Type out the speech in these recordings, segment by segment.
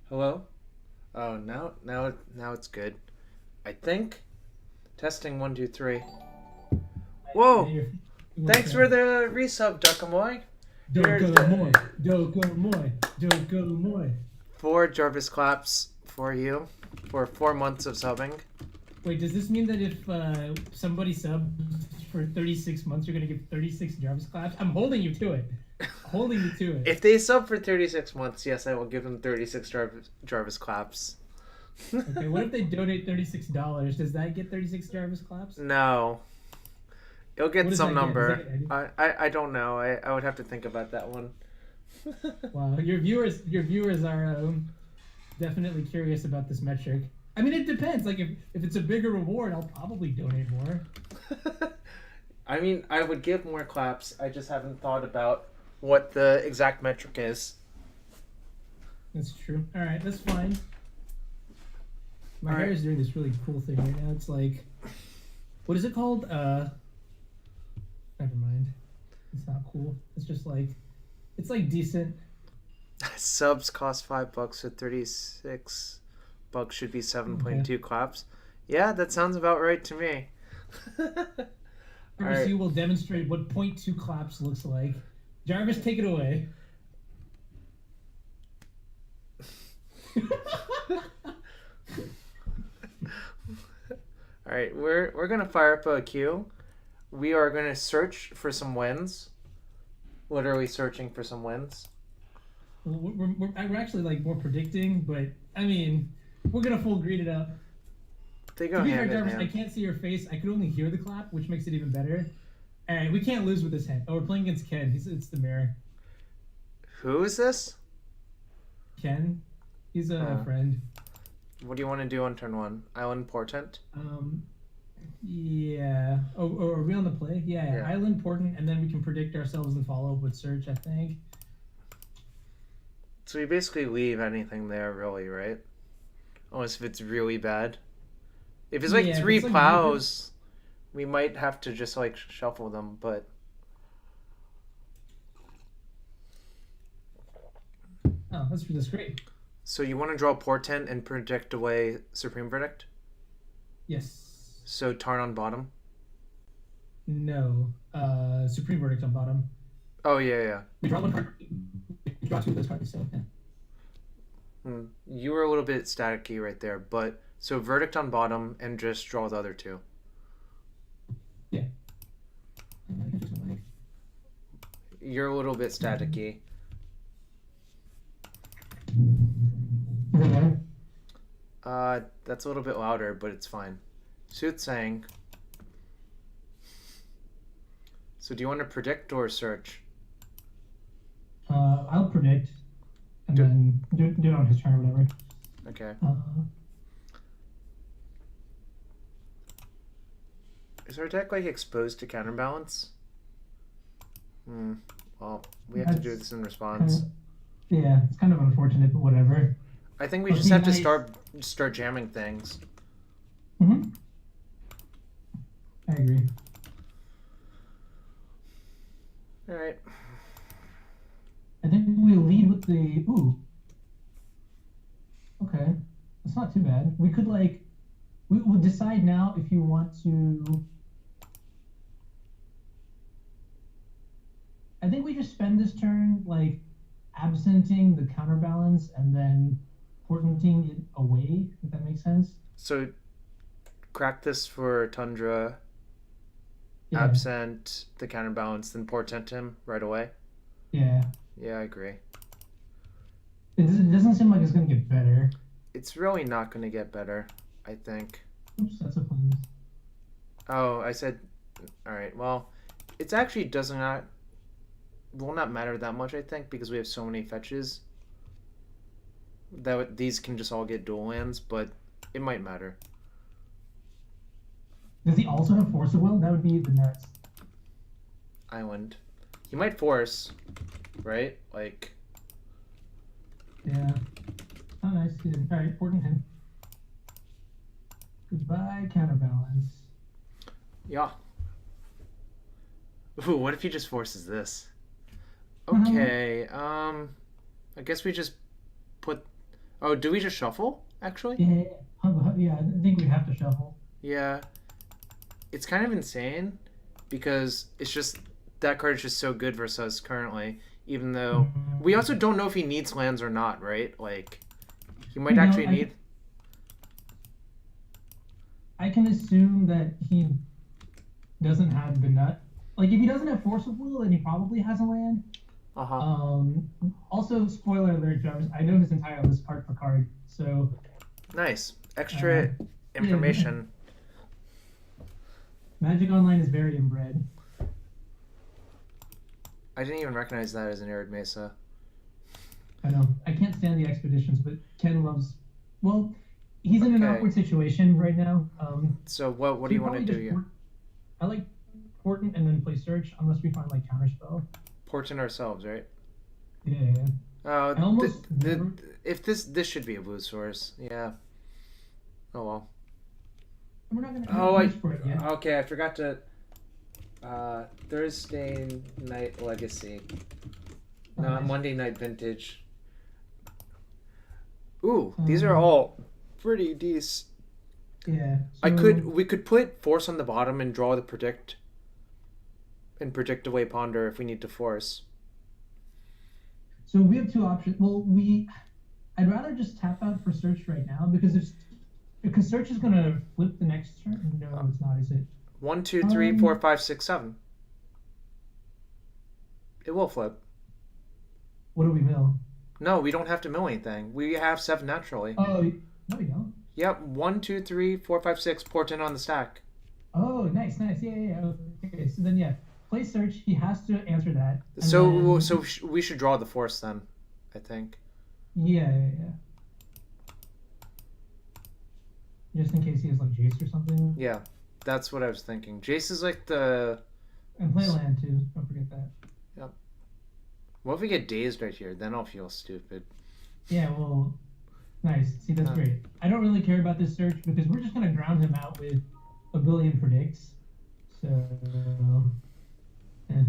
Hello? Oh, now it's good. I think. Testing 1, 2, 3. Hey, Whoa! what's Thanks for up? the resub, Duckamoy. You're Dokomoy, Dokomoy, Dokomoy. 4 Jarvis claps for you for 4 months of subbing. Wait, does this mean that if somebody subs for 36 months, you're gonna give 36 Jarvis claps? I'm holding you to it. Holding you to it. If they sub for 36 months, yes, I will give them 36 Jarvis claps. Okay, what if they donate $36? Does that get 36 Jarvis claps? No. It'll What get does some that get? Does that number. get any? I don't know. I would have to think about that one. Wow, your viewers are definitely curious about this metric. I mean, it depends. Like if it's a bigger reward, I'll probably donate more. I mean, I would give more claps. I just haven't thought about what the exact metric is. That's true. All right, that's fine. My All hair right. is doing this really cool thing right now. It's like, what is it called? Never mind. It's not cool. It's just like, it's like decent. Subs cost $5, so 36 bucks should be Okay. 7.2 claps. Yeah, that sounds about right to me. All Jarvis, right. you will demonstrate what point two claps looks like. Jarvis, take it away. All right, we're gonna fire up a queue. We are gonna search for some wins. Literally searching for some wins. We're actually like more predicting, but I mean, we're gonna full greed it up. They To go be fair, hand in Jarvis, I hand. can't see your face. I could only hear the clap, which makes it even better. All right, we can't lose with this hand. Oh, we're playing against Ken. It's the mayor. Who is this? Ken, he's a Uh, friend. what do you want to do on turn 1? Island Portent? Um, yeah. Oh, are we on the play? Yeah. Yeah. Island, Portent, and then we can predict ourselves and follow up with search, I think. So we basically leave anything there, really, right? Unless if it's really bad. If it's like Yeah, if three it's like if plows, we might have to just like shuffle them. But that's great. so you want to draw Portent and predict away Supreme Verdict? Yes. So Tarn on bottom. No. Supreme verdict on bottom. Oh yeah, yeah. We draw one card. We draw two of those cards. So yeah. You were a little bit staticky right there, but so Verdict on bottom and just draw the other two. Yeah. You're a little bit staticky. That's a little bit louder, but it's fine. Soothsaying. So do you want to predict or search? I'll predict, and Do, then do it on his turn or whatever. okay. Is our deck like exposed to counterbalance? Well, we have to do this in response. Yeah, it's kind of unfortunate, but whatever. I think we Let's just be have to nice. start jamming things. Mm-hmm. I agree. All right. I think we lead with the ooh. Okay, that's not too bad. We could like we'll decide now if you want to. I think we just spend this turn like absenting the counterbalance and then portenting it away. If that makes sense. So crack this for Tundra, Yeah. absent the counterbalance, then portent him right away. Yeah. Yeah, I agree. It doesn't seem like it's gonna get better. It's really not going to get better, I think. Oops, that's a fun. Oh, I said, all right. Well, it's actually does not will not matter that much, I think, because we have so many fetches that these can just all get dual lands, but it might matter. Does he also have Force of Will? That would be the nuts. Island. He might force, right? Like, Yeah. Oh, nice. He did. All right, portent him. Goodbye, counterbalance. yeah. Ooh, what if he just forces this? Okay, I guess we just put Oh, do we just shuffle, actually? Yeah, yeah. I think we have to shuffle. Yeah. It's kind of insane because it's just that card is just so good versus us currently, even though we also Mm, don't know if he needs lands or not, right? Like, he might we don't. actually need. I can assume that he doesn't have the nut. Like if he doesn't have Force of Will, then he probably has a land. Uh huh. Also, spoiler alert, Jarvis. I know his entire list card for card. So Nice. uh, Extra yeah, information. Magic Online is very inbred. I didn't even recognize that as an Arid Mesa. I know. I can't stand the expeditions, but Ken loves. Well, he's in an Okay. awkward situation right now. So what do you want to do here? I like Portent and then play Search unless we find like Counterspell. Portent ourselves, right? Yeah, yeah, yeah. Oh, I almost never. if this should be a blue source, yeah. Oh well. We're not gonna Oh, push for it yet. okay. I forgot to. Thursday Night Legacy, not Nice. Monday Night Vintage. Ooh, these are all pretty decent. Yeah. We could put force on the bottom and draw the predict. And predict away ponder if we need to force. So we have two options. Well, I'd rather just tap out for Search right now because Search is gonna flip the next turn. No, it's not, is it? 1, 2, 3, 4, 5, 6, 7. It will flip. What do we mill? No, we don't have to mill anything. We have 7 naturally. Oh, no, we don't. Yep, 1, 2, 3, 4, 5, 6. Portent on the stack. Oh, nice. Yeah. Okay, so then yeah, play Search. He has to answer that. So we should draw the force then, I think. Yeah. Just in case he has like Jace or something. Yeah, that's what I was thinking. Jace is like the. And play land too. Don't forget that. Yep. What if we get dazed right here? Then I'll feel stupid. Yeah. Well, nice. See, that's great. I don't really care about this Search because we're just gonna drown him out with a billion predicts. So. Yeah.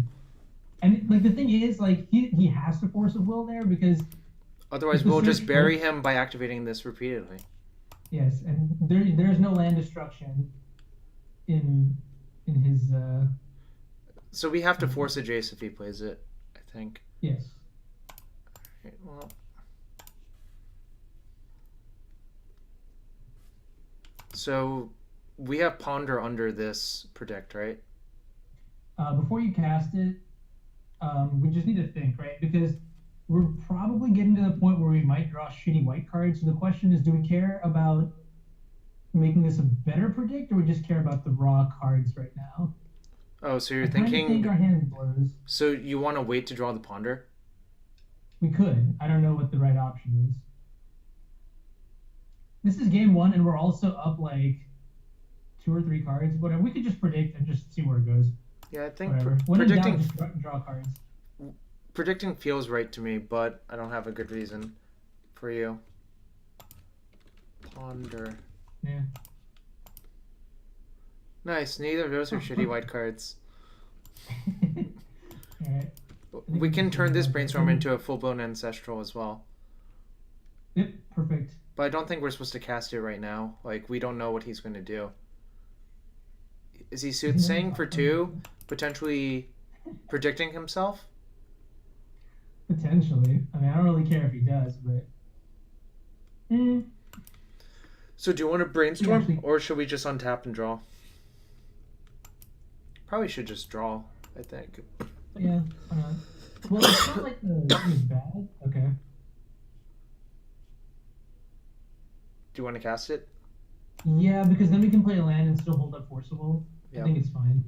And like the thing is, like he has to Force of Will there because Otherwise, we'll just bury him by activating this repeatedly. yes, and there's no land destruction in his. So we have to force a Jace if he plays it, I think. Yes. Okay, well. So we have ponder under this predict, right? Before you cast it, we just need to think, right? Because we're probably getting to the point where we might draw shitty white cards. So the question is, do we care about making this a better predict, or we just care about the raw cards right now? Oh, so you're I kinda thinking. think our hand blows. So you want to wait to draw the ponder? We could. I don't know what the right option is. This is game one, and we're also up like 2 or 3 cards. Whatever. We could just predict and just see where it goes. Yeah, I think Whatever. When in doubt, predicting just draw cards. predicting feels right to me, but I don't have a good reason for you. Ponder. Yeah. Nice. Neither of those are shitty white cards. Alright. We can turn this brainstorm into a full-blown ancestral as well. Yep, perfect. But I don't think we're supposed to cast it right now. Like, we don't know what he's going to do. Is he soothsaying for 2? Potentially predicting himself? Potentially. I mean, I don't really care if he does, but. So do you want to brainstorm? actually- Or should we just untap and draw? Probably should just draw, I think. Yeah, why not? Well, it's not like the game is bad. Okay. Do you want to cast it? Yeah, because then we can play a land and still hold up Forcible. Yep. I think it's fine.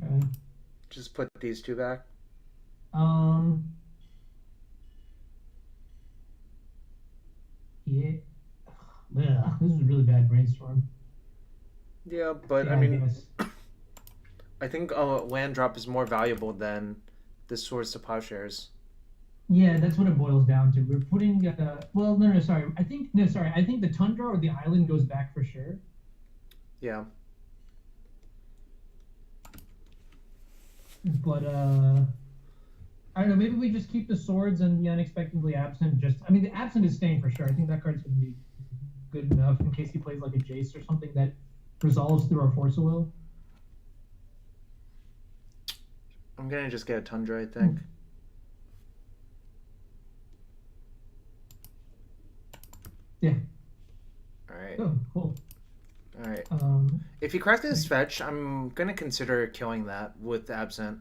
Okay. Just put these 2 back? Yeah. Ugh, this is a really bad brainstorm. Yeah, but Yeah, I mean, guess. I think a land drop is more valuable than the Swords to Plowshares. Yeah, that's what it boils down to. We're putting. Well, no, sorry. I think the Tundra or the island goes back for sure. Yeah. But I don't know. Maybe we just keep the swords and the unexpectedly absent. I mean, the absent is staying for sure. I think that card's going to be good enough in case he plays like a Jace or something that resolves through our Force of Will. I'm gonna just get a Tundra, I think. Yeah. Alright. Oh, cool. Alright. If he cracks his fetch, I'm gonna consider killing that with absent.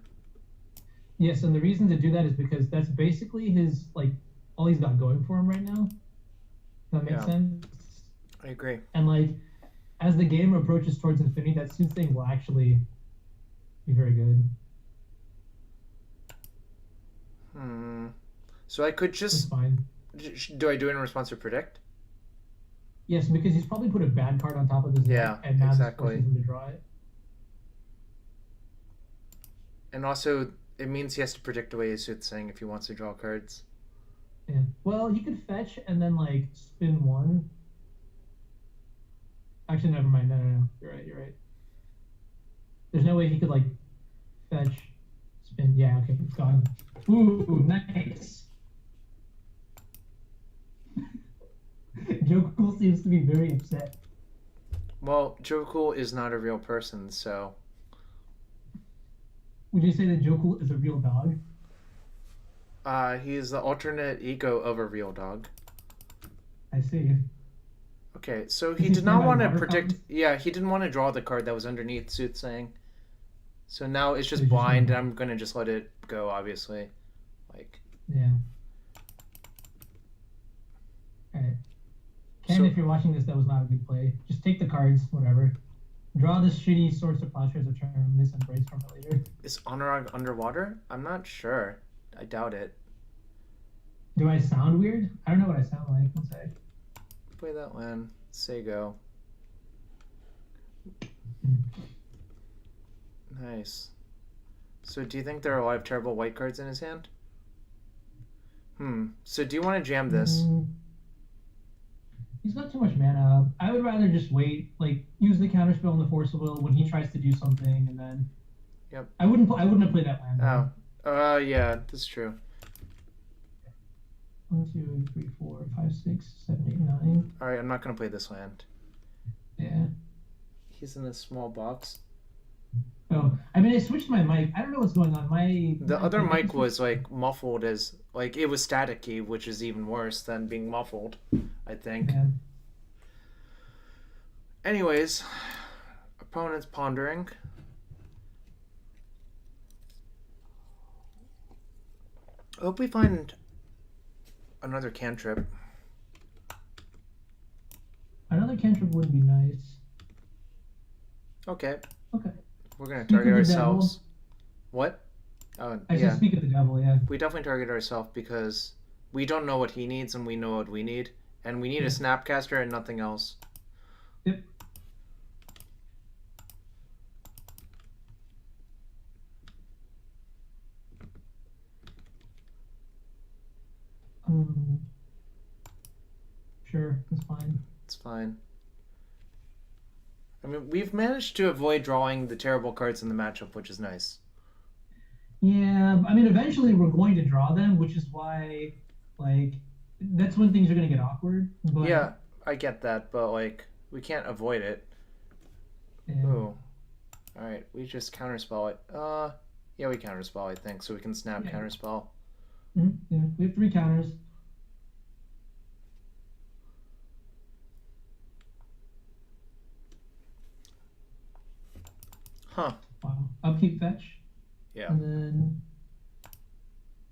Yes, and the reason to do that is because that's basically his, like, all he's got going for him right now. Does that make sense? I agree. And, like, as the game approaches towards infinity, that soothing will actually be very good. So I could just... That's fine. Do I do it in response to predict? Yes, because he's probably put a bad card on top of his deck, and now this forces him to draw it. And also, it means he has to predict away his soothsaying if he wants to draw cards. Yeah. Well, he could fetch and then, like, spin one. Actually, never mind. No. You're right. There's no way he could, like, fetch, spin. Yeah, okay, it's gone. Ooh, nice. Joe Cool seems to be very upset. Well, Joe Cool is not a real person, so... Would you say that Joe Cool is a real dog? He is the alternate ego of a real dog. I see. Okay, so he did not want to predict... Yeah, he didn't want to draw the card that was underneath Soothsaying. So now it's just blind, and I'm going to just let it go, obviously. Like... Yeah. Alright. Ken, if you're watching this, that was not a good play. Just take the cards, whatever. Draw this shitty Swords of Plowshares of Terminus and brainstorm it later. Is Honorog underwater? I'm not sure. I doubt it. Do I sound weird? I don't know what I sound like. One sec. Play that land. Say go. Nice. So do you think there are a lot of terrible white cards in his hand? So do you want to jam this? He's got too much mana. I would rather just wait, like use the counterspell on the Force of Will when he tries to do something, and then. Yep. I wouldn't have played that land. Oh. Yeah, that's true. 1, 2, 3, 4, 5, 6, 7, 8, 9. All right, I'm not gonna play this land. Yeah. He's in a small box. Oh, I mean, I switched my mic. I don't know what's going on. The other mic was like muffled as like it was staticky, which is even worse than being muffled, I think. Yeah. Anyways, opponent's pondering. I hope we find another cantrip. Another cantrip would be nice. Okay. Okay. We're gonna target ourselves. What? Oh, I should speak of the devil, yeah. We definitely target ourselves because we don't know what he needs and we know what we need. And we need a Snapcaster and nothing else. Yep. Sure, that's fine. It's fine. I mean, we've managed to avoid drawing the terrible cards in the matchup, which is nice. Yeah, I mean, eventually we're going to draw them, which is why, like, that's when things are going to get awkward. But... Yeah, I get that, but, like, we can't avoid it. Yeah. Ooh. Alright, we just counterspell it. Yeah, we counterspell, I think, so we can snap counterspell. Yeah, we have 3 counters. Huh. Wow. Upkeep fetch. Yeah. And then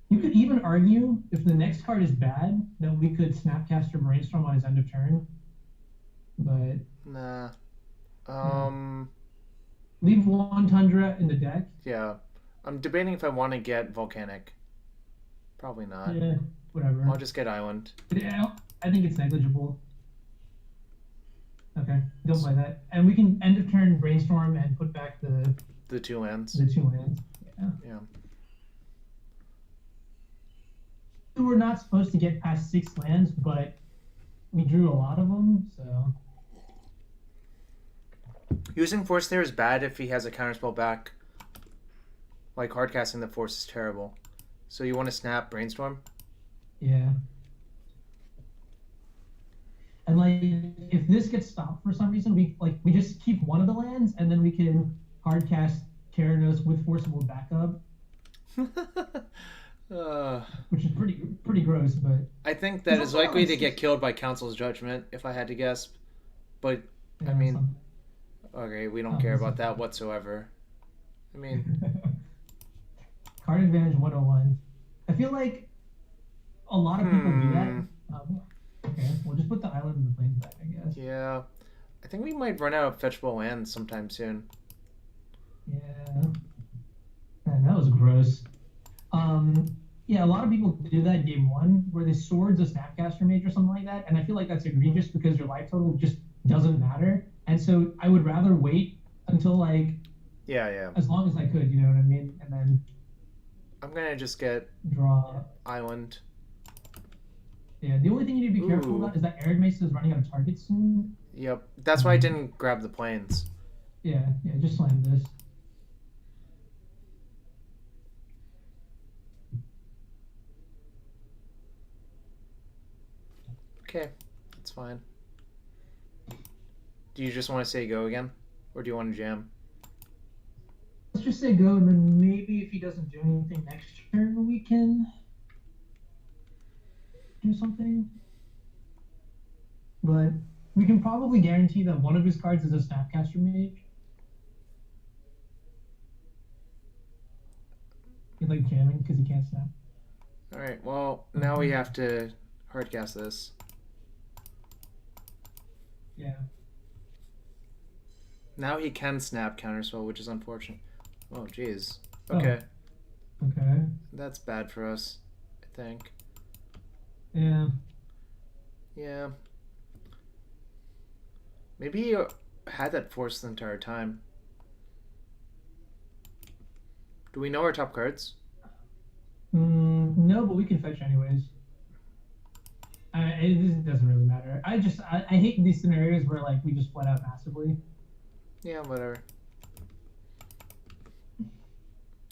you could even argue if the next card is bad that we could Snapcaster Brainstorm on his end of turn. But nah. Leave 1 Tundra in the deck. Yeah. I'm debating if I want to get Volcanic. Probably not. Yeah, whatever. I'll just get Island. Yeah, I think it's negligible. Okay, don't play that. And we can end of turn Brainstorm and put back the 2 lands. The 2 lands. Yeah. We're not supposed to get past 6 lands, but we drew a lot of them, so. Using Force there is bad if he has a counterspell back. Like hardcasting the Force is terrible. So you want to snap brainstorm? Yeah. And like, if this gets stopped for some reason, we just keep one of the lands, and then we can hard cast Keranos with forcible backup, uh, which is pretty gross. But I think that there's is also not likely like to get six. killed by Council's judgment, if I had to guess. But, I Yeah, mean, okay, we don't care about that whatsoever. I mean, card advantage 101. I feel like a lot of people do that. Okay, we'll just put the island and the plains back, I guess. Yeah. I think we might run out of fetchable lands sometime soon. Yeah. Man, that was gross. Yeah, a lot of people do that game one where they swords a Snapcaster Mage or something like that, and I feel like that's egregious because your life total just doesn't matter. And so I would rather wait until like Yeah. as long as I could, you know what I mean? And then I'm gonna just get draw island. Yeah, the only thing you need to be careful Ooh. about is that Arid Mesa is running out of targets soon. Yep. That's why I didn't grab the planes. Yeah, just slam this. Okay, that's fine. Do you just want to say go again? Or do you want to jam? Let's just say go, and then maybe if he doesn't do anything next turn, we can do something. But we can probably guarantee that one of his cards is a Snapcaster Mage. He's like jamming because he can't snap. Alright, well, now we have to hardcast this. Yeah. Now he can snap counterspell, which is unfortunate. Oh, jeez. Okay. Okay. That's bad for us, I think. Yeah. Yeah. Maybe he had that force the entire time. Do we know our top cards? No, but we can fetch anyways. It doesn't really matter. I hate these scenarios where like we just flat out massively. Yeah, whatever.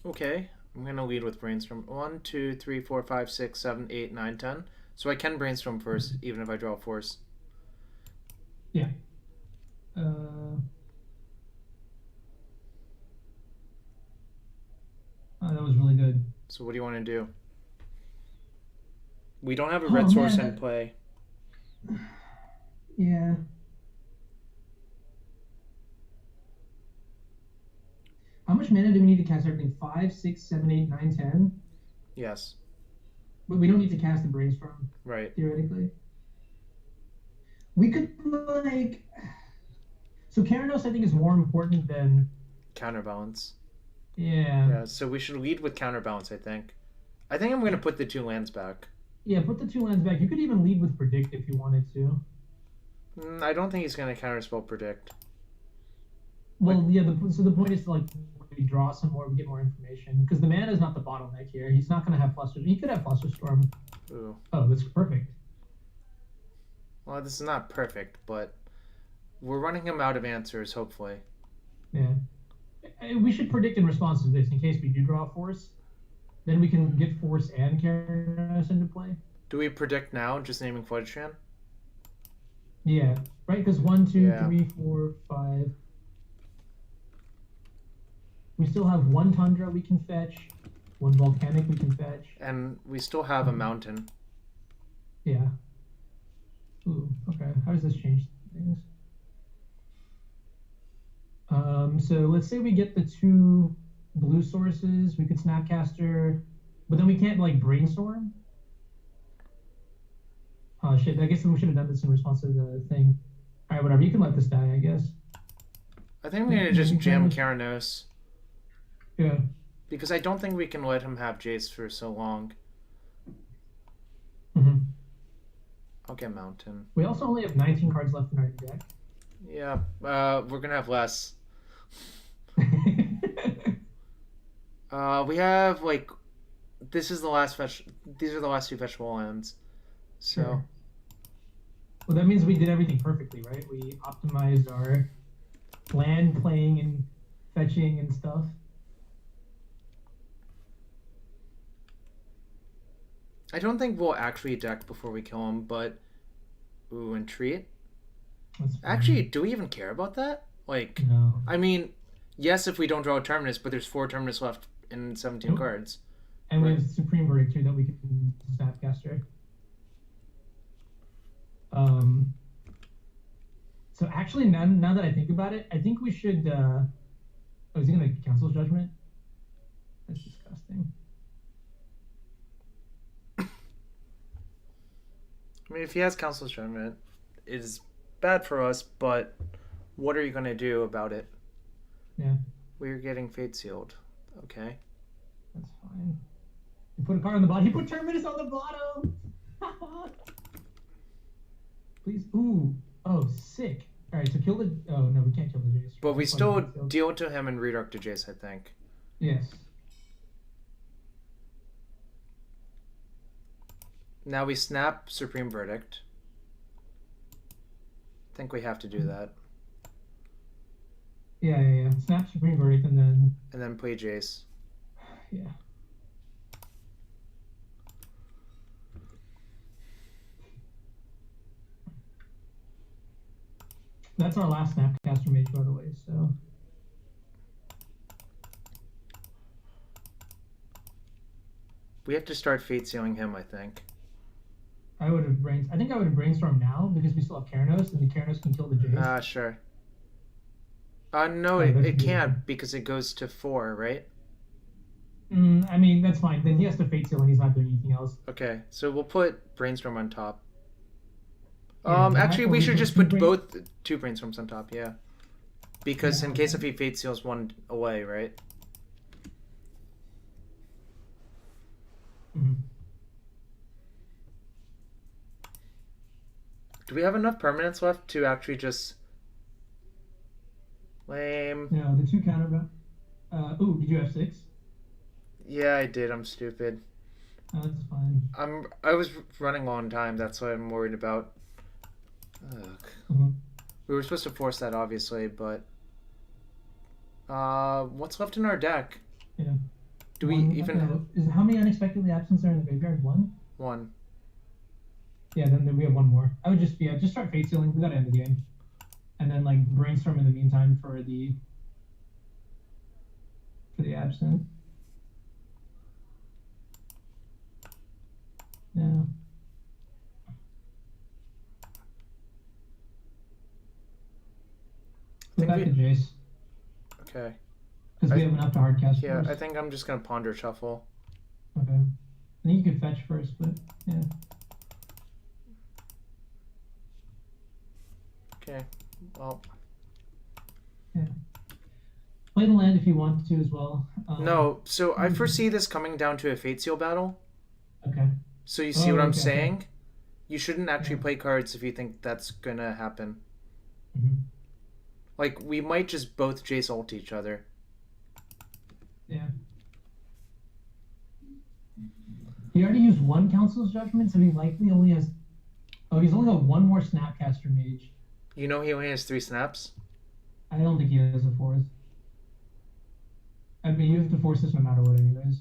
Okay, I'm gonna lead with brainstorm. 1, 2, 3, 4, 5, 6, 7, 8, 9, 10. So I can brainstorm first, even if I draw a force. Yeah. Oh, that was really good. So what do you want to do? We don't have a red source in play. Yeah. How much mana do we need to cast everything? 5, 6, 7, 8, 9, 10? Yes. But we don't need to cast the brainstorm. Right. Theoretically. We could, like... So Keranos, I think, is more important than... Counterbalance. Yeah, so we should lead with counterbalance, I think. I think I'm going to put the 2 lands back. Yeah, put the 2 lands back. You could even lead with predict if you wanted to. I don't think he's going to counterspell predict. Well, yeah, so the point is to, like, we draw some more, we get more information. Because the mana is not the bottleneck here. He's not going to have Fluster. He could have Flusterstorm. Ooh. Oh, that's perfect. Well, this is not perfect, but we're running him out of answers, hopefully. Yeah. We should predict in response to this in case we do draw a force. Then we can get force and Keranos into play. Do we predict now, just naming Floodstrand? Yeah, right? Because 1, 2, 3, 4, 5. We still have 1 Tundra we can fetch, 1 Volcanic we can fetch. And we still have a mountain. Yeah. Ooh, okay. How does this change things? So let's say we get the 2 blue sources. We could Snapcaster, but then we can't like brainstorm. Oh shit! I guess we should have done this in response to the thing. All right, whatever. You can let this die, I guess. I think we're gonna just jam Keranos. Yeah. Because I don't think we can let him have Jace for so long. I'll get mountain. We also only have 19 cards left in our deck. Yeah, we're gonna have less. We have like, this is the last fetch. These are the last 2 fetchable lands. So. Sure. Well, that means we did everything perfectly, right? We optimized our land playing and fetching and stuff. I don't think we'll actually deck before we kill him, but ooh, and treat. That's Actually, fine. do we even care about that? Like, No. I mean, yes, if we don't draw a terminus, but there's 4 terminus left in 17 Nope. cards. And we Right. have Supreme Verdict too that we can Snapcaster. Um, so actually, now that I think about it, I think we should. Oh, is he gonna cancel Judgment? That's disgusting. I mean, if he has Council's Judgment, it's bad for us, but what are you going to do about it? Yeah. We're getting Fate Sealed. Okay. That's fine. He put a card on the bottom. He put Terminus on the bottom. Please. Ooh. Oh, sick. All right. So kill the. Oh no, we can't kill the Jace. But we still deal to him and redirect to Jace, I think. Yes. Now we snap Supreme Verdict. I think we have to do that. Yeah. Snap Supreme Verdict and then. And then play Jace. Yeah. That's our last Snapcaster Mage, by the way, so. We have to start Fate Sealing him, I think. I think I would have brainstormed now because we still have Keranos, and the Keranos can kill the Jace. Sure. No, it can't because it goes to 4, right? I mean, that's fine. Then he has to Fate Seal and he's not doing anything else. Okay, so we'll put Brainstorm on top. Yeah, actually, we should just put both 2 Brainstorms on top, yeah. Because in case if he Fate Seals one away, right? Mm-hmm. Do we have enough permanents left to actually just... Lame. No, the 2 counter... ooh, did you have 6? Yeah, I did. I'm stupid. Oh, that's fine. I was running low on time. That's what I'm worried about. Ugh. Mm-hmm. We were supposed to force that, obviously, but... what's left in our deck? Yeah. Do we even... How many unexpectedly absents are in the graveyard? 1? 1. Yeah, then we have 1 more. I would just start Fate Sealing. We gotta end the game. And then, like, brainstorm in the meantime for the absent. Yeah. Go back to Jace. Okay. Because we have enough to hardcast. Yeah, first. I think I'm just gonna Ponder Shuffle. Okay. I think you can fetch first, but yeah. Okay. Well. Yeah. Play the land if you want to as well. No, so I foresee this coming down to a Fate Seal battle. Okay. So you see what I'm okay, saying? Okay. You shouldn't actually play cards if you think that's gonna happen. Mm-hmm. Like, we might just both Jace ult each other. Yeah. He already used 1 Council's Judgment, so he likely only has... Oh, he's only got 1 more Snapcaster Mage. You know he only has 3 snaps? I don't think he has a 4th. I mean, you have to force this no matter what anyways.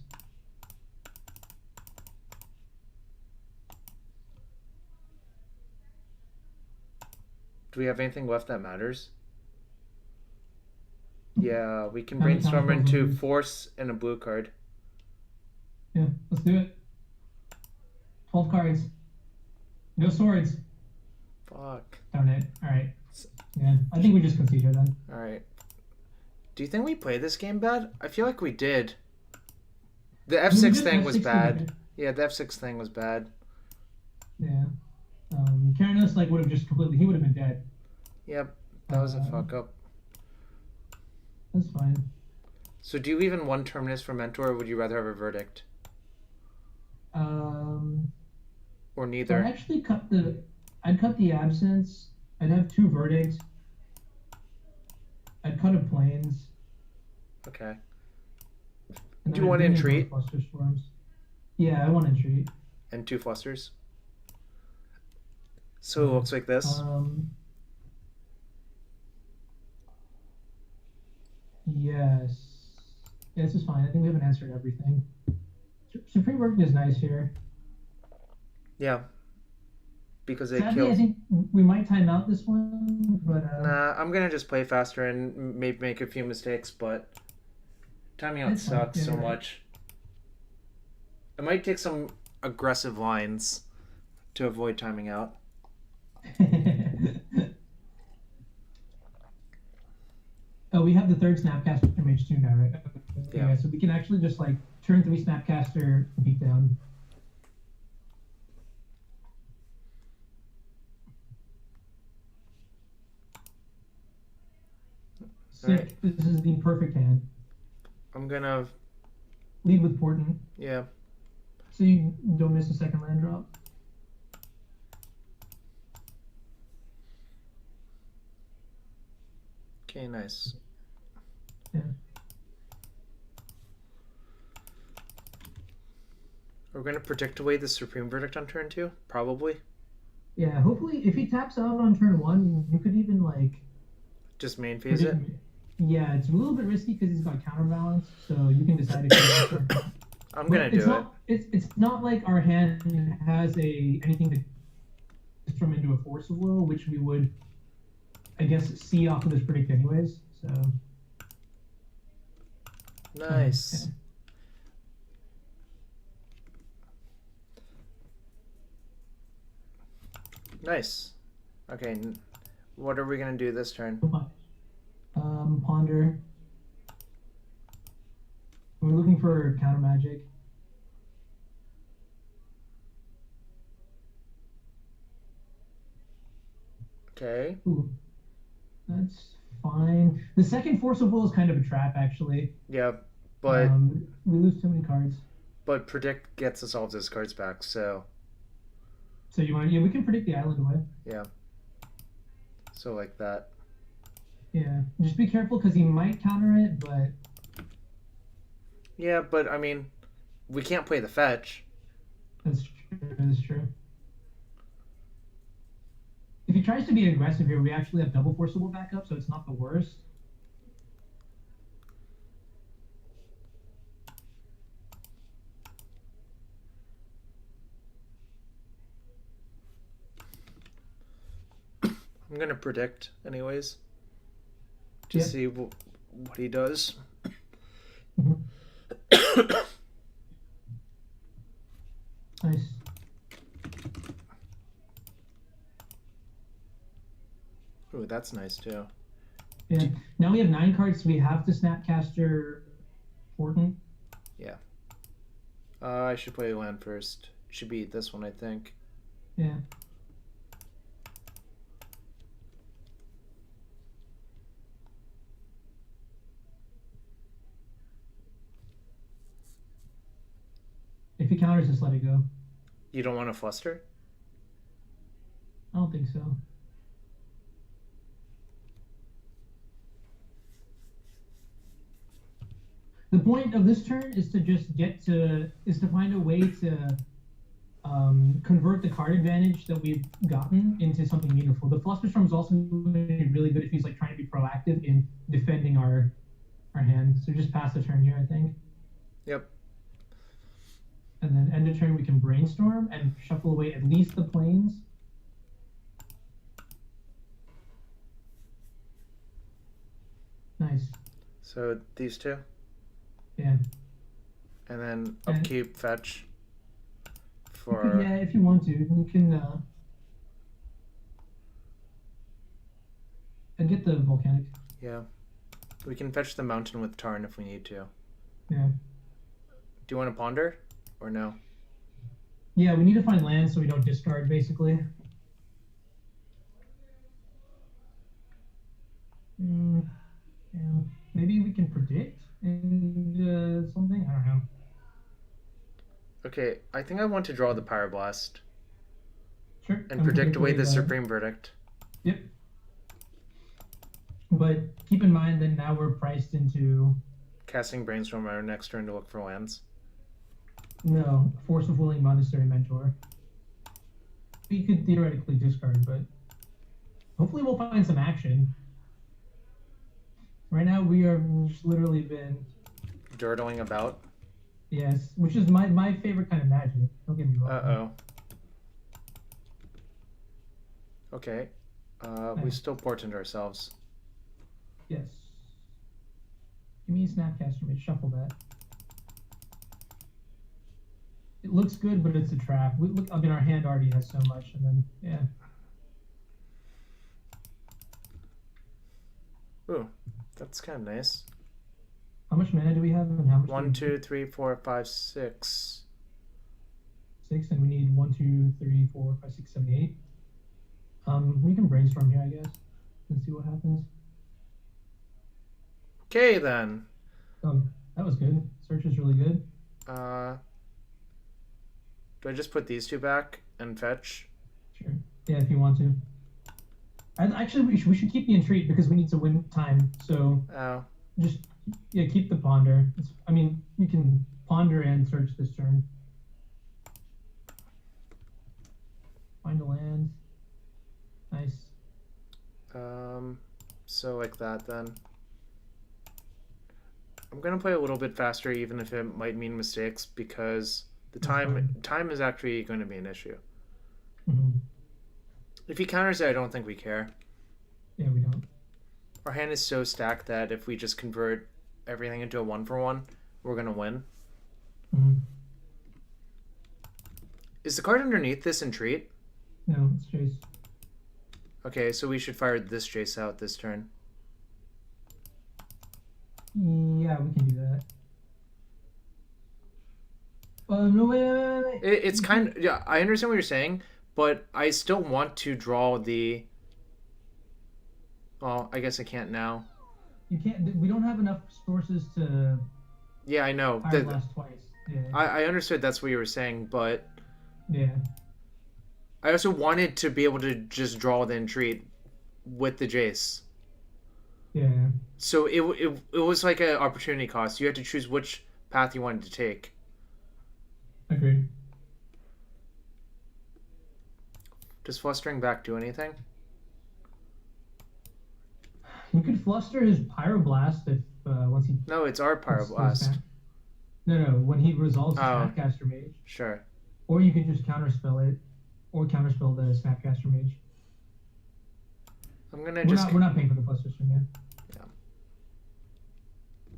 Do we have anything left that matters? Yeah, we can brainstorm into force and a blue card. Yeah, let's do it. 12 cards. No swords. Fuck. Darn it. Alright. Yeah, I think we just concede here then. Alright. Do you think we played this game bad? I feel like we did. The F6 thing was bad. Yeah, the F6 thing was bad. Yeah. Keranos would have just completely... He would have been dead. Yep, that was a fuck up. That's fine. So do you even 1 Terminus for Mentor, or would you rather have a Verdict? Or neither? I'd actually I'd cut the Absence. I'd have 2 Verdicts. I'd cut a Plains. Okay. Do you want Entreat? Fluster Storms. Yeah, I want Entreat. And 2 Flusters? So it looks like this? Yes. Yeah, this is fine. I think we haven't answered everything. Supreme Verdict is nice here. Yeah, because it Sadly, I kills. think we might time out this one, but Nah, I'm gonna just play faster and maybe make a few mistakes, but timing out it's fine. sucks Yeah, so you're much. I might take some aggressive lines to avoid timing out. right. Oh, we have the third Snapcaster mage too now, right? Okay, Yeah. yeah, so we can actually just like turn 3 Snapcaster beat down. All right. Sick. This is the perfect hand. I'm gonna. Lead with Portent, Yeah. so you don't miss a second land drop. Okay, nice. Yeah. We're gonna predict away the Supreme Verdict on turn 2, probably. Yeah, hopefully if he taps out on turn 1, you could even like Just main phase it. predict. Yeah, it's a little bit risky because he's got counterbalance, so you can decide if you want to. I'm But gonna do it. it's not like our hand has anything to transform into a force of will, which we would, I guess, see off of this predict anyways. So Nice. yeah. Nice. Okay, what are we gonna do this turn? Ponder. We're looking for counter magic. Okay. Ooh, that's fine. The second force of will is kind of a trap, actually. Yeah, but We lose too many cards. predict gets us all of his cards back, so So you want? Yeah, we can predict the island away. yeah. So like that. Yeah, just be careful because he might counter it, but Yeah, but I mean, we can't play the fetch. that's true. That's true. If he tries to be aggressive here, we actually have double forcible backup, so it's not the worst. I'm gonna predict anyways. To see what he does. Nice. Ooh, that's nice too. Yeah. Now we have 9 cards, so we have to Snapcaster Portent. Yeah. I should play land first. Should be this one, I think. Yeah. If he counters, just let it go. You don't want to fluster? I don't think so. The point of this turn is to just is to find a way to convert the card advantage that we've gotten into something meaningful. The Flusterstorm is also really good if he's like trying to be proactive in defending our hand. So just pass the turn here, I think. Yep. And then end of turn we can brainstorm and shuffle away at least the planes. Nice. So these two? Yeah. And then upkeep, fetch. Yeah, if you want to, you can. And get the volcanic. Yeah. We can fetch the mountain with Tarn if we need to. Yeah. Do you want to ponder? Or no? Yeah, we need to find land so we don't discard, basically. Yeah. Maybe we can predict and something? I don't know. Okay, I think I want to draw the Pyroblast. Sure. And predict away the Supreme Verdict. Yep. But keep in mind that now we're priced into... Casting Brainstorm our next turn to look for lands. No, Force of Willing Monastery Mentor. We could theoretically discard, but hopefully we'll find some action. Right now we are just literally been... Durdling about? Yes, which is my favorite kind of magic. Don't get me wrong. Uh-oh. Okay. We Nice. still portent ourselves. Yes. Give me a Snapcaster Mage. Shuffle that. It looks good, but it's a trap. Look, I mean, our hand already has so much, and then yeah. Ooh, that's kind of nice. How much mana do we have, and how much? 1, 2, 3, 4, 5, 6. 6, and we need 1, 2, 3, 4, 5, 6, 7, 8. We can brainstorm here, I guess, and see what happens. Okay then. Oh, that was good. Search is really good. Do I just put these two back and fetch? Sure. Yeah, if you want to. And actually, we should keep the entreat because we need to win time. So just keep the ponder. I mean, you can ponder and search this turn. Find a land. Nice. So like that then. I'm gonna play a little bit faster, even if it might mean mistakes, because the time is actually going to be an issue. Mm-hmm. If he counters it, I don't think we care. Yeah, we don't. Our hand is so stacked that if we just convert everything into a 1-for-1, we're gonna win. Mm-hmm. Is the card underneath this entreat? No, it's Jace. Okay, so we should fire this Jace out this turn. Yeah, we can do that. No, wait. It's kind of, yeah, I understand what you're saying, but I still want to draw the... Well, I guess I can't now. You can't. We don't have enough sources to... Yeah, I know. Fire blast twice. Yeah. I understood that's what you were saying, but... Yeah. I also wanted to be able to just draw the entreat with the Jace. Yeah. So it was like an opportunity cost. You had to choose which path you wanted to take. Agreed. Does Flustering Back do anything? You could fluster his Pyroblast if once he... No, it's our Pyroblast. No, when he resolves his Snapcaster Mage. Sure. Or you could just counterspell it, or counterspell the Snapcaster Mage. I'm gonna we're not paying for the fluster string yet. Yeah.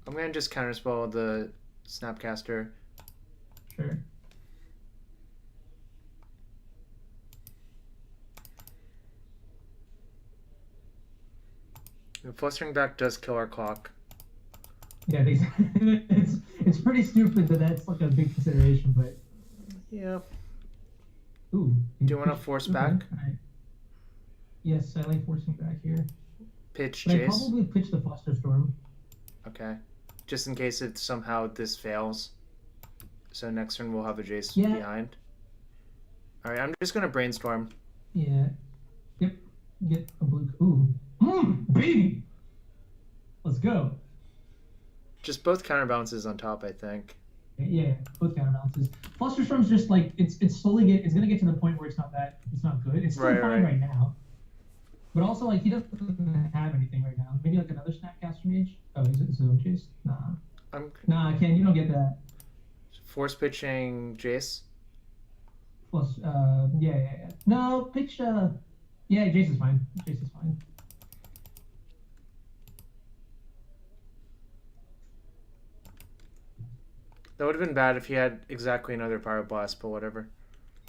I'm gonna just counterspell the Snapcaster. Sure. Flustering Back does kill our clock. Yeah, it's pretty stupid that that's like a big consideration, but yeah. Ooh. Do you want to force back? Right. Yes, I like forcing back here. Pitch but Jace. I probably pitch the Fluster Storm. Okay. Just in case if somehow this fails. So next turn we'll have a Jace behind. All right, I'm just gonna brainstorm. Yeah. Yep. Get a blue. Ooh. Baby. Let's go. Just both counterbalances on top, I think. Yeah, both counterbalances. Flusterstorm's just like it's slowly it's gonna get to the point where it's not good. It's still fine right now. But also like he doesn't have anything right now. Maybe like another Snapcaster Mage. Oh, is it his own Jace? Nah. Nah, Ken, you don't get that. Force pitching Jace. Plus, yeah. No, pitch. Yeah, Jace is fine. Jace is fine. That would have been bad if he had exactly another Pyroblast, but whatever.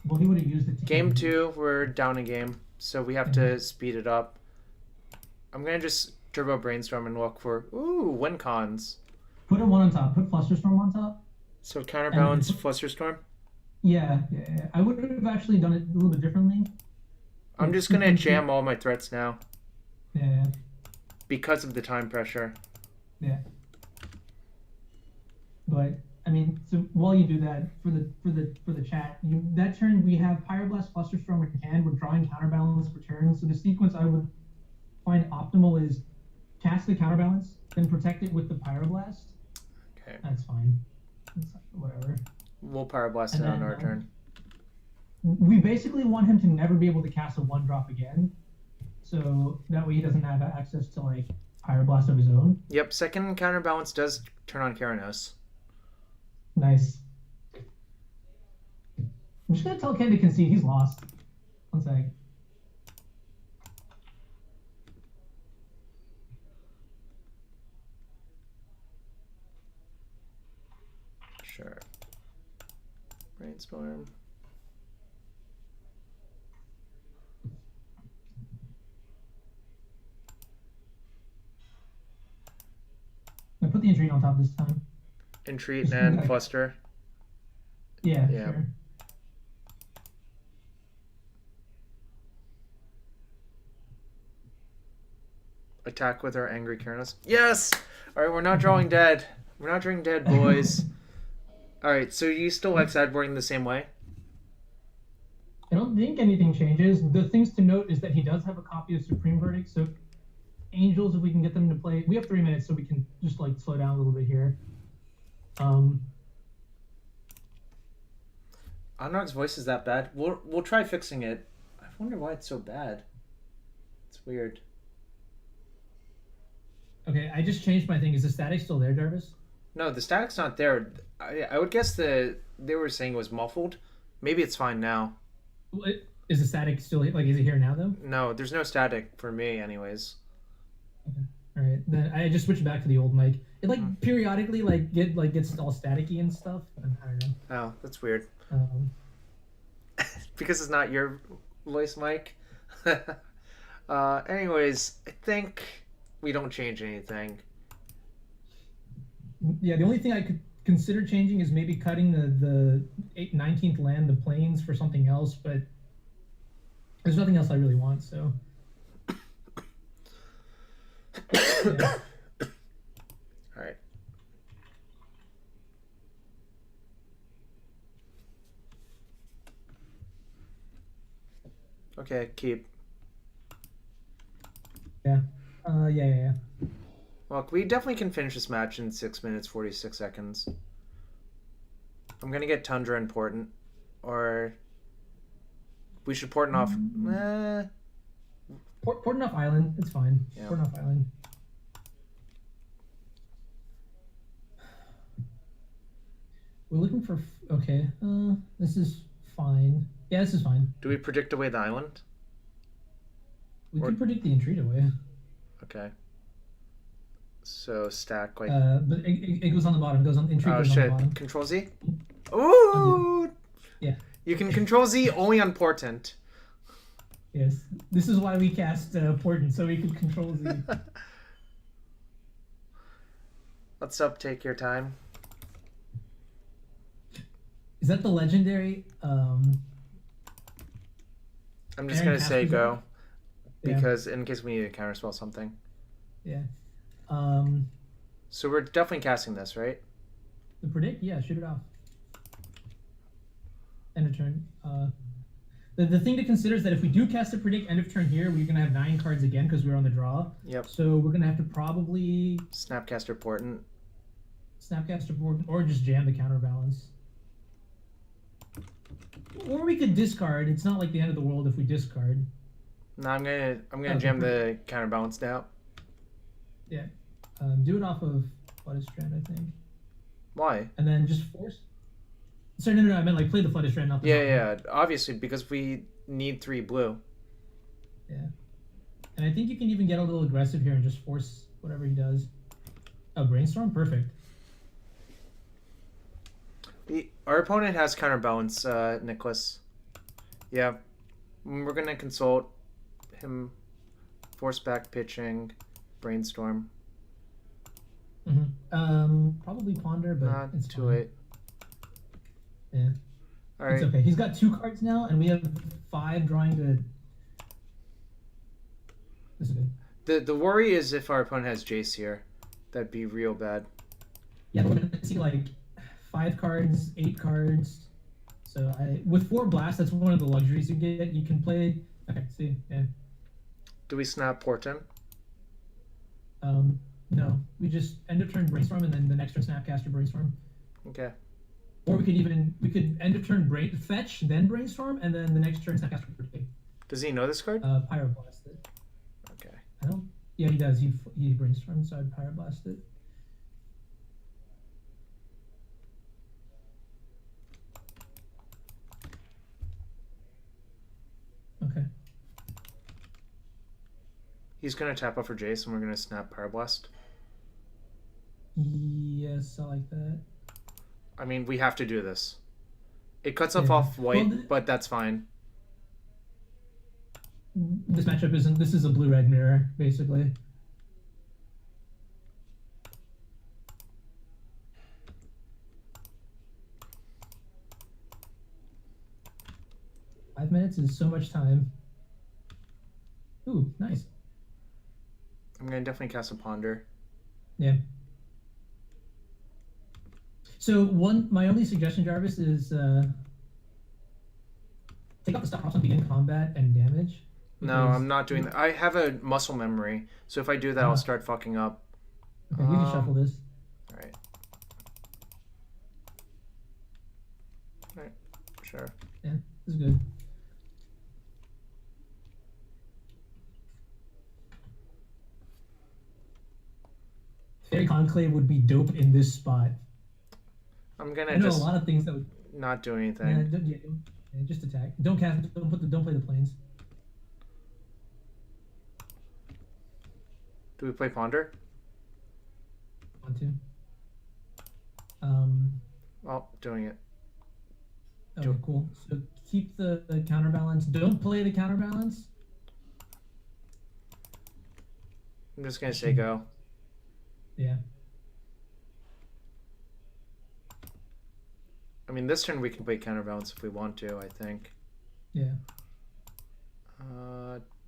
Well, he would have used it to Game 2, we're down a game, so we have to speed it up. I'm going to just Turbo Brainstorm and look for, win cons. Put a 1 on top. Put Flusterstorm on top. So counterbalance Flusterstorm? Yeah. I would have actually done it a little bit differently. I'm just going to jam all my threats now. Yeah. Because of the time pressure. Yeah. But I mean, so while you do that for the chat, that turn we have Pyroblast, Flusterstorm in hand. We're drawing counterbalance for turns. So the sequence I would find optimal is cast the counterbalance, then protect it with the Pyroblast. Okay. That's fine. Whatever. We'll Pyroblast it on our turn. We basically want him to never be able to cast a 1-drop again, so that way he doesn't have access to like Pyroblast of his own. Yep. Second counterbalance does turn on Keranos. Nice. I'm just gonna tell Ken to concede. He's lost. 1 sec. Brainstorm. I put the entreat on top this time. Entreat and cluster. Yeah, sure. Attack with our angry Keranos. Yes! Alright, we're not drawing dead. We're not drawing dead, boys. Alright, so you still like sideboarding the same way? I don't think anything changes. The things to note is that he does have a copy of Supreme Verdict, so Angels, if we can get them to play, we have 3 minutes, so we can just like slow down a little bit here. Anurag's voice is that bad. We'll try fixing it. I wonder why it's so bad. It's weird. Okay, I just changed my thing. Is the static still there, Jarvis? No, the static's not there. I would guess they were saying it was muffled. Maybe it's fine now. Is the static still like? Is it here now though? No, there's no static for me, anyways. Okay. All right. Then I just switched back to the old mic. It like periodically gets all staticky and stuff. I don't know. Oh, that's weird. Because it's not your voice mic. Anyways, I think we don't change anything. Yeah, the only thing I could consider changing is maybe cutting the 19th land, the plains, for something else, but there's nothing else I really want, so. Yeah. All right. Okay, keep. Yeah. Yeah. Look, we definitely can finish this match in 6 minutes, 46 seconds. I'm gonna get Tundra important, or we should port off. Port off Island. It's fine. Yeah. Port off Island. We're looking for. Okay. This is fine. Yeah, this is fine. Do we predict away the island? We could predict the entreat away. Okay. So stack like. But it goes on the bottom. It goes on entreat. Oh goes shit! On the bottom. Control Z. Ooh. Yeah. You can Control Z only on portent. Yes. This is why we cast portent, so we can Control Z. Let's take your time. Is that the legendary? I'm just gonna say go, because in case we need to counterspell something. Yeah. So we're definitely casting this, right? The predict, yeah, shoot it off. End of turn. The thing to consider is that if we do cast a predict end of turn here, we're gonna have 9 cards again because we're on the draw. Yep. So we're gonna have to probably Snapcaster portent. Snapcaster board, or just jam the counterbalance. Or we could discard. It's not like the end of the world if we discard. No, I'm gonna jam the counterbalance now. Yeah. Do it off of Flooded Strand, I think. Why? And then just force. Sorry, no, I meant like play the Flooded Strand, not the Yeah, obviously, because we need 3 blue. Yeah. And I think you can even get a little aggressive here and just force whatever he does. Oh, Brainstorm? Perfect. Our opponent has counterbalance, Nicholas. Yeah. We're gonna consult him. Force back pitching. Brainstorm. Probably Ponder, but not it's too fine. late. Yeah. All right. It's okay. He's got 2 cards now, and we have 5 drawing to. This is good. The worry is if our opponent has Jace here, that'd be real bad. Yeah, we're gonna see like 5 cards, 8 cards. So with 4 blasts, that's one of the luxuries you get. You can play. Okay, see, yeah. Do we snap portent? No, we just end of turn Brainstorm, and then the next turn Snapcaster Brainstorm. Okay. Or we could end of turn fetch, then Brainstorm, and then the next turn Snapcaster Protect. Does he know this card? Pyroblast it. Okay. I don't. Yeah, he does. He Brainstorms, so I'd Pyroblast it. Okay. He's gonna tap off for Jace, and we're gonna snap Pyroblast. Yes, I like that. I mean, we have to do this. It cuts off Yeah. off white, Well, but that's fine. this matchup isn't. This is a blue-red mirror, basically. Five minutes is so much time. Ooh, nice. I'm gonna definitely cast a ponder. Yeah. So my only suggestion, Jarvis, is take off the stop on begin combat and damage. No, I'm not doing that. I have a muscle memory, so if I do that, I'll start fucking up. Okay, we can shuffle this. Alright. Alright, sure. Yeah, this is good. Fairy Conclave would be dope in this spot. I'm gonna I know just a lot of things that would not do anything. yeah, just attack. Don't cast. Don't play the planes. Do we play ponder? Want to? Oh, doing it. Okay, cool. So keep the counterbalance. Don't play the counterbalance. I'm just gonna say go. Yeah. I mean, this turn we can play counterbalance if we want to, I think. Yeah.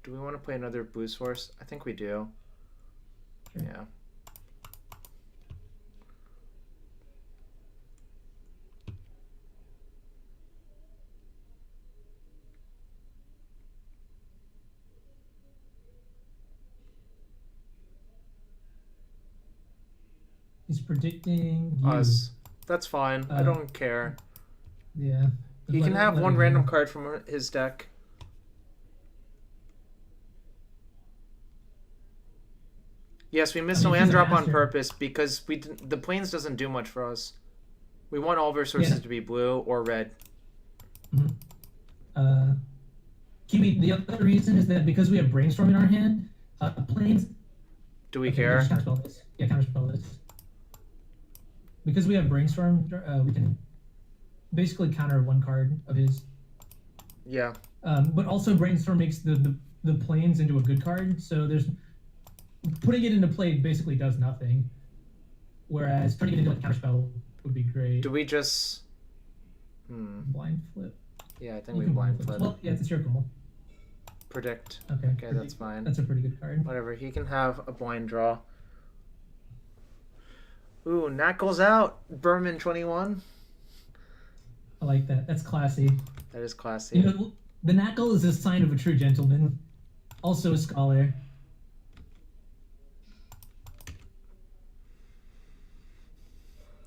Do we want to play another boost force? I think we do. Sure. Yeah. He's predicting you. Us. That's fine. I don't care. Yeah. He can have one random card from his deck. Yes, we missed a land drop on purpose because the plains doesn't do much for us. We want all of our sources to be blue or red. Kiwi, the other reason is that because we have brainstorm in our hand, plains. Do we care? Counterspell this. Yeah, counterspell this. Because we have brainstorm, we can basically counter one card of his. Yeah. But also brainstorm makes the plains into a good card, so there's putting it into play basically does nothing. Whereas turning it into a counterspell would be great. Do we just blind flip? Yeah, I think we blind flip. Well, yeah, it's your call. Predict. Okay, that's fine. That's a pretty good card. Whatever, he can have a blind draw. Ooh, Knuckles out. Berman 21. I like that. That's classy. That is classy. You know, the knuckle is a sign of a true gentleman. Also a scholar.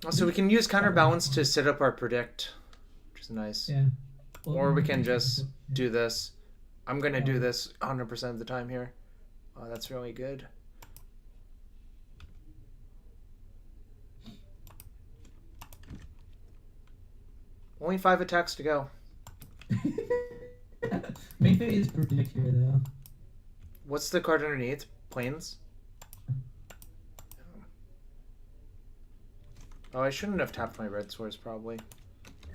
Also, we can use counterbalance to set up our predict, which is nice. Yeah. Well, or we can just do this. I'm going to do this 100% of the time here. Oh, that's really good. Only 5 attacks to go. Main phase predict here, though. What's the card underneath? Plains? Oh, I shouldn't have tapped my red swords, probably.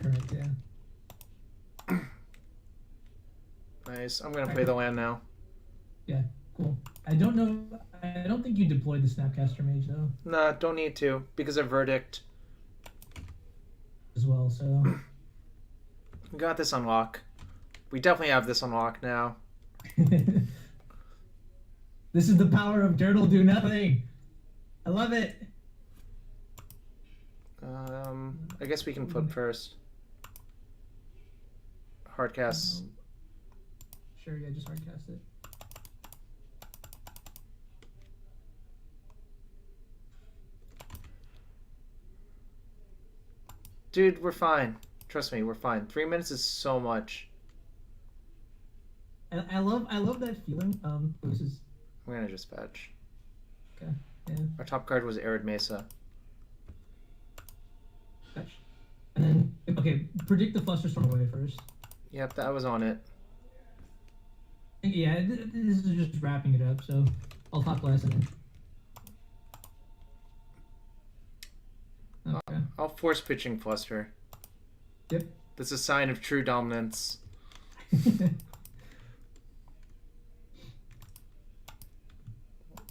Correct, yeah. Nice. I'm going to play the land now. Yeah, cool. I don't think you deployed the Snapcaster Mage, though. Nah, don't need to, because of Verdict. As well, so... We got this on lock. We definitely have this on lock now. This is the power of Dirtle Do Nothing. I love it. I guess we can flip first. Hardcast. Sure, yeah, just hardcast it. Dude, we're fine. Trust me, we're fine. 3 minutes is so much. I love that feeling. This is. I'm gonna just fetch. Okay. Yeah. Our top card was Arid Mesa. Fetch. And then okay, predict the Flusterstorm away first. Yep, that was on it. Yeah, this is just wrapping it up. So I'll talk less. And then... Okay. I'll force pitching Fluster. Yep. That's a sign of true dominance.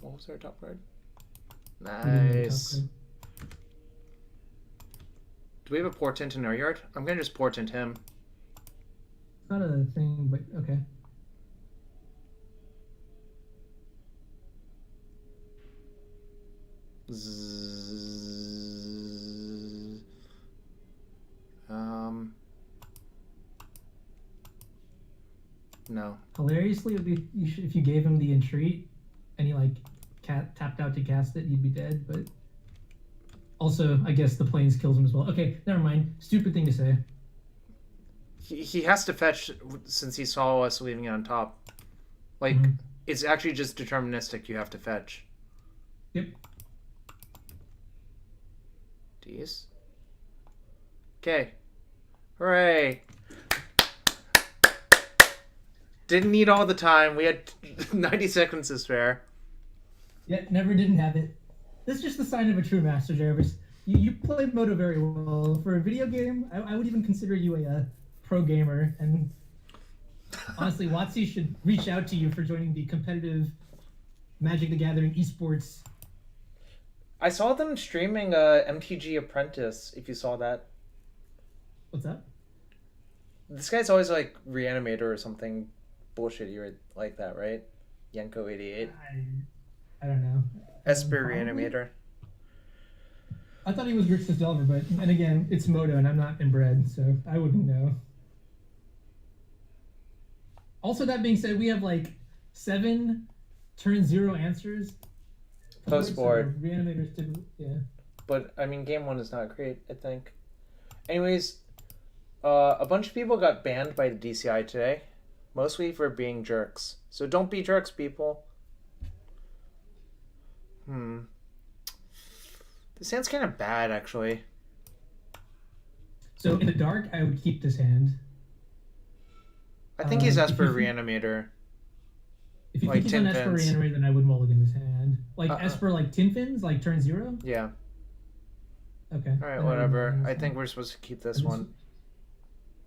What was our top card? Nice. Do we have a portent in our yard? I'm gonna just portent him. Not a thing, but okay. No. Hilariously, if you gave him the entreat and he like tapped out to cast it, he'd be dead. But also, I guess the planes kills him as well. Okay, never mind. Stupid thing to say. He has to fetch since he saw us leaving it on top. Like, it's actually just deterministic. You have to fetch. Yep. D's. Okay. Hooray. Didn't need all the time. We had 90 seconds to spare. Yeah, never didn't have it. This is just the sign of a true master, Jarvis. You played Moto very well. For a video game, I would even consider you a pro gamer. And honestly, WotC should reach out to you for joining the competitive Magic the Gathering esports. I saw them streaming MTG Apprentice, if you saw that. What's that? This guy's always like Reanimator or something bullshitty like that, right? Yenko88. I don't know. Esper Reanimator. I thought he was Grixis Delver, but and again, it's Moto and I'm not inbred, so I wouldn't know. Also, that being said, we have like 7 turn 0 answers. Post board. So Reanimators typically, yeah. But I mean, game 1 is not great, I think. Anyways, a bunch of people got banned by the DCI today, mostly for being jerks. So don't be jerks, people. This hand's kind of bad, actually. So in the dark, I would keep this hand. I think he's Esper Reanimator. If you like think he's an Esper Reanimator, then I would mulligan this hand. Like Esper, like Tin Fins, like turn 0? Yeah. Okay. Alright, whatever. I think we're supposed to keep this one.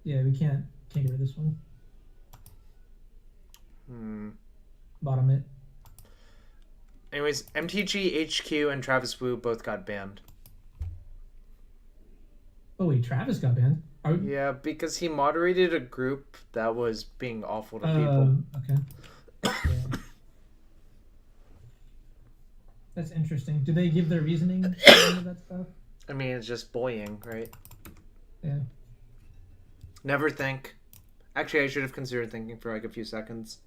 Yeah, we can't get rid of this one. Bottom it. Anyways, MTG, HQ, and Travis Wu both got banned. Oh wait, Travis got banned? Yeah, because he moderated a group that was being awful to people. Okay. Yeah. That's interesting. Do they give their reasoning for any of that stuff? I mean, it's just bullying, right? Yeah. Never think. Actually, I should have considered thinking for like a few seconds.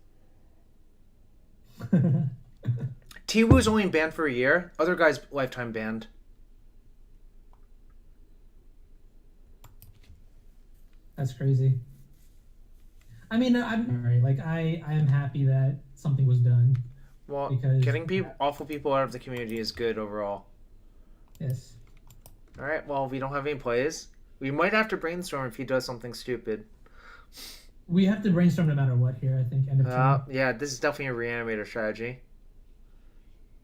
T-Woo's only banned for a year. Other guys lifetime banned. That's crazy. I mean, I'm sorry. Like, I am happy that something was done. Well, getting awful people out of the community is good overall. Yes. All right. Well, we don't have any plays. We might have to brainstorm if he does something stupid. We have to brainstorm no matter what here, I think. End of yeah, this is definitely a Reanimator strategy.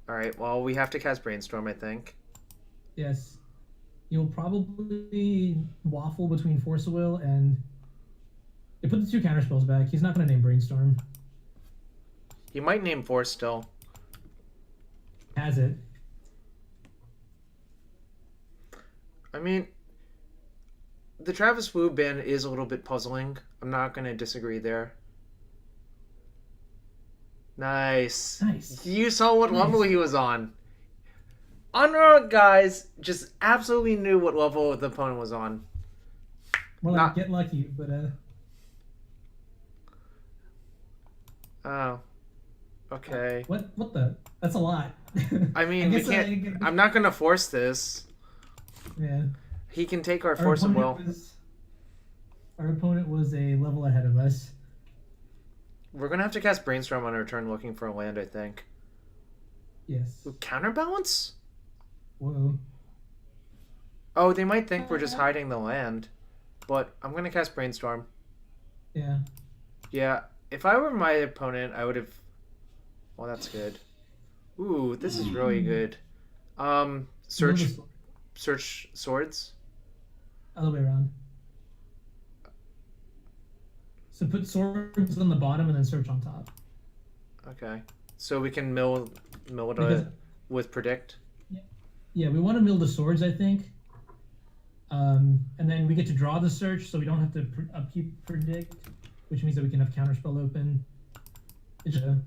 All right. Well, we have to cast Brainstorm, I think. Yes. You'll probably waffle between Force of Will and... You put the 2 counterspells back. He's not going to name Brainstorm. He might name Force still. Has it. I mean, the Travis Wu ban is a little bit puzzling. I'm not going to disagree there. Nice. Nice. You saw what level he was on. Underdog guys just absolutely knew what level the opponent was on. Well, get lucky, but Oh. Okay. What the? That's a lot. I mean, we can't. I'm not gonna force this. Yeah. He can take our Force of Will. Our opponent was a level ahead of us. We're gonna have to cast Brainstorm on our turn looking for a land, I think. Yes. Ooh, counterbalance? Whoa. Oh, they might think we're just hiding the land. But I'm gonna cast Brainstorm. Yeah. Yeah. If I were my opponent, I would have... Well, that's good. Ooh, this is really good. Search swords? Other way around. So put swords on the bottom and then search on top. Okay. So we can mill it Because- with predict. Yeah, we want to mill the swords, I think. And then we get to draw the search, so we don't have to upkeep predict, which means that we can have counterspell open. It's a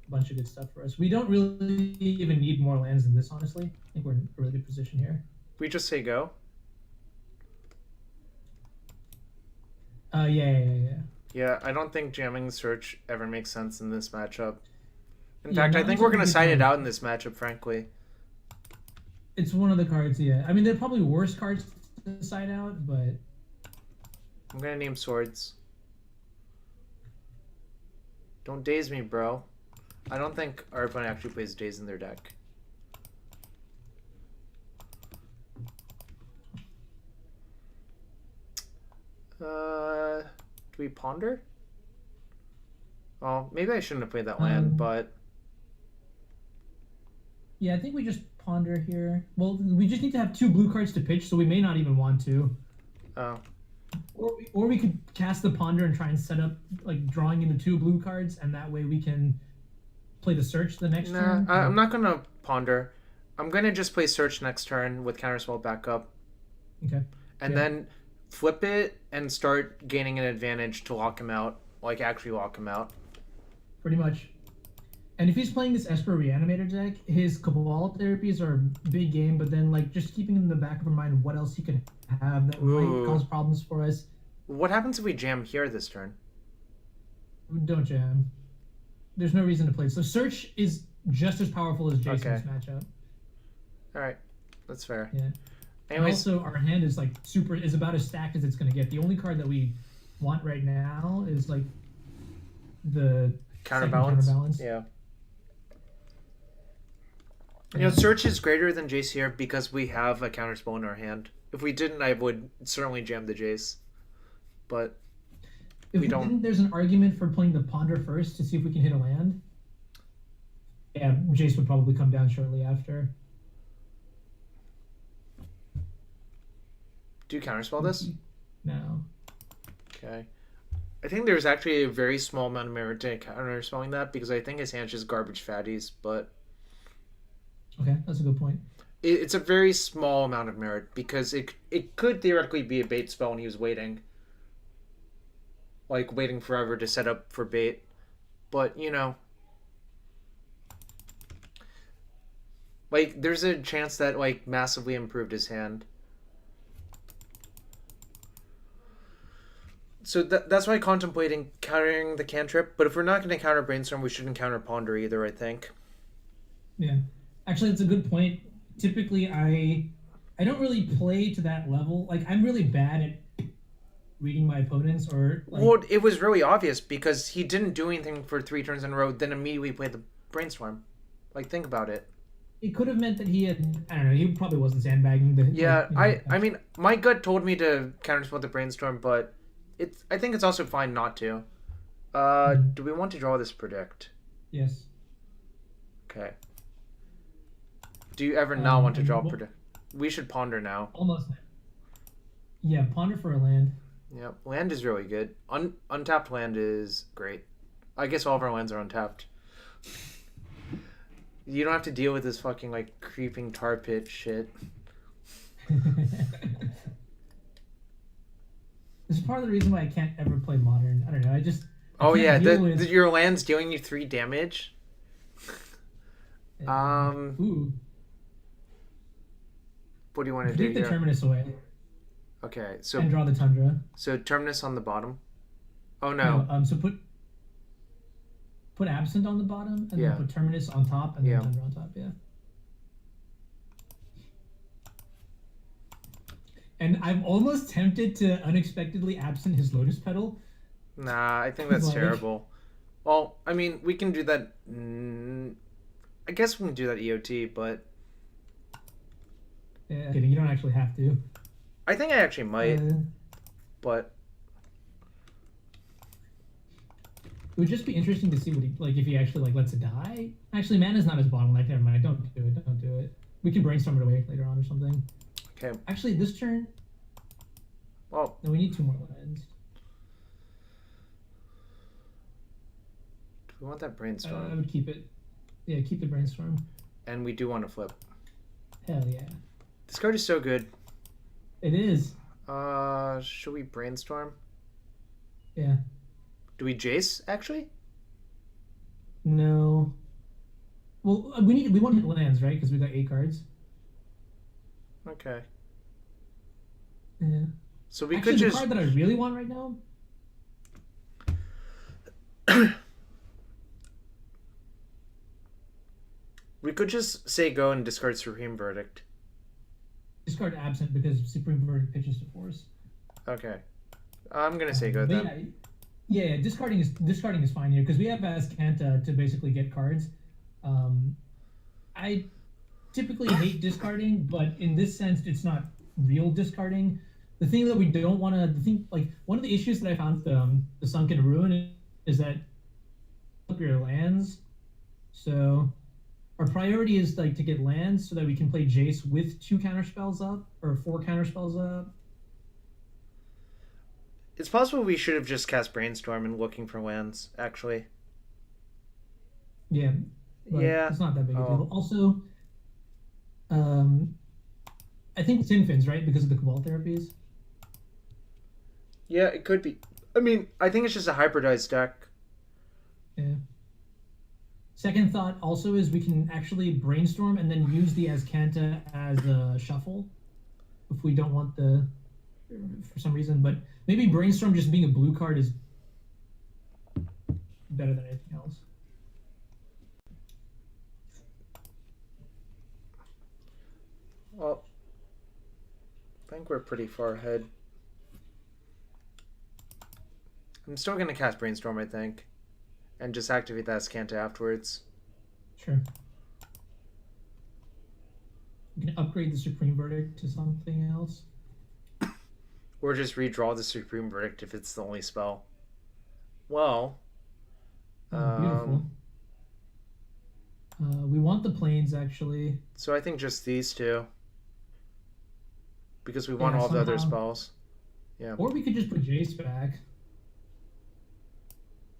bunch of good stuff for us. We don't really even need more lands than this, honestly. I think we're in a really good position here. We just say go. Yeah. Yeah, I don't think jamming search ever makes sense in this matchup. In Yeah, fact, I not think we're until gonna we side it can- out in this matchup, frankly. It's one of the cards, yeah. I mean, they're probably worse cards to side out, but I'm gonna name swords. Don't daze me, bro. I don't think our opponent actually plays daze in their deck. Do we ponder? Oh, maybe I shouldn't have played that land, but yeah, I think we just ponder here. Well, we just need to have 2 blue cards to pitch, so we may not even want to. oh, Or we could cast the ponder and try and set up like drawing into 2 blue cards, and that way we can play the search the next nah. turn. I'm not gonna ponder. I'm gonna just play search next turn with counterspell backup, Okay. and then flip it and start gaining an advantage to lock him out. Like actually lock him out. Pretty much. And if he's playing this Esper Reanimator deck, his Cabal therapies are a big game, but then like just keeping in the back of our mind what else he could have that might cause problems for us. What happens if we jam here this turn? Don't jam. There's no reason to play. So search is just as powerful as Jason's matchup. All right, that's fair. Yeah. Anyways, And also, our hand is like is about as stacked as it's gonna get. The only card that we want right now is like the counterbalance. Yeah. You know, search is greater than Jace here because we have a counterspell in our hand. If we didn't, I would certainly jam the Jace. But if we don't. Didn't, there's an argument for playing the ponder first to see if we can hit a land. Yeah, Jace would probably come down shortly after. Do you counterspell this? No. Okay. I think there's actually a very small amount of merit to counterspelling that because I think his hand's just garbage fatties, but okay, that's a good point. It's a very small amount of merit because it could theoretically be a bait spell and he was waiting. Like waiting forever to set up for bait. But, you know, like there's a chance that like massively improved his hand. So that's why contemplating countering the cantrip, but if we're not going to counter Brainstorm, we shouldn't counter Ponder either, I think. Yeah. Actually, that's a good point. Typically, I don't really play to that level. Like, I'm really bad at reading my opponents or... Like, well, it was really obvious because he didn't do anything for 3 turns in a row, then immediately played the Brainstorm. Like, think about it. It could have meant that he had... I don't know, he probably wasn't sandbagging. Yeah, like, I mean, my gut told me to counterspell the Brainstorm, but... I think it's also fine not to. Do we want to draw this predict? Yes. Okay. Do you ever not want to draw predict? We should ponder now. Almost. Yeah, ponder for a land. Yeah, land is really good. Untapped land is great. I guess all of our lands are untapped. You don't have to deal with this fucking like creeping tar pit shit. This is part of the reason why I can't ever play modern. I don't know. I just. Oh yeah, your land's dealing you 3 damage. Ooh. What do you want to do Take the here? Terminus away. Okay, so And draw the Tundra. So Terminus on the bottom. Oh no. So put Absent on the bottom, and then put Terminus on top, and then Tundra on top. Yeah. And I'm almost tempted to unexpectedly absent his Lotus Petal. Nah, I think that's like... terrible. Well, I mean, we can do that. I guess we can do that EOT, but yeah, you don't actually have to. I think I actually might, but it would just be interesting to see what if he actually lets it die. Actually, mana's not his bottleneck. Never mind. Don't do it. Don't do it. We can brainstorm it away later on or something. Okay. Actually, this turn. Well, no, we need 2 more lands. We want that I brainstorm. would keep it. Yeah, keep the brainstorm. And we do want to flip. Hell yeah. This card is so good. It is. Should we brainstorm? Yeah. Do we Jace, actually? No. Well, we want to hit lands, right? Because we got 8 cards. Okay. Yeah. So we Actually, could the just... card that I really want right now. We could just say go and discard Supreme Verdict. Discard Absent because Supreme Verdict pitches to force. Okay. I'm gonna say go But then. yeah, discarding is fine here because we have Azcanta to basically get cards. I typically hate discarding, but in this sense, it's not real discarding. The thing that we don't want to, one of the issues that I found with the Sunken Ruin is that up your lands. So our priority is like to get lands so that we can play Jace with 2 counterspells up or 4 counterspells up. It's possible we should have just cast Brainstorm and looking for lands, actually. Yeah. Yeah. It's not that big a deal. Also, I think it's Infins, right? Because of the Cabal therapies. Yeah, it could be. I mean, I think it's just a hybridized deck. Yeah. Second thought also is we can actually brainstorm and then use the Azcanta as a shuffle if we don't want the for some reason. But maybe brainstorm just being a blue card is better than anything else. Well, I think we're pretty far ahead. I'm still going to cast Brainstorm, I think. And just activate that Scanta afterwards. Sure. You can upgrade the Supreme Verdict to something else. Or just redraw the Supreme Verdict if it's the only spell. Well. Beautiful. We want the planes, actually. So I think just these two. Because we want all the other spells. Yeah. Or we could just put Jace back.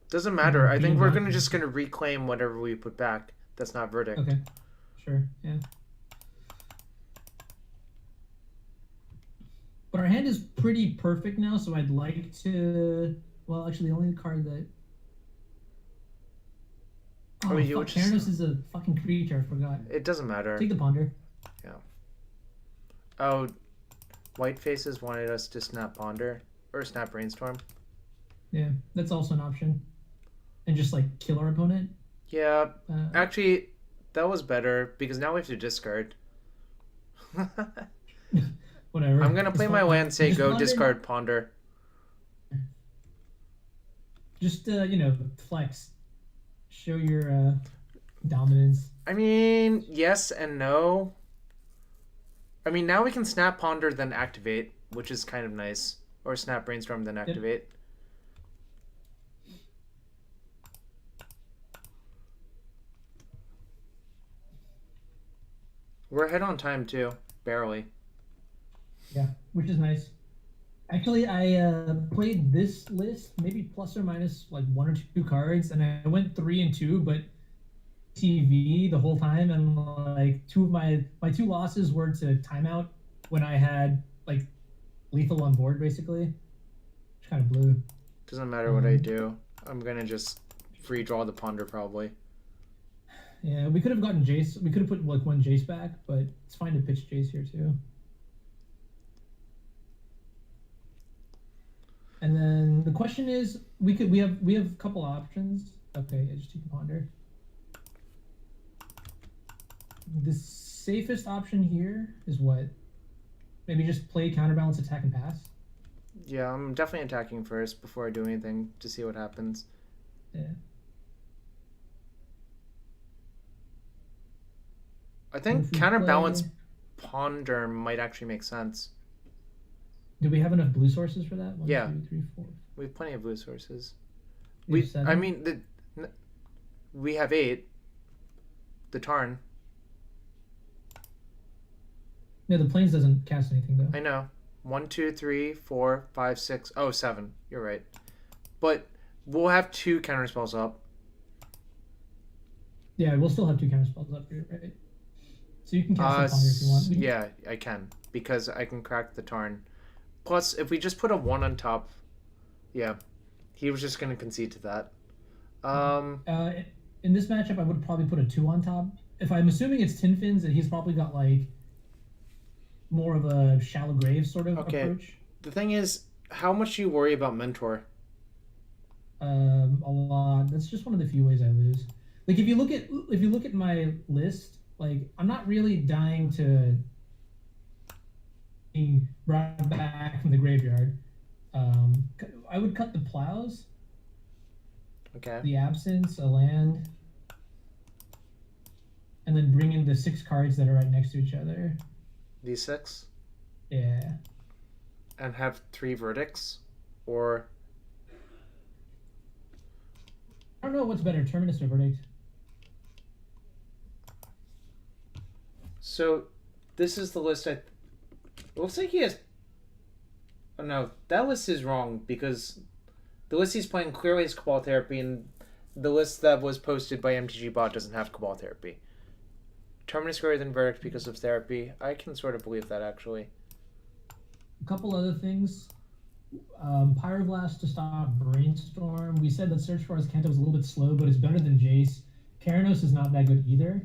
Doesn't matter. I think we're just gonna reclaim whatever we put back. That's not Verdict. Okay. Sure. Yeah. But our hand is pretty perfect now, so I'd like to. Well, actually, the only card that. Oh, fuck, Keranos is a fucking creature. I forgot. It doesn't matter. Take the Ponder. Yeah. Oh, White Faces wanted us to snap Ponder or snap Brainstorm. Yeah, that's also an option. And just like kill our opponent. Yeah, actually, that was better because now we have to discard. Whatever. I'm gonna play my land, say go discard Ponder. Just flex, show your dominance. I mean, yes and no. I mean, now we can snap Ponder then activate, which is kind of nice, or snap Brainstorm then activate. Yep. We're ahead on time too, barely. Yeah, which is nice. Actually, I played this list maybe plus or minus like 1 or 2 cards, and I went 3 and 2, but TV the whole time, and like 2 of my 2 losses were to timeout when I had like lethal on board, basically. Which kind of blew. Doesn't matter what I do. I'm gonna just free draw the Ponder probably. Yeah, we could have gotten Jace. We could have put like 1 Jace back, but it's fine to pitch Jace here too. And then the question is, we have a couple options. Okay, I just take the Ponder. The safest option here is what? Maybe just play counterbalance, attack, and pass. Yeah, I'm definitely attacking first before I do anything to see what happens. Yeah. I think counterbalance Ponder might actually make sense. Do we have enough blue sources for that? 1, Yeah. 2, 3, 4. We have plenty of blue sources. We have 7? I mean, we have 8. The Tarn. No, the planes doesn't cast anything though. I know. 1, 2, 3, 4, 5, 6. Oh, 7. You're right. But we'll have 2 counterspells up. Yeah, we'll still have 2 counter spells up here, right? So you can cast the Ponder if you want. Yeah, I can because I can crack the Tarn. Plus, if we just put a 1 on top, yeah, he was just gonna concede to that. In this matchup, I would probably put a 2 on top. If I'm assuming it's Tin Fins, and he's probably got like more of a shallow grave sort of approach. The thing is, how much do you worry about Mentor? A lot. That's just one of the few ways I lose. Like if you look at my list, like I'm not really dying to being brought back from the graveyard. I would cut the plows. Okay. The absence, a land, and then bring in the 6 cards that are right next to each other. These 6? Yeah. And have 3 verdicts? Or... I don't know what's better, Terminus or Verdict. So, this is the list it looks like he has... Oh no, that list is wrong because the list he's playing clearly has Cabal Therapy and the list that was posted by MTG Bot doesn't have Cabal Therapy. Terminus greater than Verdict because of Therapy. I can sort of believe that, actually. A couple other things. Pyroblast to stop Brainstorm. We said that Search for Azcanta was a little bit slow, but it's better than Jace. Keranos is not that good either.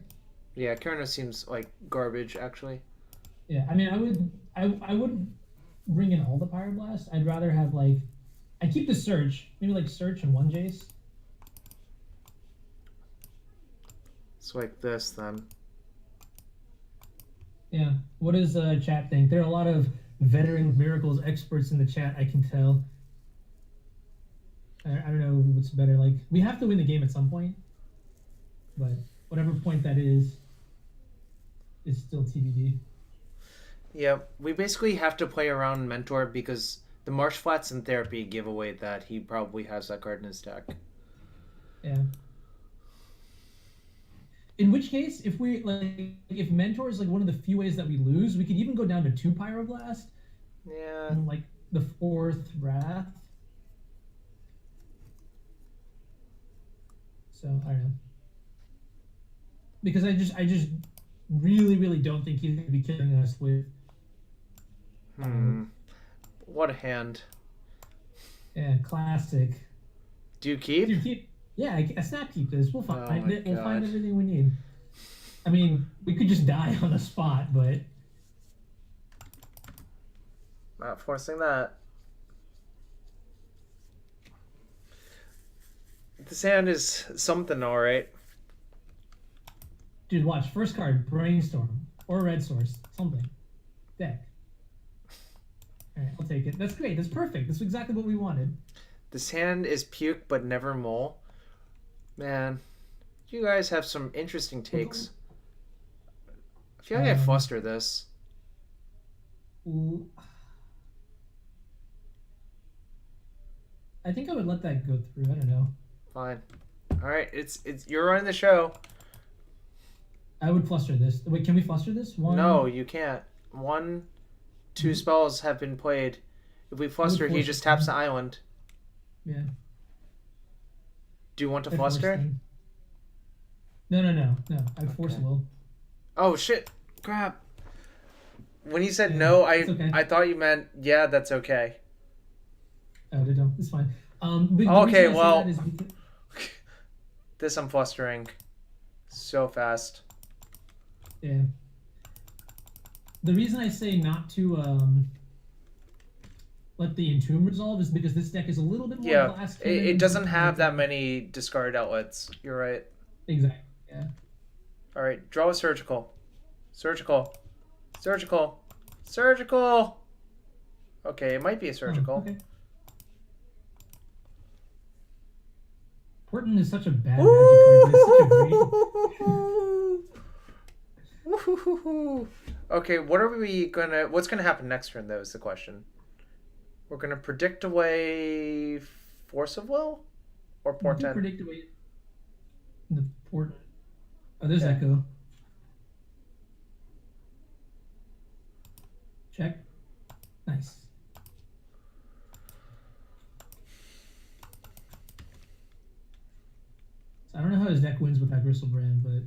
Yeah, Keranos seems like garbage, actually. Yeah, I mean, I would bring in all the Pyroblast. I'd rather have, like... I keep the Search. Maybe, like, Search and 1 Jace. It's like this, then. Yeah. What does chat think? There are a lot of veteran Miracles experts in the chat, I can tell. I don't know what's better. Like, we have to win the game at some point. But whatever point that is still TBD. Yeah, we basically have to play around Mentor because the Marsh Flats and Therapy give away that he probably has that card in his deck. Yeah. In which case, if Mentor is like one of the few ways that we lose, we could even go down to 2 Pyroblast. Yeah. And like the 4th Wrath. So I don't know. Because I just really don't think he's gonna be killing us with. What a hand. Yeah, classic. Do you keep? Do you keep? Yeah, I snap keep this. We'll find it. We'll find God. everything we need. I mean, we could just die on the spot, but Not forcing that. This hand is something, alright. dude, watch. First card, Brainstorm or Red Source, something. Deck. All right, I'll take it. That's great. That's perfect. That's exactly what we wanted. This hand is puke but never mole. Man, you guys have some interesting takes. I feel like I fluster this. I think I would let that go through. I don't know. Fine. All right, it's you're running the show. I would fluster this. Wait, can we fluster this? No, you can't. 2 spells have been played. If we fluster, he just taps the island. Yeah. Do you want to fluster? No. I'd force will. Oh shit! Crap. When he said no, okay. I thought you meant yeah. That's okay. Oh, no, it's fine. Okay, well, this I'm flustering so fast. Yeah. The reason I say not to let the Entomb resolve is because this deck is a little bit more blast. It doesn't have that many discard outlets. You're right. Exactly. Yeah. All right, draw a surgical. Surgical. Okay, it might be a surgical. Okay. Porton is such a bad magic card. It's such a great. Okay, what's gonna happen next turn though is the question. We're gonna predict away Force of Will or Portent? Predict away the port. Oh, there's Echo. Check. Nice. So I don't know how his deck wins with that Brand, but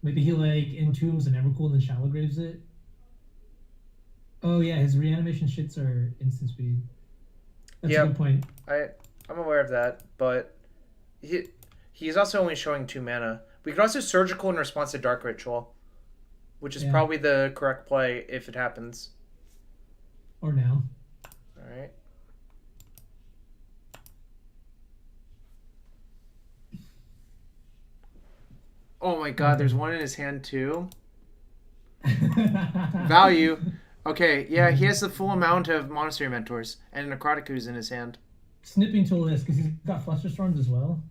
maybe he like entombs an Emrakul and then Shallow Graves it. Oh yeah, his reanimation shits are instant speed. That's a good point. I'm aware of that, but he's also only showing 2 mana. We could also Surgical in response to Dark Ritual, which is probably the correct play if it happens. Or now. Alright. Oh my god, there's one in his hand too. Value. Okay, yeah, he has the full amount of Monastery Mentors and Necrotic Ooze in his hand. Snipping Tool this, because he's got Flusterstorms as well.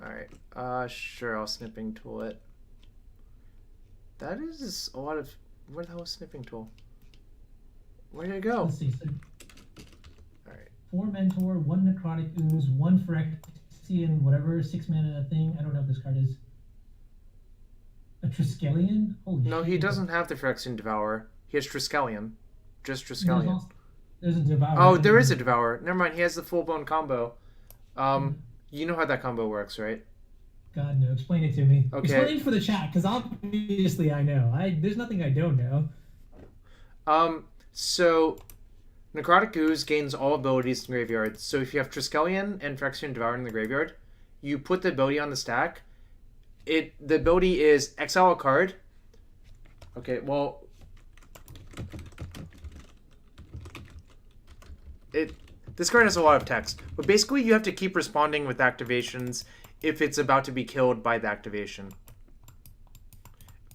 Alright, sure, I'll Snipping Tool it. That is a lot of... Where the hell is Snipping Tool? Where did it go? Let's see. So Alright. 4 Mentor, 1 Necrotic Ooze, 1 Phyrexian, whatever, 6 mana thing. I don't know what this card is. A Triskelion? Holy shit. No, he doesn't have the Phyrexian Devourer. He has Triskelion. Just Triskelion. There's a Devourer. Oh, there is a Devourer. Never mind, he has the full-blown combo. You know how that combo works, right? God, no. Explain it to me. Okay. Explain it for the chat, because obviously I know. There's nothing I don't know. So Necrotic Ooze gains all abilities in the graveyard. So if you have Triskelion and Phyrexian Devourer in the graveyard, you put the ability on the stack. The ability is exile a card. Okay, well... This card has a lot of text. But basically you have to keep responding with activations if it's about to be killed by the activation.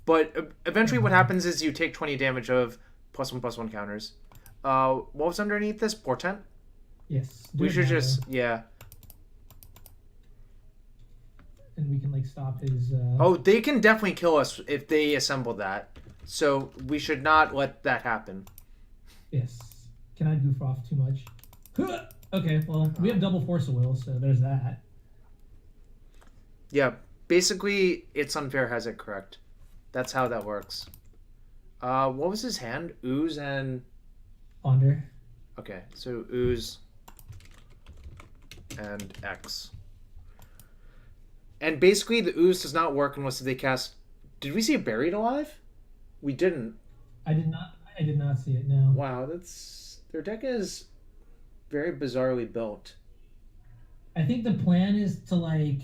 But eventually what happens is you take 20 damage of +1/+1 counters. What was underneath this? Portent? Yes. We should just... Yeah. And we can, like, stop his... Oh, they can definitely kill us if they assemble that. So we should not let that happen. Yes. Can I goof off too much? Okay, well, we have double Force of Will, so there's that. Yeah, basically, It's Unfair has it correct. That's how that works. What was his hand? Ooze and... Ponder. Okay, so Ooze and X. And basically, the Ooze does not work unless they cast... Did we see it Buried Alive? We didn't. I did not see it, no. Wow, that's... Their deck is very bizarrely built. I think the plan is to, like...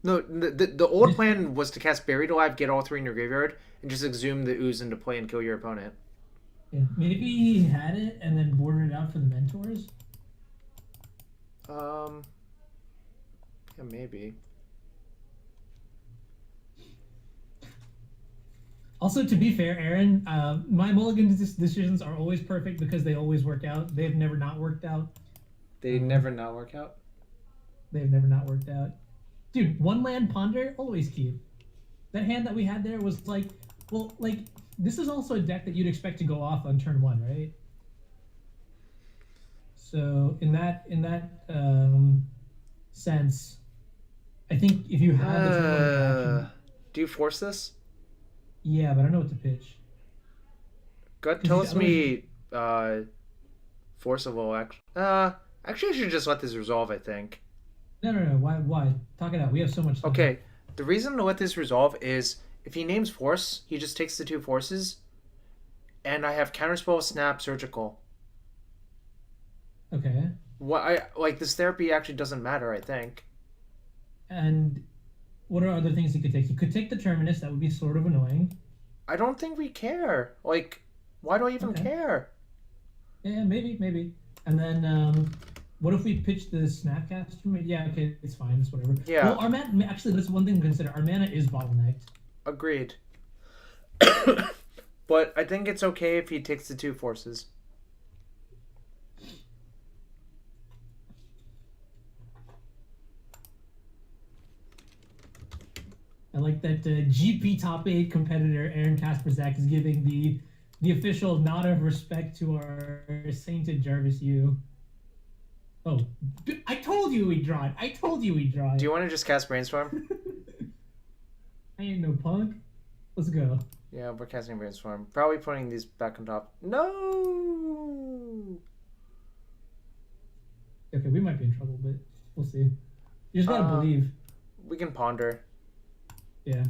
No, the old plan was to cast Buried Alive, get all 3 in your graveyard, and just exhume the Ooze into play and kill your opponent. Yeah, maybe he had it and then boarded it out for the Mentors? Yeah, maybe. Also, to be fair, Aaron, my mulligan decisions are always perfect because they always work out. They've never not worked out. They never not work out? They've never not worked out. Dude, 1 land Ponder, always keep. That hand that we had there was like, well, like, this is also a deck that you'd expect to go off on turn 1, right? So in that sense, I think if you have the turn 1 action, do you force this? Yeah, but I don't know what to pitch. Gut tells me forcible action. Actually, I should just let this resolve, I think. No. Why? Talk it out. We have so much time. Okay, the reason to let this resolve is if he names force, he just takes the 2 forces, and I have counterspell, snap, surgical. Okay. This therapy actually doesn't matter, I think. And what are other things he could take? He could take the Terminus. That would be sort of annoying. I don't think we care. Like, why do I even care? Yeah, maybe. And then, what if we pitch the Snapcaster? Yeah, okay, it's fine. It's whatever. Yeah. Well, our mana, actually, that's one thing to consider. Our mana is bottlenecked. Agreed. But I think it's okay if he takes the 2 forces. I like that GP top 8 competitor Aaron Kasperzak is giving the official nod of respect to our sainted Jarvis U. Oh, I told you we'd draw it. Do you want to just cast Brainstorm? I ain't no punk. Let's go. Yeah, we're casting Brainstorm. Probably putting these back on top. No! Okay, we might be in trouble, but we'll see. You just gotta believe. We can ponder. Yeah.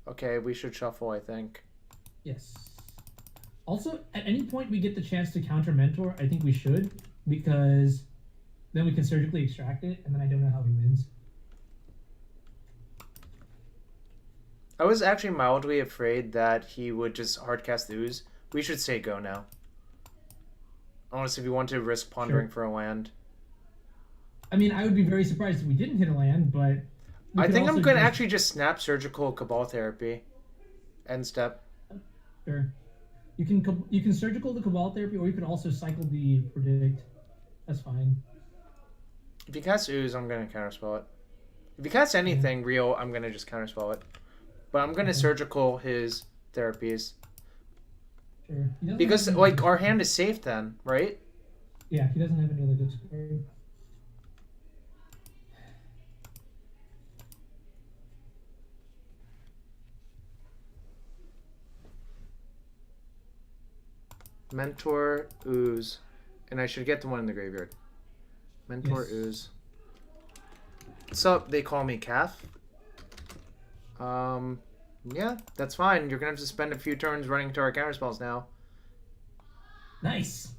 Okay, we should shuffle, I think. Yes. Also, at any point we get the chance to counter mentor, I think we should, because then we can surgically extract it, and then I don't know how he wins. I was actually mildly afraid that he would just hardcast Ooze. We should say go now. Unless if you want to risk pondering for a land. I mean, I would be very surprised if we didn't hit a land, but... I think I'm going to actually just snap Surgical Cabal Therapy. End step. Sure. You can surgical the Cabal Therapy, or you can also cycle the Predict. That's fine. If you cast Ooze, I'm going to counterspell it. If you cast anything real, I'm going to just counterspell it. But I'm going to surgical his therapies. Sure. Because, like, our hand is safe then, right? Yeah, he doesn't have any other discard. Mentor, Ooze. And I should get the one in the graveyard. Mentor, Ooze. What's up? They call me Calf. Yeah, that's fine. You're gonna have to spend a few turns running to our counterspells now. Nice.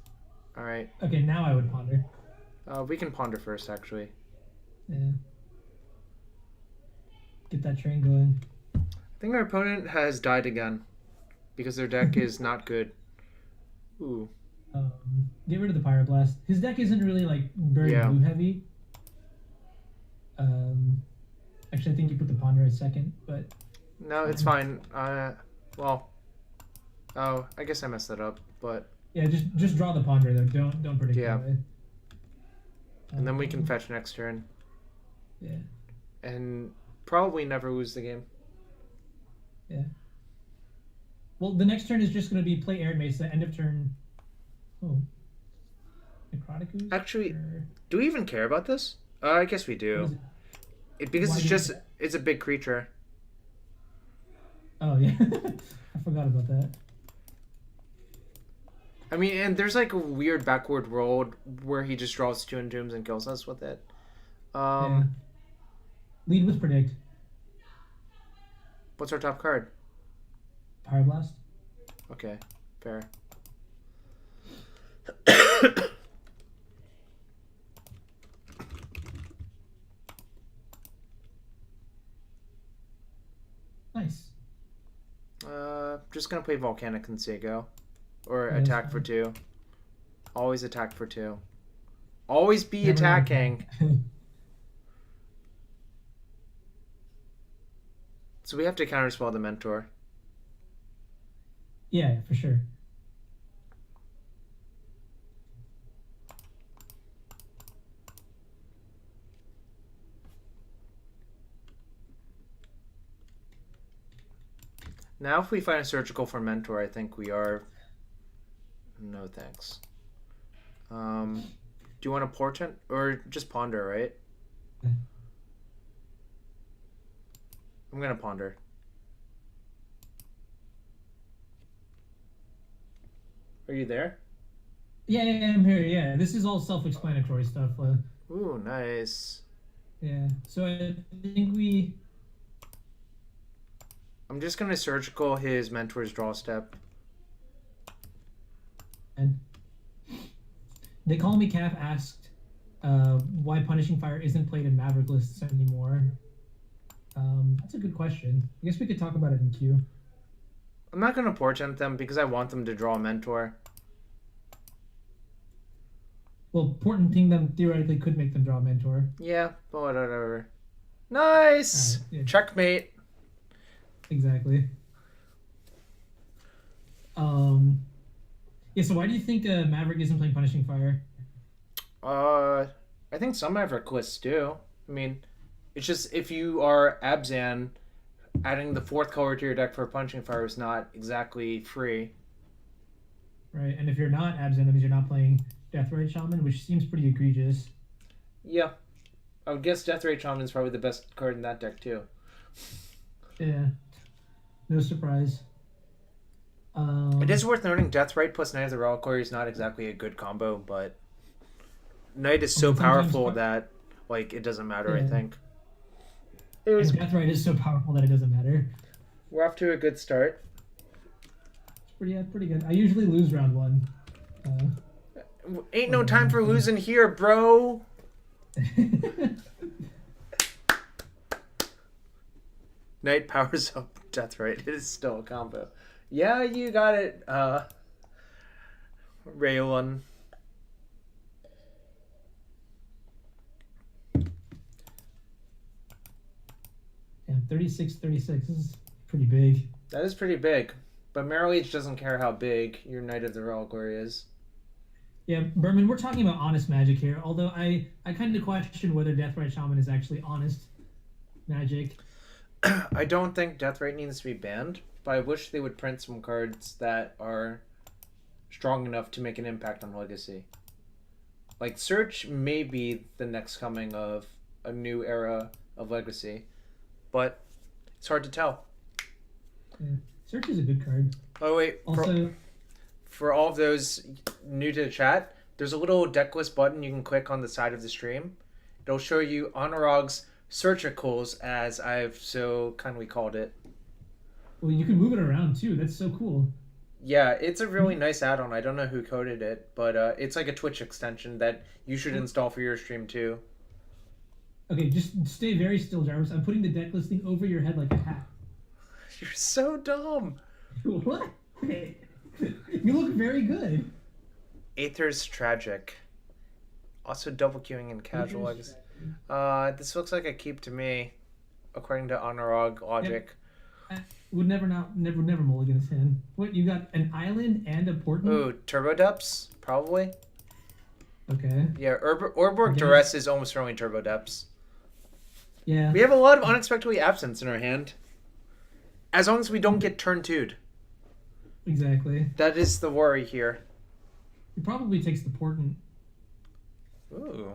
Alright. Okay, now I would ponder. We can ponder first, actually. Yeah. Get that train going. I think our opponent has died again. Because their deck is not good. Ooh. Get rid of the Pyroblast. His deck isn't really, like, very blue heavy. Actually, I think you put the ponder at second, but... No, it's fine. Well... Oh, I guess I messed that up, but... Yeah, just draw the ponder, though. Don't predict that way. And then we can fetch next turn. Yeah. And probably never lose the game. Yeah. Well, the next turn is just going to be play Arid Mesa, end of turn... Oh. Necrotic Ooze? Actually, do we even care about this? I guess we do. Because it's a big creature. Oh, yeah. I forgot about that. I mean, and there's like a weird backward world where he just draws 2 Entombs and kills us with it. Yeah. Lead with Predict. What's our top card? Pyroblast. Okay, fair. Nice. Just gonna play Volcanic and say go. Or attack for 2. Always attack for 2. Always be attacking. So we have to counterspell the Mentor. Yeah, for sure. Now if we find a surgical for Mentor, I think we are... No thanks. Do you want a Portent? Or just Ponder, right? I'm gonna Ponder. Are you there? Yeah, I'm here. Yeah, this is all self-explanatory stuff. Ooh, nice. Yeah, so I think we... I'm just gonna surgical his Mentor's draw step. And They Call Me Calf asked why Punishing Fire isn't played in Maverick lists anymore. That's a good question. I guess we could talk about it in queue. I'm not gonna Portent them because I want them to draw a Mentor. Well, portenting them theoretically could make them draw a Mentor. Yeah, but whatever. Nice! Right, yeah. Checkmate. Exactly. Yeah, so why do you think Maverick isn't playing Punishing Fire? I think some Maverick lists do. I mean, it's just if you are Abzan, adding the 4th color to your deck for Punishing Fire is not exactly free. Right, and if you're not Abzan, that means you're not playing Deathrite Shaman, which seems pretty egregious. Yeah. I would guess Deathrite Shaman is probably the best card in that deck, too. Yeah. No surprise. It is worth noting Deathrite plus Knight of the Reliquary is not exactly a good combo, but... Knight is so powerful that like it doesn't matter. I think. And Deathrite is so powerful that it doesn't matter. We're off to a good start. Pretty good. I usually lose round 1. Ain't no time for losing here, bro. Knight powers up Deathrite. It is still a combo. Yeah, you got it, Raylan. And 36. This is pretty big. That is pretty big. But Marrow-Leech doesn't care how big your Knight of the Reliquary is. Yeah, Berman, we're talking about honest magic here. Although I kind of question whether Deathrite Shaman is actually honest magic. I don't think Deathrite needs to be banned, but I wish they would print some cards that are strong enough to make an impact on Legacy. Like, Search may be the next coming of a new era of Legacy, but it's hard to tell. Yeah. Search is a good card. Oh, wait. Also, for all of those new to the chat, there's a little deck list button you can click on the side of the stream. It'll show you Honorog's Searchicles, as I've so kindly called it. Well, you can move it around too. That's so cool. Yeah, it's a really nice add-on. I don't know who coded it, but it's like a Twitch extension that you should install for your stream too. Okay, just stay very still, Jarvis. I'm putting the deck listing over your head like a hat. You're so dumb. What? You look very good. Aether's Tragic. Also double queuing in Casual Legacy. This looks like a keep to me, according to Honorog logic. Yep. Would never mulligan his hand. What, you got an island and a portent? Ooh, Turbo Depths? Probably. Okay. Yeah, Orborg Duress is almost certainly Turbo Depths. Yeah. We have a lot of unexpectedly absence in our hand. As long as we don't get turn 2'd. Exactly. That is the worry here. He probably takes the portent. Ooh.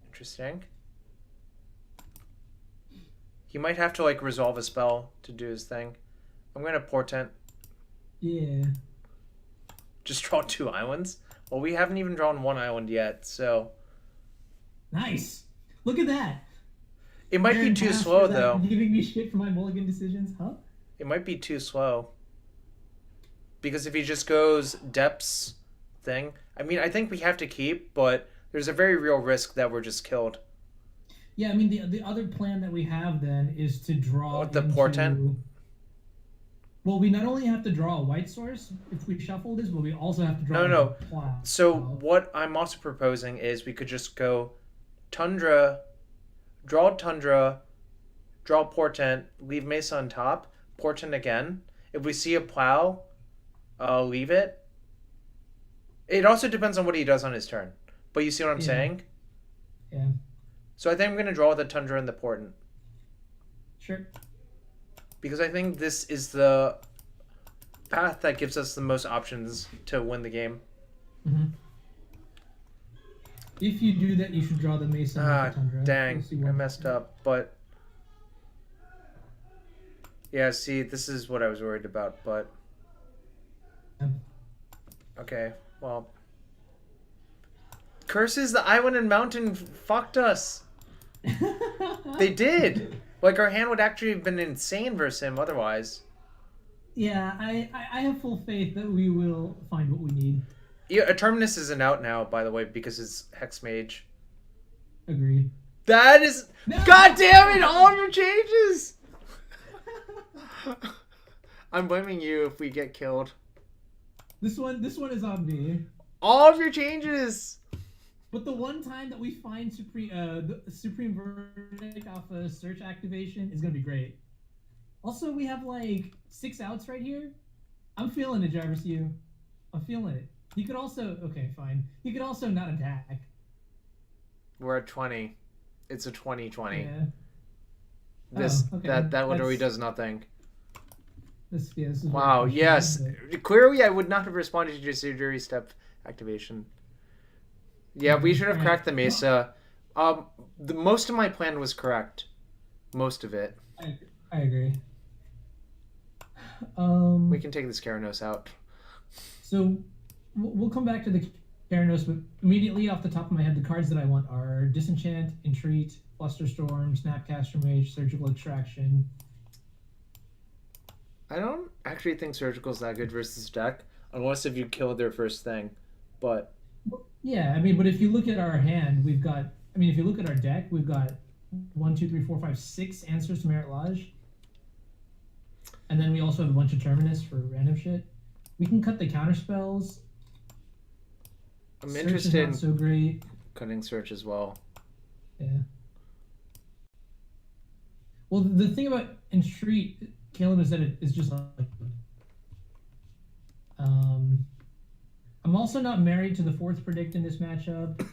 Interesting. He might have to like resolve a spell to do his thing. I'm gonna portent. Yeah. Just draw 2 islands? Well, we haven't even drawn 1 island yet, so... Nice! Look at that! It might be too slow, though. Giving me shit for my mulligan decisions, huh? It might be too slow. Because if he just goes depths thing... I mean, I think we have to keep, but there's a very real risk that we're just killed. Yeah, I mean, the other plan that we have, then, is to draw the portent? Well, we not only have to draw a white source if we shuffle this, but we also have to draw No. a plow. So what I'm also proposing is we could just go Tundra, draw portent, leave Mesa on top, portent again. If we see a plow, leave it. It also depends on what he does on his turn. But you see what I'm saying? Yeah. So I think I'm going to draw the Tundra and the portent. Sure. Because I think this is the path that gives us the most options to win the game. Mm-hmm. If you do that, you should draw the Mesa and the Tundra. Dang, I messed up. But yeah, see, this is what I was worried about. But okay, well, curses, the island and mountain fucked us. They did. Like, our hand would actually have been insane versus him otherwise. Yeah, I have full faith that we will find what we need. Yeah, Terminus isn't out now, by the way, because it's Hex Mage. Agreed. That is... No! God damn it! All of your changes! I'm blaming you if we get killed. This one is on me. All of your changes! But the one time that we find the Supreme Verdict off a search activation is going to be great. Also, we have like 6 outs right here. I'm feeling it, Jarvis. I'm feeling it. He could also... Okay, fine. He could also not attack. We're at 20. It's a 20-20. Yeah. That literally does nothing. This is wow, yes. Clearly, I would not have responded to your surgery step activation. Yeah, we should have cracked the Mesa. Most of my plan was correct. Most of it. I agree. We can take this Keranos out. So, we'll come back to the Theranos, but immediately off the top of my head, the cards that I want are Disenchant, Entreat, Flusterstorm, Snapcaster Mage, Surgical Extraction. I don't actually think Surgical's that good versus deck, unless if you kill their first thing. But Yeah, I mean, but if you look at our hand, we've got. I mean, if you look at our deck, we've got 1, 2, 3, 4, 5, 6 answers to Merit Lodge, and then we also have a bunch of Terminus for random shit. We can cut the counter spells. I'm Search interested is not so great. cutting Search as well. Yeah. Well, the thing about Entreat, Caleb, is that it is just like. I'm also not married to the 4th predict in this matchup.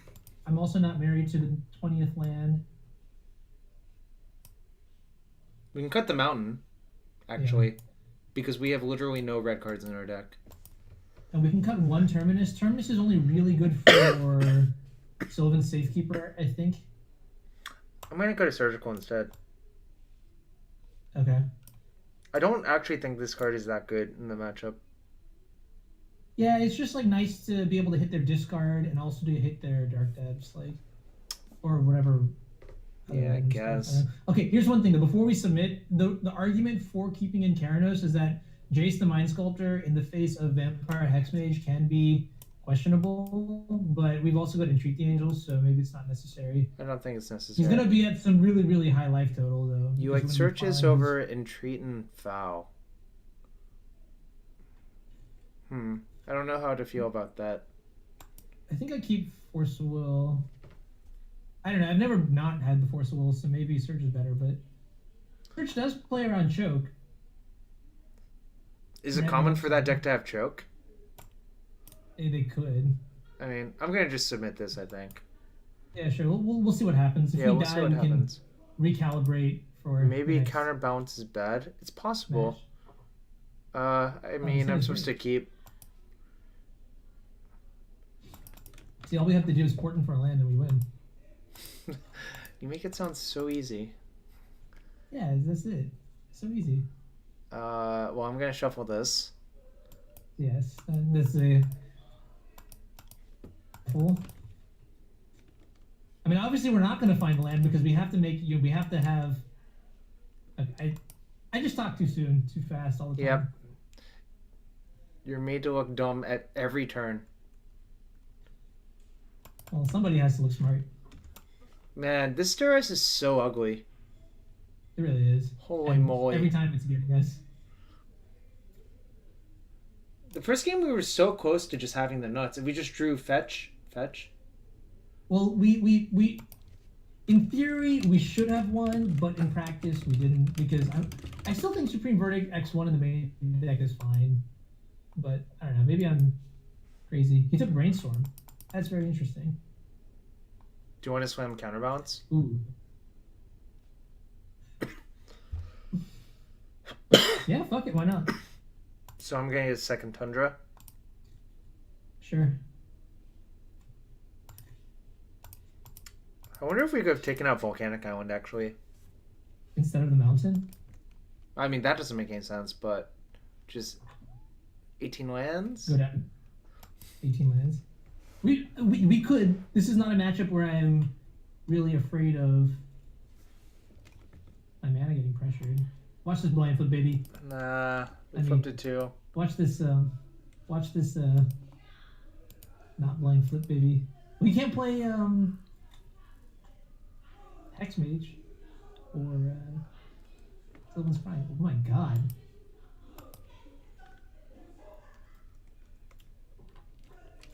I'm also not married to the 20th land. We can cut the mountain, actually, because we have literally no red cards in our deck. And we can cut 1 Terminus. Terminus is only really good for Sylvan's Safekeeper, I think. I'm going to cut a Surgical instead. Okay. I don't actually think this card is that good in the matchup. Yeah, it's just like nice to be able to hit their discard and also to hit their Dark Depths, like, or whatever. Yeah, I guess. Okay, here's one thing though. Before we submit, the argument for keeping in Keranos is that Jace the Mind Sculptor in the face of Vampire Hexmage can be questionable, but we've also got Entreat the Angels, so maybe it's not necessary. I don't think it's necessary. He's gonna be at some really, really high life total though. You like Searches over Entreat and Foul. I don't know how to feel about that. I think I keep Force of Will. I don't know. I've never not had the Force of Will, so maybe Search is better, but Search does play around Choke. Is it common for that deck to have Choke? They could. I mean, I'm going to just submit this, I think. Yeah, sure. We'll see what happens. If yeah, we we'll die, see what we happens. Can recalibrate for maybe next counterbalance is bad. It's possible. match. I mean, I'm supposed to keep. See, all we have to do is port in for a land and we win. You make it sound so easy. Yeah, that's it. So easy. Well, I'm gonna shuffle this. Yes, this is a full. I mean, obviously, we're not going to find land because we have to make we have to have. I just talk too soon, too fast all the time. Yep. You're made to look dumb at every turn. Well, somebody has to look smart. Man, this Duras is so ugly. It really is. Holy moly. Every time it's getting us. The first game we were so close to just having the nuts. If we just drew fetch. Well, we in theory we should have won, but in practice we didn't because I still think Supreme Verdict X1 in the main deck is fine. But I don't know, maybe I'm crazy. He took Brainstorm. That's very interesting. Do you want to swim counterbalance? Ooh. Yeah, fuck it, why not? So I'm gonna get a second Tundra. Sure. I wonder if we could have taken out Volcanic Island, actually. Instead of the mountain? I mean, that doesn't make any sense, but just 18 lands? Go down. 18 lands. We could. This is not a matchup where I'm really afraid of my mana getting pressured. Watch this blind flip, baby. Nah, we flipped it too. Watch this, not blind flip, baby. We can't play, Hexmage or, Sylvan's Prime. Oh my god.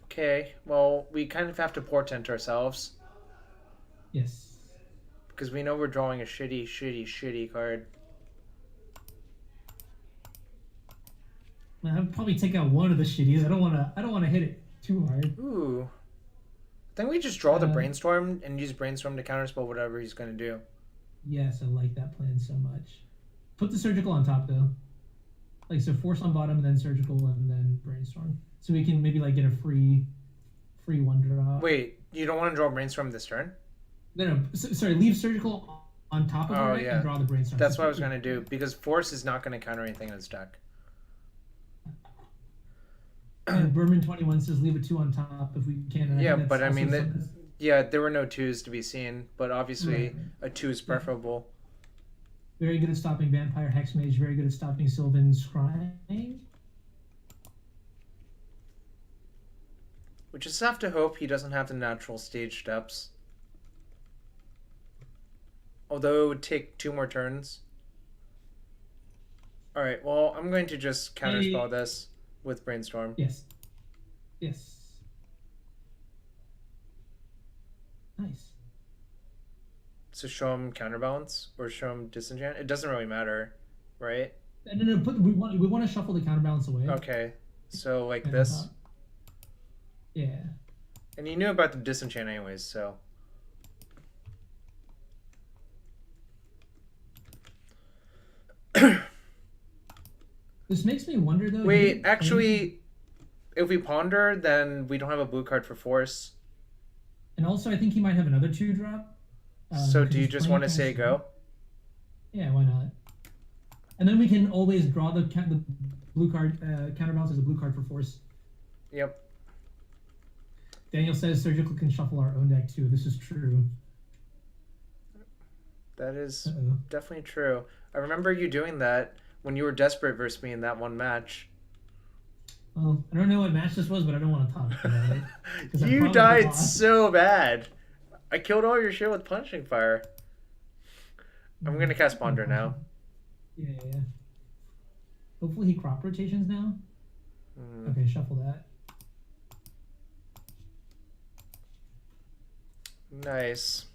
Okay, well, we kind of have to portent ourselves. Yes. Because we know we're drawing a shitty card. Man, I'd probably take out one of the shitties. I don't wanna hit it too hard. Ooh. I think we just draw the Brainstorm and use Brainstorm to counterspell whatever he's going to do. Yes, I like that plan so much. Put the Surgical on top, though. Like, so Force on bottom, and then Surgical, and then Brainstorm. So we can maybe, like, get a free one drop. Wait, you don't want to draw Brainstorm this turn? No, sorry, leave Surgical on top of it and draw the Brainstorm. That's what I was going to do, because Force is not going to counter anything in his deck. And Berman21 says leave a 2 on top if we can. And Yeah, I think but I that's mean, also something- yeah, there were no 2s to be seen, but obviously Right. a 2 is preferable. Very good at stopping Vampire Hexmage, very good at stopping Sylvan Scrying. We just have to hope he doesn't have the natural stage steps. Although it would take 2 more turns. Alright, well, I'm going to just counterspell this with Brainstorm. Yes. Yes. Nice. So show him Counterbalance or show him Disenchant? It doesn't really matter, right? No, we want to shuffle the Counterbalance away. Okay, so like And this. Yeah. And you knew about the Disenchant anyways, so... This makes me wonder though. Wait, actually, if we ponder, then we don't have a blue card for Force. And also, I think he might have another 2-drop. So do you just want to say go? Yeah, why not? And then we can always draw the blue card, Counterbalance as a blue card for Force. Yep. Daniel says Surgical can shuffle our own deck too. This is true. That is Uh-oh. definitely true. I remember you doing that when you were desperate versus me in that one match. Well, I don't know what match this was, but I don't want to talk about it. 'Cause I You probably died lost. so bad. I killed all your shit with Punishing Fire. I'm gonna cast Ponder now. Yeah. Hopefully he crop rotations now. Okay, shuffle that. Nice.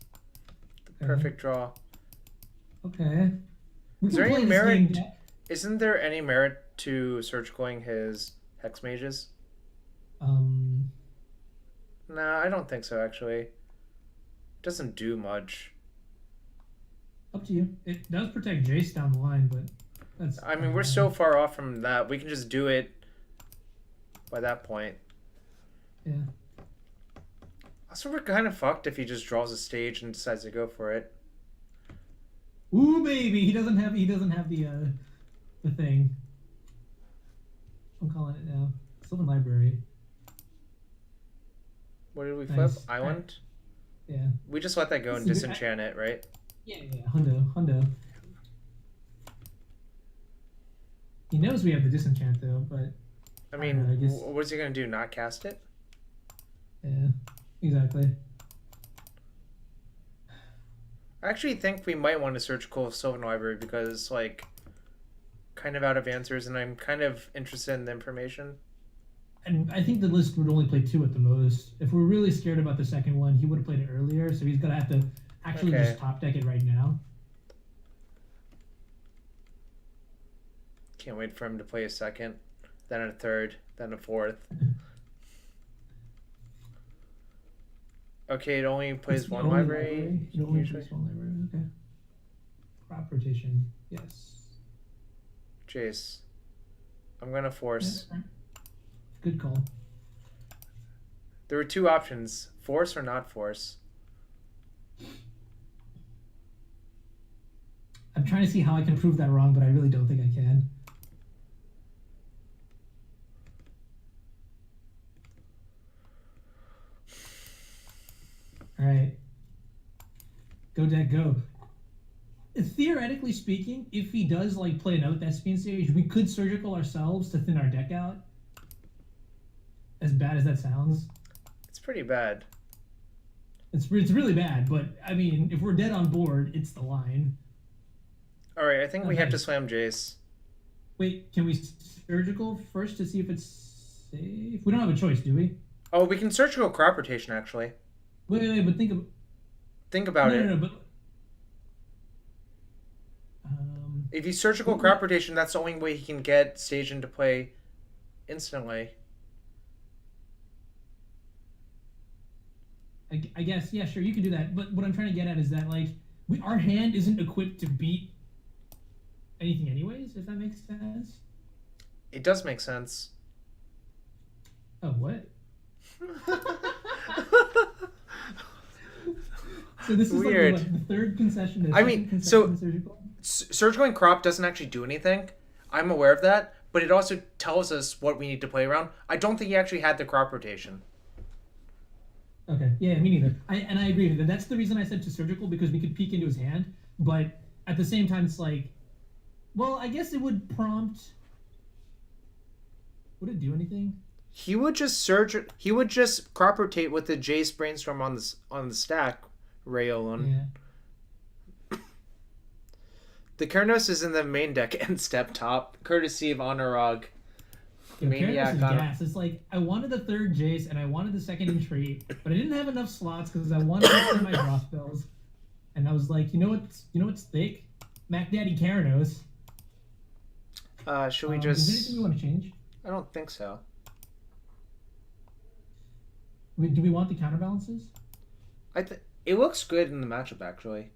The Okay. perfect draw. Okay. We Is can there any play this merit? game back. Isn't there any merit to surgicaling his Hex Mages? Nah, I don't think so, actually. Doesn't do much. Up to you. It does protect Jace down the line, but that's... I mean, we're so far off from that. We can just do it by that point. Yeah. Also, we're kind of fucked if he just draws a stage and decides to go for it. Ooh, baby! He doesn't have the thing. I'm calling it now. Sylvan Library. What did we flip? Nice. Island? Yeah. We just let that go and This is a good- disenchant it, right? Yeah. Hundo. He knows we have the disenchant though, but I mean, I guess- what's he gonna do? Not cast it? yeah, exactly. I actually think we might want to surgical Sylvan Library because, like, kind of out of answers, and I'm kind of interested in the information. And I think the list would only play 2 at the most. If we're really scared about the second one, he would have played it earlier, so he's gonna have to actually Okay. just top deck it right now. Can't wait for him to play a second, then a third, then a fourth. Okay, it only plays It's the one only library. It only usually. plays one library. Okay. Crop rotation. Yes. Jace. I'm gonna force. Yeah. Good call. There were 2 options: force or not force. I'm trying to see how I can prove that wrong, but I really don't think I can. All right. Go deck, go. Theoretically speaking, if he does like play an out Thespian stage, we could surgical ourselves to thin our deck out. As bad as that sounds, It's pretty bad. it's really bad. But I mean, if we're dead on board, it's the line. All right, I think we have to Okay. slam Jace. Wait, can we surgical first to see if it's safe? We don't have a choice, do we? Oh, we can surgical crop rotation actually. Wait, but think of Think about it. no, but If you surgical crop rotation, that's the only way he can get stage into play instantly. I guess yeah, sure, you can do that. But what I'm trying to get at is that like our hand isn't equipped to beat anything, anyways. If that makes sense. It does make sense. Oh, what? So this is Weird. like the third concession. I mean, so- surgical. Surgical and crop doesn't actually do anything. I'm aware of that, but it also tells us what we need to play around. I don't think he actually had the crop rotation. Okay, yeah, me neither. I agree with that. That's the reason I said to surgical, because we could peek into his hand, but at the same time, it's like, well, I guess it would prompt. Would it do anything? He would just surge. He would just crop rotate with the Jace Brainstorm on the stack, Rayolan. Yeah. The Kurnos is in the main deck and step top, courtesy of Honorog. Maniac on gas. It's like I wanted the third Jace and I wanted the second in trait, but I didn't have enough slots because I wanted to play my draw spells. And I was like, you know what's thick? Mac Daddy Karanos. Should we just? Is there anything you want to change? I don't think so. Do we want the counterbalances? It looks good in the matchup actually.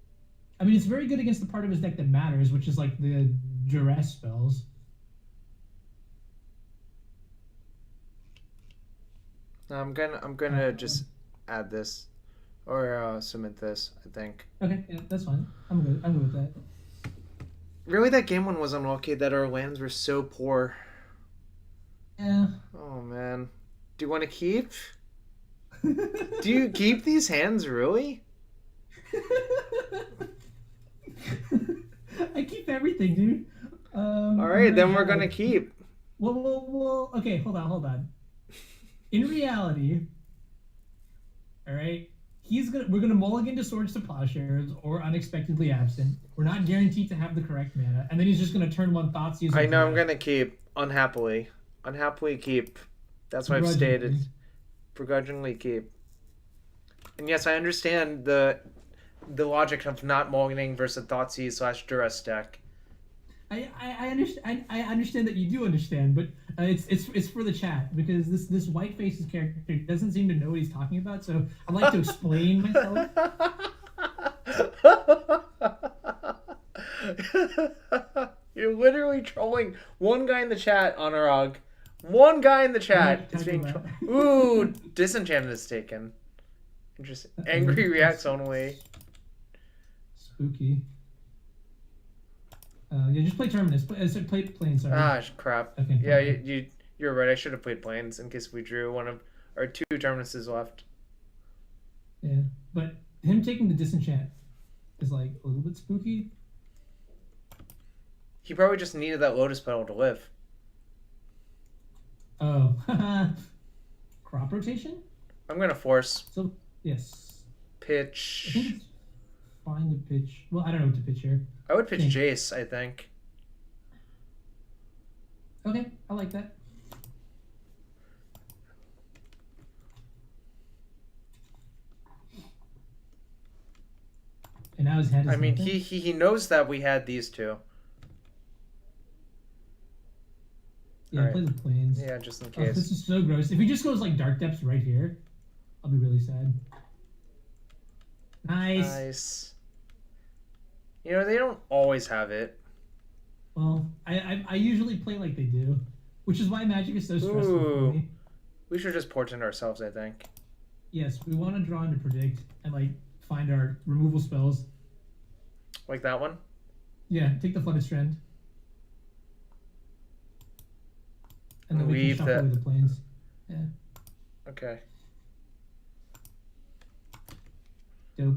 I mean, it's very good against the part of his deck that matters, which is like the duress spells. I'm gonna just add this, or submit this. I think. Okay, yeah, that's fine. I'm good. I'm good with that. Really, that game one was unlucky that our lands were so poor. Yeah. Oh man, do you want to keep? Do you keep these hands really? I keep everything, dude. All right, then we're gonna keep. Well. Okay, hold on. In reality, all right, we're gonna mulligan to Swords to Plowshares or Unexpectedly Absent. We're not guaranteed to have the correct mana, and then he's just gonna turn one Thoughtseize. I know I'm gonna keep unhappily keep. That's what I've stated. Begrudgingly keep. And yes, I understand the logic of not mulliganing versus Thoughtseize / Duress deck. I understand that you do understand, but it's for the chat because this white faces character doesn't seem to know what he's talking about, so I'd like to explain myself. You're literally trolling one guy in the chat, Honorog. One guy in the chat is being trolled. Ooh, Disenchanted is taken. Interesting. Angry reacts only. Spooky. Yeah, just play Terminus. Play Plains. Sorry. Ah, crap. Okay, yeah, you're right. I should have played Plains in case we drew one of our two Terminuses left. Yeah, but him taking the Disenchant is like a little bit spooky. He probably just needed that Lotus Petal to live. Oh, crop rotation. I'm gonna force. So yes. Pitch. I think it's fine to pitch. Well, I don't know what to pitch here. I would pitch Jace, I think. Okay, I like that. And now his head is nothing. Nothing? he knows that we had these two. Yeah, right. Play the Plains. Yeah, just in case. This is so gross. If he just goes like Dark Depths right here, I'll be really sad. Nice. You know, they don't always have it. Well, I usually play like they do, which is why Magic is so stressful for me. We should just portent ourselves, I think. Yes, we want to draw and to predict and like find our removal spells. Like that one? Yeah, take the Flooded Strand. And then we can shuffle away the Plains. Yeah. Okay. Dope.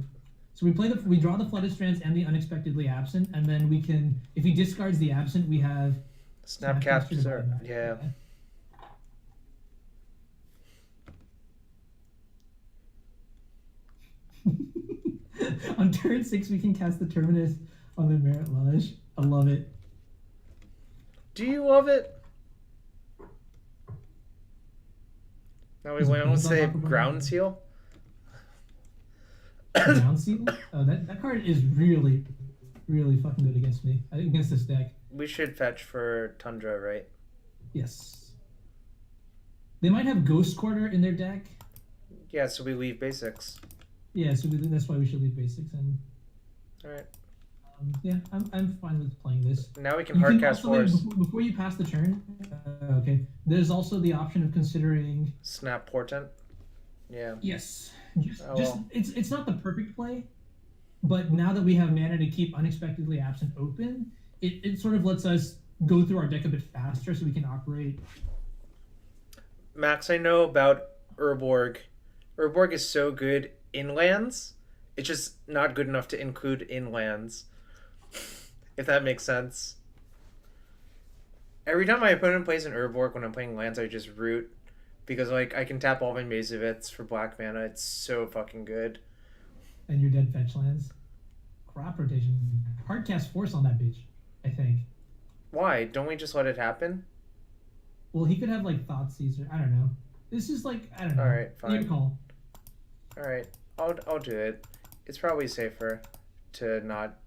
So we draw the Flooded Strands and the Unexpectedly Absent, and then we can, if he discards the Absent, we have Snapcaster. Yeah. On turn 6, we can cast the Terminus on the Merit Lodge. I love it. Do you love it? Now we won't say Ground Seal. Ground Seal? Oh, that card is really, really fucking good against me. Against this deck. We should fetch for Tundra, right? Yes. They might have Ghost Quarter in their deck. Yeah, so we leave basics. Yeah, so that's why we should leave basics in. All right. Yeah, I'm fine with playing this. Now we can hardcast Force. Before you pass the turn, okay. There's also the option of considering Snap Portent. Yeah. Just it's not the perfect play, but now that we have mana to keep Unexpectedly Absent open, it sort of lets us go through our deck a bit faster so we can operate. Max, I know about Urborg. Urborg is so good in lands. It's just not good enough to include in lands. If that makes sense. Every time my opponent plays an Urborg when I'm playing lands, I just root. Because, like, I can tap all my Mazovits for black mana. It's so fucking good. And your dead fetch lands. Crop rotation. Hard cast force on that bitch, I think. Why? Don't we just let it happen? Well, he could have, like, Thoughtseize, or I don't know. This is, like, I don't know. Alright, fine. Your call. Alright, I'll do it. It's probably safer to not...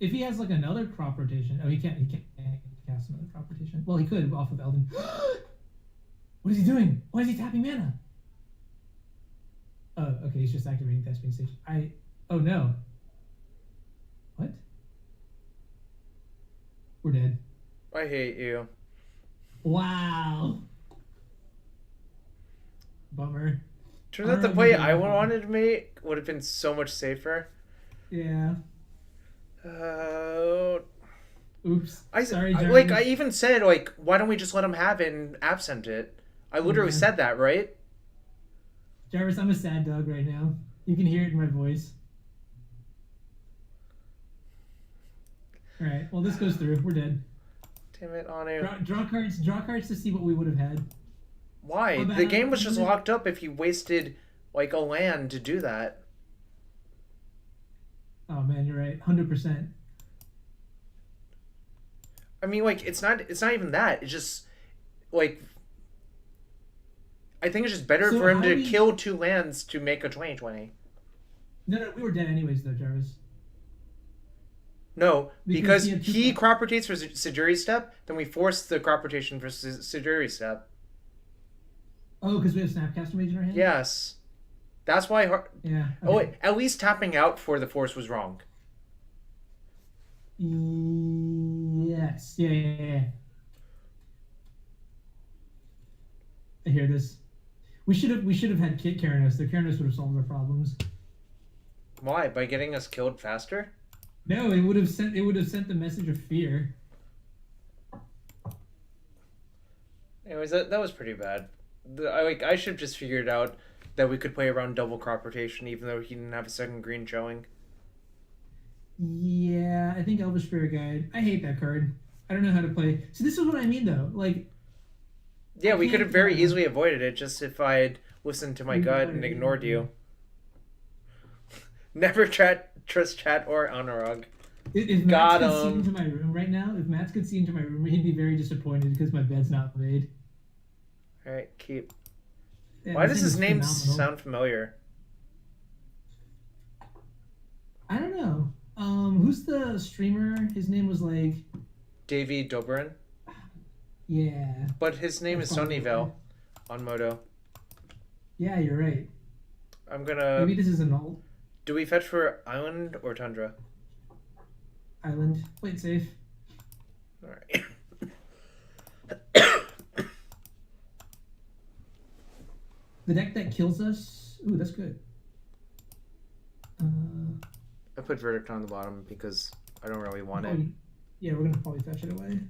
If he has, like, another crop rotation... Oh, he can't cast another crop rotation. Well, he could off of Elden. What is he doing? Why is he tapping mana? Oh, okay, he's just activating Thespian Station. Oh, no. What? We're dead. I hate you. Wow. Bummer. Turns out the play I wanted to make would have been so much safer. Yeah. Oops. Sorry, Jarvis. Like, I even said, like, why don't we just let him have it and absent it? I literally said that, right? Jarvis, I'm a sad dog right now. You can hear it in my voice. Alright, well, this goes through. We're dead. Damn it, Anu. Draw cards to see what we would have had. Why? The game was just locked up if you wasted, like, a land to do that. Oh, man, you're right. 100%. I mean, like, it's not even that. It's just, like... I think it's just better for him to kill 2 lands to make a 20/20. No, we were dead anyways, though, Jarvis. No, because he crop rotates for Sejuri's Step, then we force the crop rotation for Sejuri's Step. Oh, because we have Snapcaster Mage in our hand? Yes. That's why... Yeah. Okay. Oh, wait, at least tapping out for the force was wrong. Yes. Yeah. I hear this. We should have had Kit carrying us. The Karanos would have solved our problems. Why? By getting us killed faster? No, it would have sent the message of fear. Anyways, that was pretty bad. I should have just figured out that we could play around double crop rotation even though he didn't have a second green showing. Yeah, I think Elvish Spirit Guide. I hate that card. I don't know how to play. So this is what I mean, though. Like, yeah, we could have very easily avoided it just if I had listened to my gut and ignored you. Never trust chat or Anurag. If Matt could see into my room right now, if Matt could see into my room, he'd be very disappointed because my bed's not made. Alright, keep. Yeah, why does his name sound familiar? I don't know. Who's the streamer? His name was like... Davey Dobrin? Yeah. But his name is Sunnyvale on Moto. Yeah, you're right. I'm gonna... Maybe this is an alt. Do we fetch for Island or Tundra? Island. Play it safe. Alright. The deck that kills us... Ooh, that's good. I put Verdict on the bottom because I don't really want it. Yeah, we're going to probably fetch it away.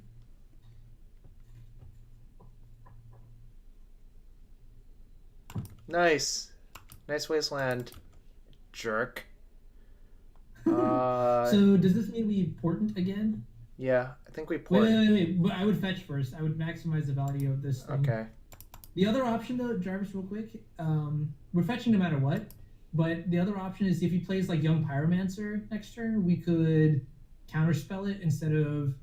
Nice. Nice wasteland. Jerk. So does this mean we important again? Yeah, I think we port. Wait. But I would fetch first. I would maximize the value of this thing. Okay. The other option, though, Jarvis, real quick, we're fetching no matter what. But the other option is if he plays like Young Pyromancer next turn, we could counterspell it instead of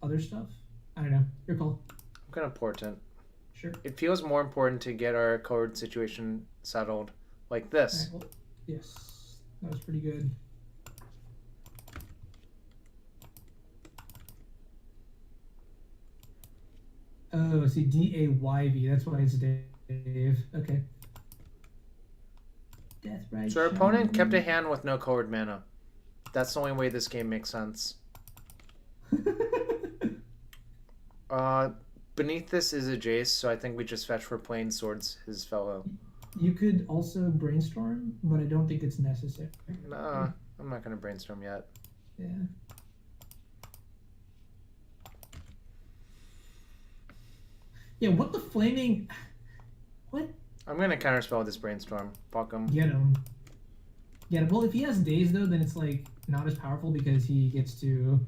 other stuff. I don't know. Your call. I'm gonna portent. Sure. It feels more important to get our code situation settled like this. Right, well, yes, that was pretty good. Oh, see, D-A-Y-V. That's why it's Dave. Okay. So our opponent kept a hand with no colored mana. That's the only way this game makes sense. Beneath this is a Jace, so I think we just fetch for Plain Swords his fellow. You could also brainstorm, but I don't think it's necessary. Nah, I'm not gonna brainstorm yet. Yeah. Yeah, what the flaming... What? I'm gonna counterspell this brainstorm. Fuck him. Get him. Get him. Well, if he has days, though, then it's, like, not as powerful because he gets to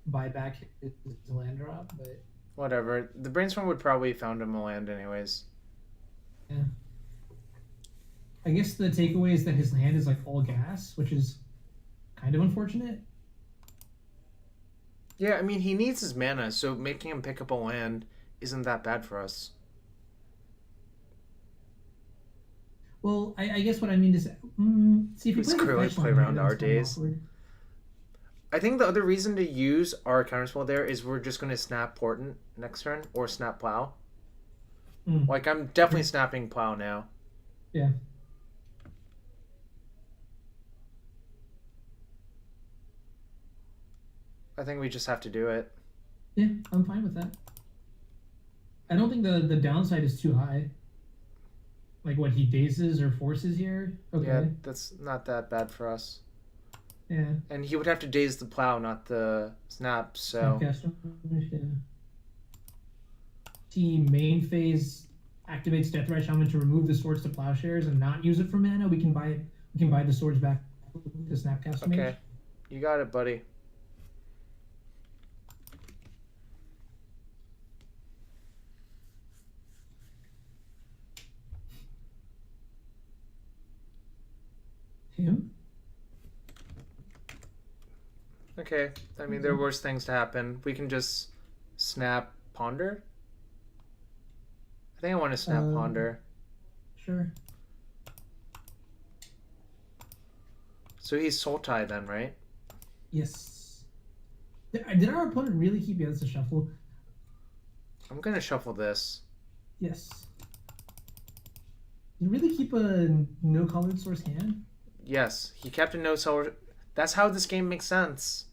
buy back his land drop, but... Whatever. The brainstorm would probably found him a land anyways. Yeah. I guess the takeaway is that his land is, like, all gas, which is kind of unfortunate. Yeah, I mean, he needs his mana, so making him pick up a land isn't that bad for us. Well, I guess what I mean is, see if you Let's play the clearly fetch play land, around then our it's kind of days. awkward. I think the other reason to use our counterspell there is we're just going to snap Portent next turn, or snap Plow. Like, I'm definitely snapping Plow now. Yeah. I think we just have to do it. Yeah, I'm fine with that. I don't think the downside is too high. Like what he dazes or forces here. Okay. Yeah, that's not that bad for us. Yeah. And he would have to daze the Plow, not the snap, so... Yeah. He main phase activates Deathrise Shaman to remove the swords to plowshares and not use it for mana. We can buy the swords back to Snapcast. Okay. Mage. You got it, buddy. Him? Okay. I mean, there are worse things to happen. We can just snap Ponder. I think I want to snap Ponder. Sure. So he's Sultai then, right? Yes. Did our opponent really keep... Yeah, that's a shuffle. I'm going to shuffle this. Yes. Did he really keep a no-colored source hand? Yes. He kept a no solar... That's how this game makes sense.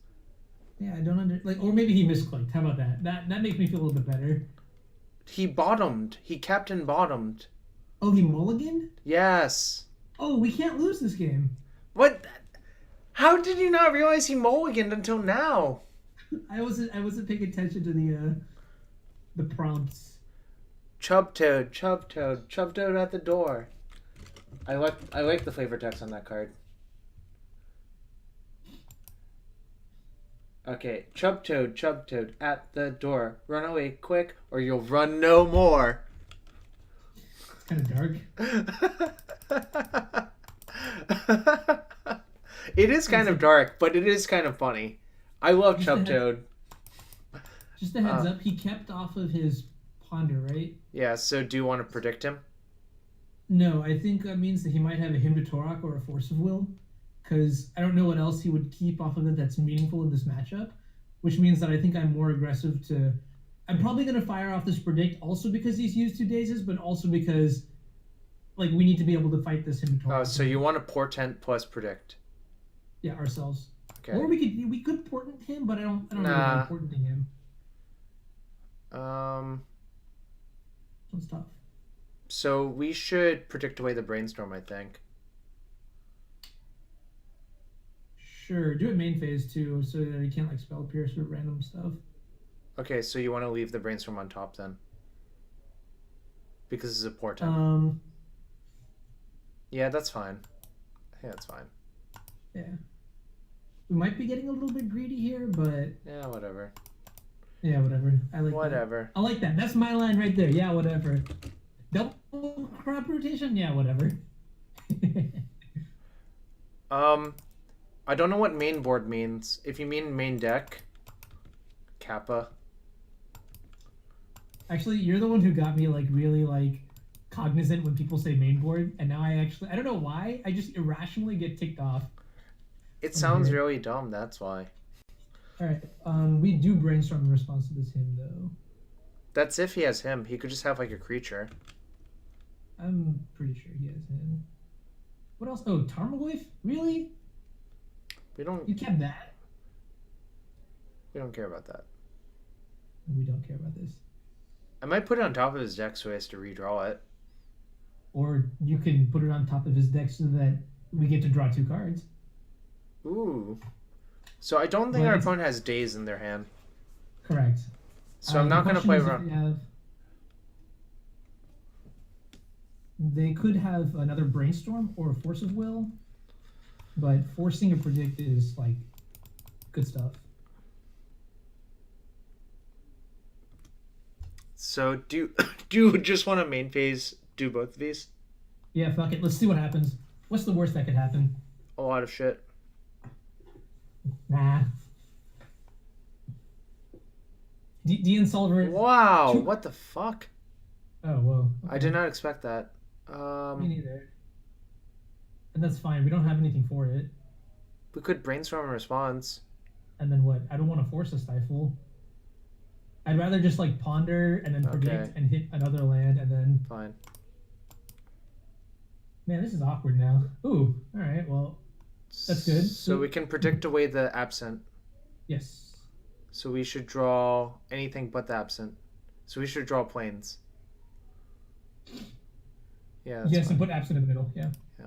Yeah, I don't or maybe he misclicked. How about that? That makes me feel a little bit better. He bottomed. He captain bottomed. Oh, he mulliganed? Yes. Oh, we can't lose this game. What? How did you not realize he mulliganed until now? I wasn't paying attention to the prompts. Chubtoad, Chubtoad, Chubtoad at the door. I like the flavor text on that card. Okay, Chubtoad, Chubtoad at the door. Run away quick, or you'll run no more. It's kind of dark. It is kind of dark, but it is kind of funny. I love Chubtoad. Just a heads up, he kept off of his Ponder, right? Yeah, so do you want to predict him? No, I think that means that he might have a Hymn to Torok or a Force of Will. Because I don't know what else he would keep off of it that's meaningful in this matchup. Which means that I think I'm more aggressive to... I'm probably going to fire off this predict also because he's used 2 dazes, but also because like we need to be able to fight this Hymn to Torok. Oh, so you want to portent plus predict? Yeah, ourselves. Okay. Or we could portent him, but I don't know about portenting him. It's tough. So we should predict away the brainstorm, I think. Sure, do it main phase too, so that he can't like spell pierce or random stuff. Okay, so you want to leave the brainstorm on top then? Because it's a portent. Yeah, that's fine. I think that's fine. Yeah. We might be getting a little bit greedy here, but yeah, whatever. Yeah, whatever. I like whatever. That. I like that. That's my line right there. Yeah, whatever. Double crop rotation? Yeah, whatever. I don't know what main board means. If you mean main deck, Kappa. Actually, you're the one who got me like really like cognizant when people say main board, and now I don't know why, I just irrationally get ticked off. It sounds really dumb, that's why. Alright, we do brainstorm in response to this hymn though. That's if he has him. He could just have like a creature. I'm pretty sure he has him. What else? Oh, Tarmogoyf? Really? We don't... You kept that? We don't care about that. We don't care about this. I might put it on top of his deck so he has to redraw it. Or you can put it on top of his deck so that we get to draw 2 cards. Ooh. So I don't think our opponent has days in their hand. Correct. So I'm not going to play around. They could have another brainstorm or a force of will, but forcing a predict is like good stuff. So do you just want to main phase do both of these? Yeah, fuck it. Let's see what happens. What's the worst that could happen? A lot of shit. Nah. Dean Solver. Wow, what the fuck? Oh, whoa. Okay. I did not expect that. Me neither. And that's fine. We don't have anything for it. We could brainstorm a response. And then what? I don't want to force a stifle. I'd rather just like ponder and then predict and hit another land and then. Fine. Man, this is awkward now. Ooh, all right. Well, that's good. So we can predict away the absent. Yes. So we should draw anything but the absent. So we should draw planes. Yeah. Yes, and put absent in the middle. Yeah. Yeah.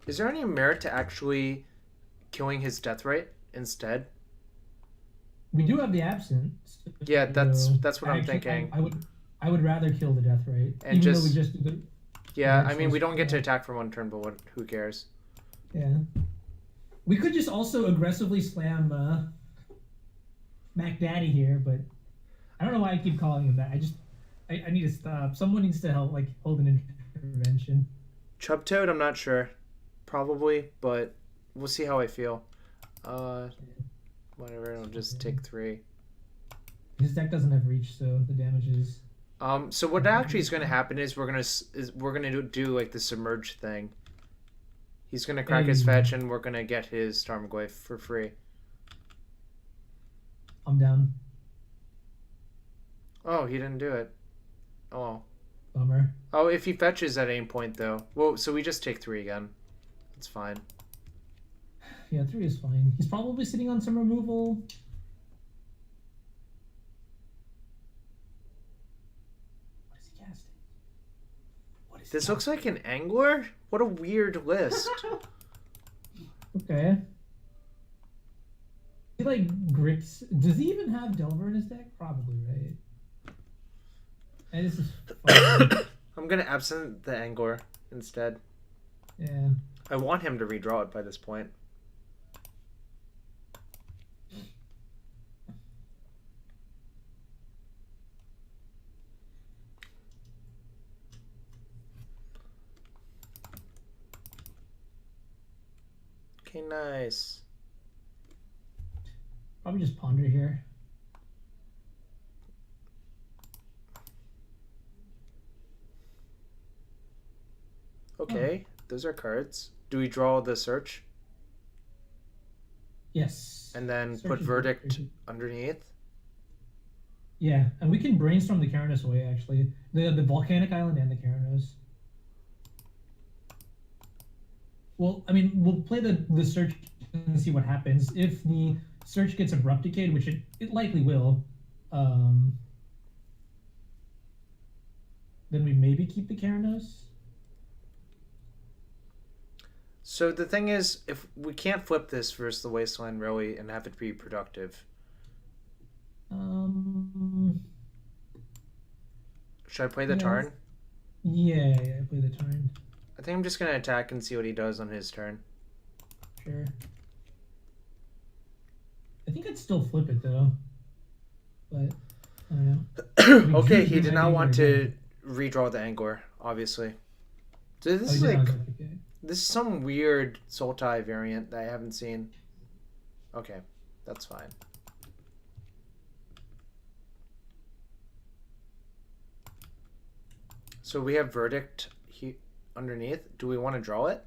Is there any merit to actually killing his death rate instead? We do have the absent. Yeah, that's what I'm thinking. I would rather kill the death rate, and even just, though we just do the. Yeah, I mean we don't get to attack for one turn, but who cares? Yeah. We could just also aggressively slam Mac Daddy here, but I don't know why I keep calling him that. I need to stop. Someone needs to help, like, hold an intervention. Chub Toad, I'm not sure. Probably, but we'll see how I feel. Whatever, I'll just take 3. His deck doesn't have reach, so the damage is. So what actually is going to happen is we're gonna do like the submerge thing. He's gonna crack his fetch, and we're gonna get his Tarmogoyf for free. I'm down. Oh, he didn't do it. Oh. Bummer. Oh, if he fetches at any point, though. Well, so we just take 3 again. It's fine. Yeah, 3 is fine. He's probably sitting on some removal. What is he casting? This looks like an angler? What a weird list. Okay. He like grips. Does he even have Delver in his deck? Probably, right? And this is fun. I'm gonna absent the angler instead. Yeah. I want him to redraw it by this point. Okay, nice. Probably just ponder here. Okay, those are cards. Do we draw the search? Yes. And then Search put is verdict underneath? Yeah, and we can brainstorm the Karanos away, actually. The volcanic island and the Karanos. Well, I mean, we'll play the search and see what happens. If the search gets abrupt decayed, which it likely will, then we maybe keep the Karanos. So the thing is, if we can't flip this versus the Wasteland really and have it be productive. Should I play the turn? Yeah, play the turn. I think I'm just going to attack and see what he does on his turn. Sure. I think I'd still flip it, though. But, I don't know. Okay, he did not want to redraw the Angler, obviously. So this is like... This is some weird Sultai variant that I haven't seen. Okay, that's fine. So we have verdict underneath. Do we want to draw it?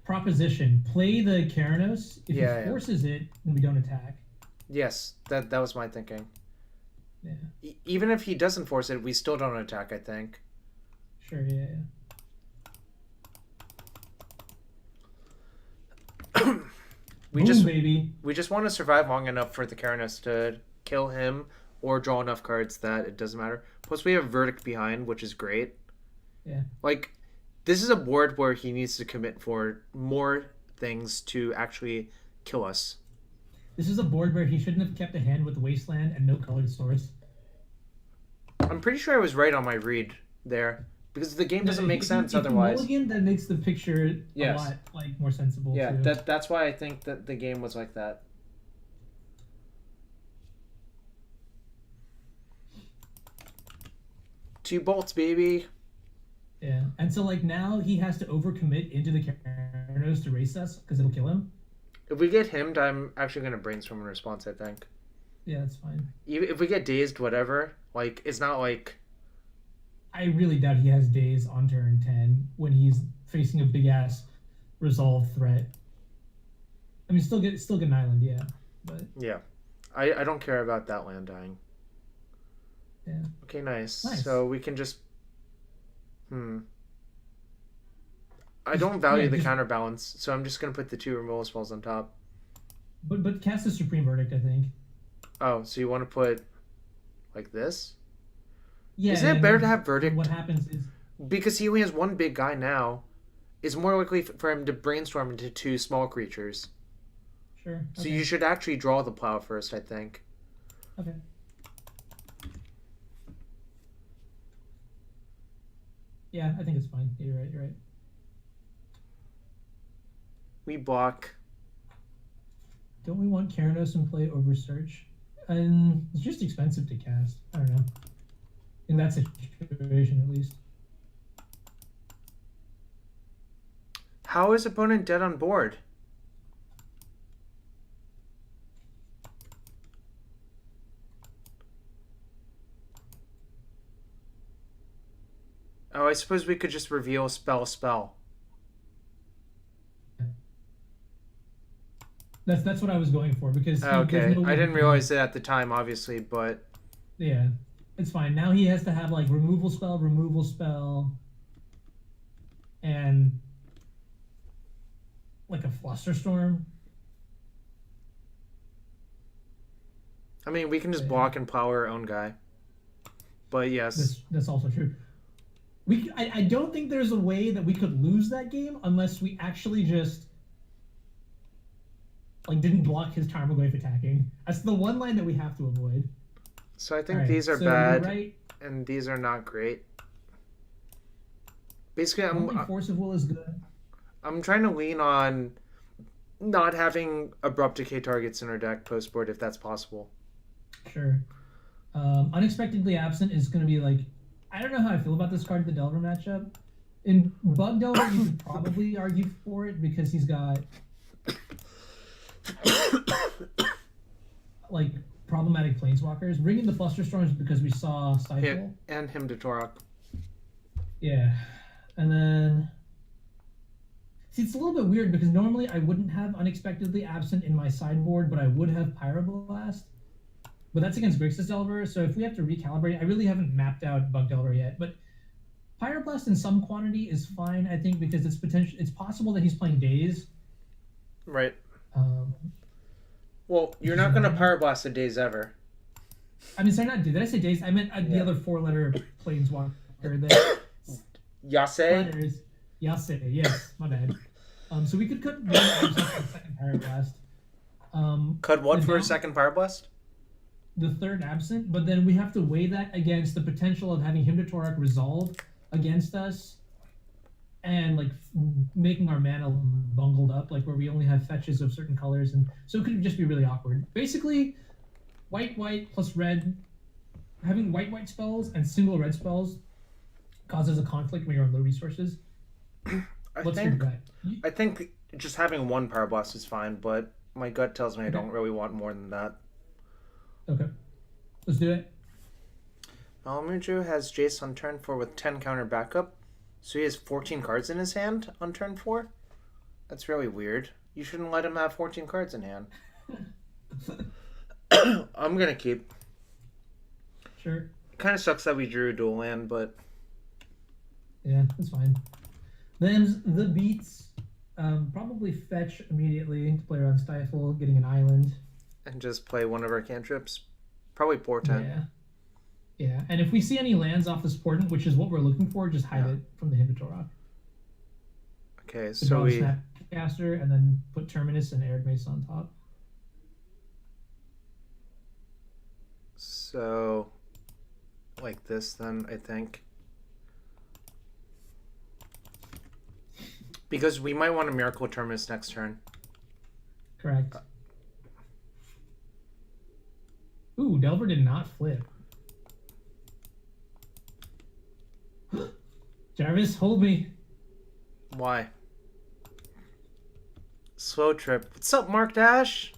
Proposition. Play the Karanos. If he forces it, then we don't attack. Yes, that was my thinking. Yeah. Even if he doesn't force it, we still don't attack, I think. Sure, yeah. We Boom, just want to survive long enough for the Karanos to kill him or draw enough cards that it doesn't matter. Plus we have verdict behind, which is great. Yeah. Like This is a board where he needs to commit for more things to actually kill us. This is a board where he shouldn't have kept a hand with Wasteland and no colored source. I'm pretty sure I was right on my read there. Because the game doesn't make sense otherwise. Mulligan, that makes the picture Yes. a lot more sensible. Yeah, too. that's why I think that the game was like that. Two bolts, baby. Yeah, and so now he has to overcommit into the Keranos to race us because it'll kill him. If we get himmed, I'm actually going to brainstorm a response, I think. Yeah, that's fine. If we get dazed, whatever, it's not like... I really doubt he has days on turn 10 when he's facing a big-ass resolve threat. I mean, still get an island, yeah. But yeah. I don't care about that land dying. Yeah. Okay, nice. So we can just... I don't value the counterbalance, so I'm just going to put the 2 removal spells on top. But cast the Supreme Verdict, I think. Oh, so you want to put like this? Yeah. Isn't it better to have Verdict? What happens is... Because he only has one big guy now, it's more likely for him to brainstorm into 2 small creatures. Sure. Okay. So you should actually draw the plow first, I think. Okay. Yeah, I think it's fine. You're right. We block. Don't we want Keranos in play over Search? And it's just expensive to cast. I don't know. In that situation, at least. How is opponent dead on board? Oh, I suppose we could just reveal spell. That's what I was going for because okay. I didn't realize it at the time, obviously, but yeah, it's fine. Now he has to have like removal spell, and like a Flusterstorm. I mean, we can just block and plow our own guy. But yes, that's also true. I don't think there's a way that we could lose that game unless we actually just didn't block his Tarmogoyf attacking. That's the one line that we have to avoid. So I think these are bad, and these are not great. Basically, I don't think Force of Will is good. I'm trying to lean on not having Abrupt Decay targets in our deck post-board if that's possible. Sure. Unexpectedly Absent is going to be I don't know how I feel about this card in the Delver matchup. In Bug Delver, you could probably argue for it because he's got problematic planeswalkers. Bringing the Flusterstorms because we saw Stifle. And him to Torok. Yeah. And then... See, it's a little bit weird because normally I wouldn't have Unexpectedly Absent in my sideboard, but I would have Pyroblast. But that's against Grixis Delver, so if we have to recalibrate, I really haven't mapped out Bug Delver yet. But Pyroblast in some quantity is fine, I think, because it's possible that he's playing Daze. Right. Well, you're not going to Pyroblast the Daze ever. I mean, sorry, not Daze. Did I say Daze? I meant the other 4-letter planeswalker. Yase? Yase, yes, my bad. So we could cut one absent for the second Pyroblast. Cut what for a second Pyroblast? The third absent, but then we have to weigh that against the potential of having him to Torok resolve against us and making our mana bungled up, where we only have fetches of certain colors, and so it could just be really awkward. Basically, white plus red, having white spells and single red spells causes a conflict when you're on low resources. I think just having one Pyroblast is fine, but my gut tells me I don't really want more than that. Okay. Let's do it. Malamuju has Jace on turn 4 with 10 counter backup, so he has 14 cards in his hand on turn 4? That's really weird. You shouldn't let him have 14 cards in hand. I'm gonna keep. Sure. It kind of sucks that we drew a dual land, but... Yeah, that's fine. Then the beats, probably fetch immediately to play around Stifle, getting an island. And just play one of our cantrips. Probably Portent. Yeah. And if we see any lands off this Portent, which is what we're looking for, just hide it from the Him to Torok. Okay, To so draw a we... Snapcaster and then put Terminus and Arid Mace on top. So... like this then, I think. Because we might want a Miracle Terminus next turn. Correct. Ooh, Delver did not flip. Jarvis, hold me. Why? Slow Trip. What's up, Mark Dash?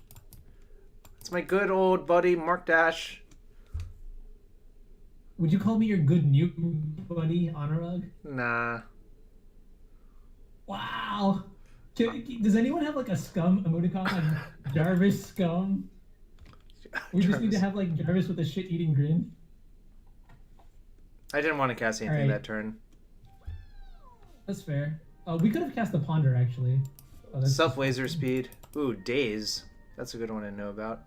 It's my good old buddy, Mark Dash. Would you call me your good Newton buddy, Honorug? Nah. Wow. Does anyone have like a scum emoticon like Jarvis scum? We just need to have like Jarvis with a shit-eating grin. I didn't want to cast anything right. that turn. That's fair. We could have cast the Ponder actually. Oh, Sup laser speed. Ooh, Daze. That's a good one to know about.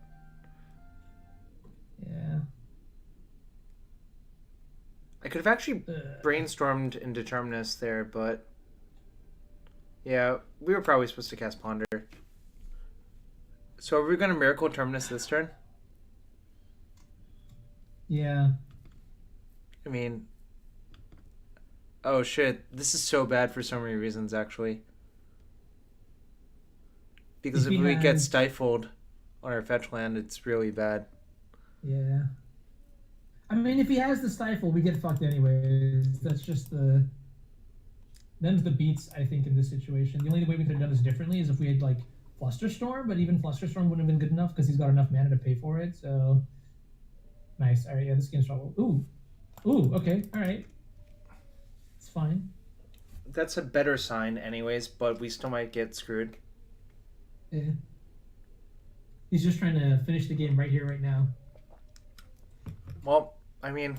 Yeah. I could have actually brainstormed Indeterminus there, but yeah, we were probably supposed to cast Ponder. So are we going to Miracle Terminus this turn? Yeah. I mean, oh shit, this is so bad for so many reasons actually. Because if we get stifled on our fetch land, it's really bad. Yeah. I mean, if he has the stifle, we get fucked anyways. That's just them's the beats, I think, in this situation. The only way we could have done this differently is if we had, like, Flusterstorm, but even Flusterstorm wouldn't have been good enough because he's got enough mana to pay for it, so... Nice. Alright, yeah, this game's trouble. Ooh, okay, alright. It's fine. That's a better sign anyways, but we still might get screwed. Yeah. He's just trying to finish the game right here, right now. Well, I mean...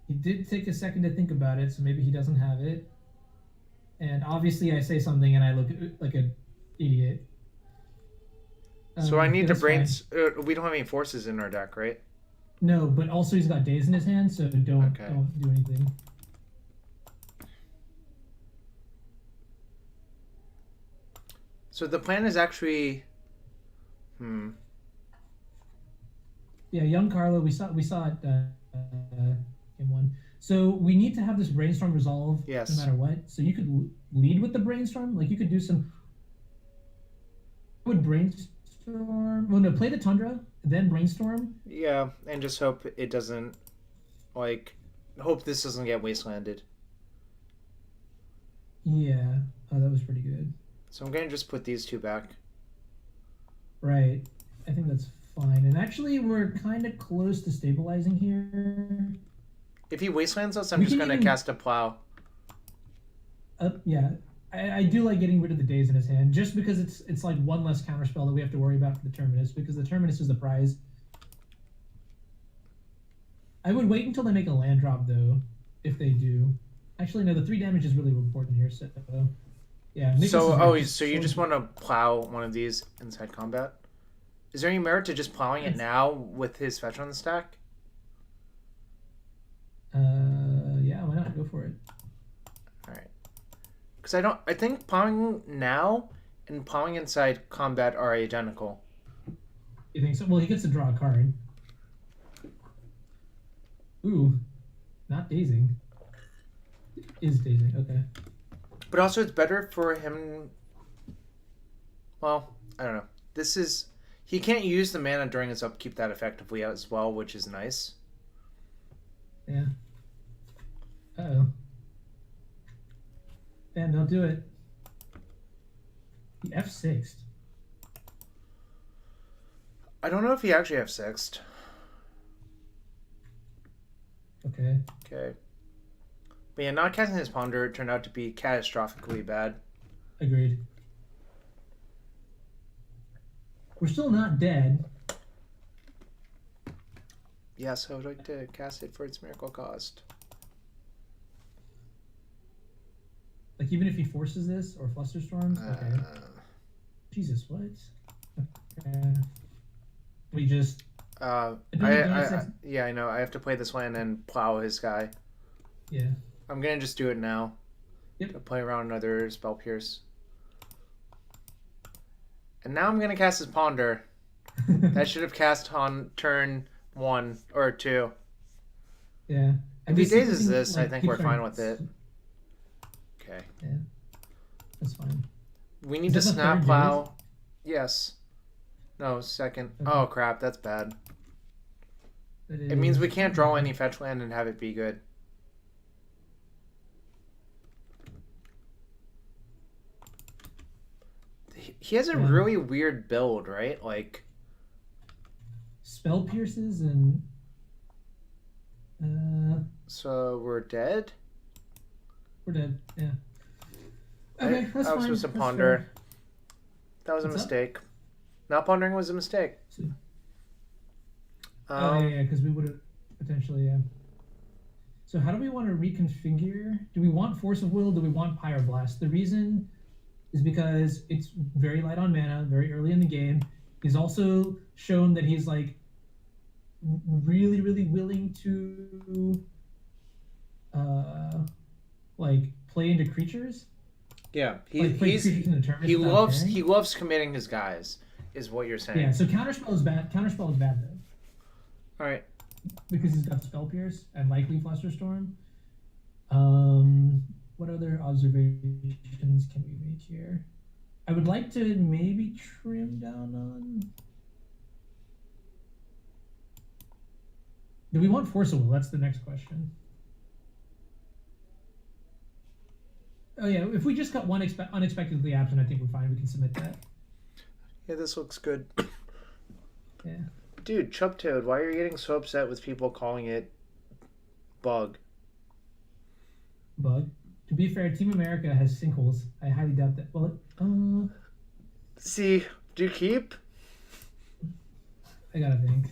He did take a second to think about it, so maybe he doesn't have it. And obviously I say something and I look like an idiot. So I need to we don't have any forces in our deck, right? No, but also he's got Daze in his hand, so don't do anything. So the plan is actually... Yeah, young Carlo, we saw it game one. So we need to have this brainstorm resolve no matter what. So you could lead with the brainstorm, like you could do some. Would brainstorm? Well, no, play the Tundra, then brainstorm. Yeah, and just hope it doesn't, like, hope this doesn't get wastelanded. Yeah, oh, that was pretty good. So I'm gonna just put these two back. Right, I think that's fine. And actually, we're kind of close to stabilizing here. If he wastelands us, I'm just gonna cast a plow. Yeah, I do like getting rid of the Daze in his hand, just because it's like one less counterspell that we have to worry about for the Terminus, because the Terminus is the prize. I would wait until they make a land drop, though, if they do. Actually, no, the 3 damage is really important here, so... Yeah. So you just want to plow one of these inside combat? Is there any merit to just plowing it now with his fetch on the stack? Yeah, why not? Go for it. Alright. Because I think plowing now and plowing inside combat are identical. You think so? Well, he gets to draw a card. Ooh, not dazing. Is dazing, okay. But also it's better for him... Well, I don't know. This is... He can't use the mana during his upkeep that effectively as well, which is nice. Yeah. Uh-oh. Dan, don't do it. He F6'd. I don't know if he actually F6'd. Okay. Okay. But yeah, not casting his Ponder turned out to be catastrophically bad. Agreed. We're still not dead. Yes, I would like to cast it for its miracle cost. Like, even if he forces this, or Flusterstorms? Okay. Jesus, what? Okay. We just... yeah, I know. I have to play this land and plow his guy. Yeah. I'm going to just do it now. Yep. to play around another Spell Pierce. And now I'm going to cast his Ponder. That should have cast on turn 1 or 2. Yeah. If he dazes this, I think we're fine with it. Okay. Yeah. That's fine. We need to snap plow. Yes. No, second. Okay. Oh, crap. That's bad. It means we can't draw any fetch land and have it be good. He has a really weird build, right? Like Spell Pierces and... So we're dead? We're dead, yeah. Okay, that's fine. I was supposed to ponder. That was a mistake. Not pondering was a mistake. Yeah, because we would have potentially, yeah. So how do we want to reconfigure? Do we want Force of Will? Do we want Pyroblast? The reason is because it's very light on mana, very early in the game. He's also shown that he's like really, really willing to like play into creatures. Yeah, he loves committing his guys, is what you're saying. Yeah, so Counterspell is bad. Counterspell is bad though. All right. Because he's got Spell Pierce and likely Flusterstorm. What other observations can we make here? I would like to maybe trim down on... Do we want Force of Will? That's the next question. Oh yeah, if we just got one unexpectedly absent, I think we're fine. We can submit that. Yeah, this looks good. Yeah. Dude, Chub Toad, why are you getting so upset with people calling it bug? Bug? To be fair, Team America has sinkholes. I highly doubt that. Well, See, do you keep? I gotta think.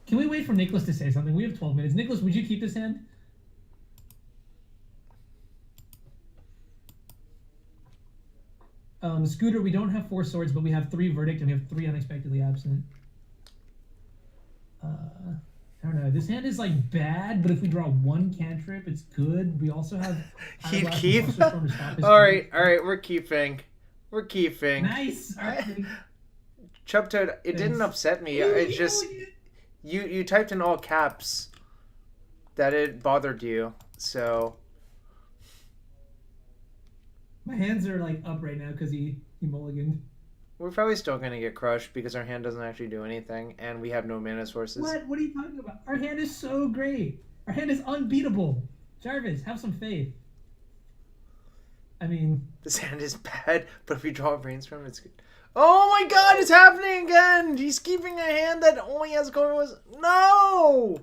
Can we wait for Nicholas to say something? We have 12 minutes. Nicholas, would you keep this hand? Scooter, we don't have 4 swords, but we have 3 verdict and we have 3 unexpectedly absent. I don't know. This hand is like bad, but if we draw 1 cantrip, it's good. We also have. He'd keep. All right, we're keeping. We're keeping. Nice. All right. Chub Toad, it didn't upset me. It's just you typed in all caps that it bothered you, so. My hands are like up right now because he mulliganed. We're probably still going to get crushed because our hand doesn't actually do anything and we have no mana sources. What are you talking about? Our hand is so great. Our hand is unbeatable. Jarvis, have some faith. I mean... This hand is bad, but if we draw a brainstorm, it's good. Oh my god, it's happening again! He's keeping a hand that only has colorless... No!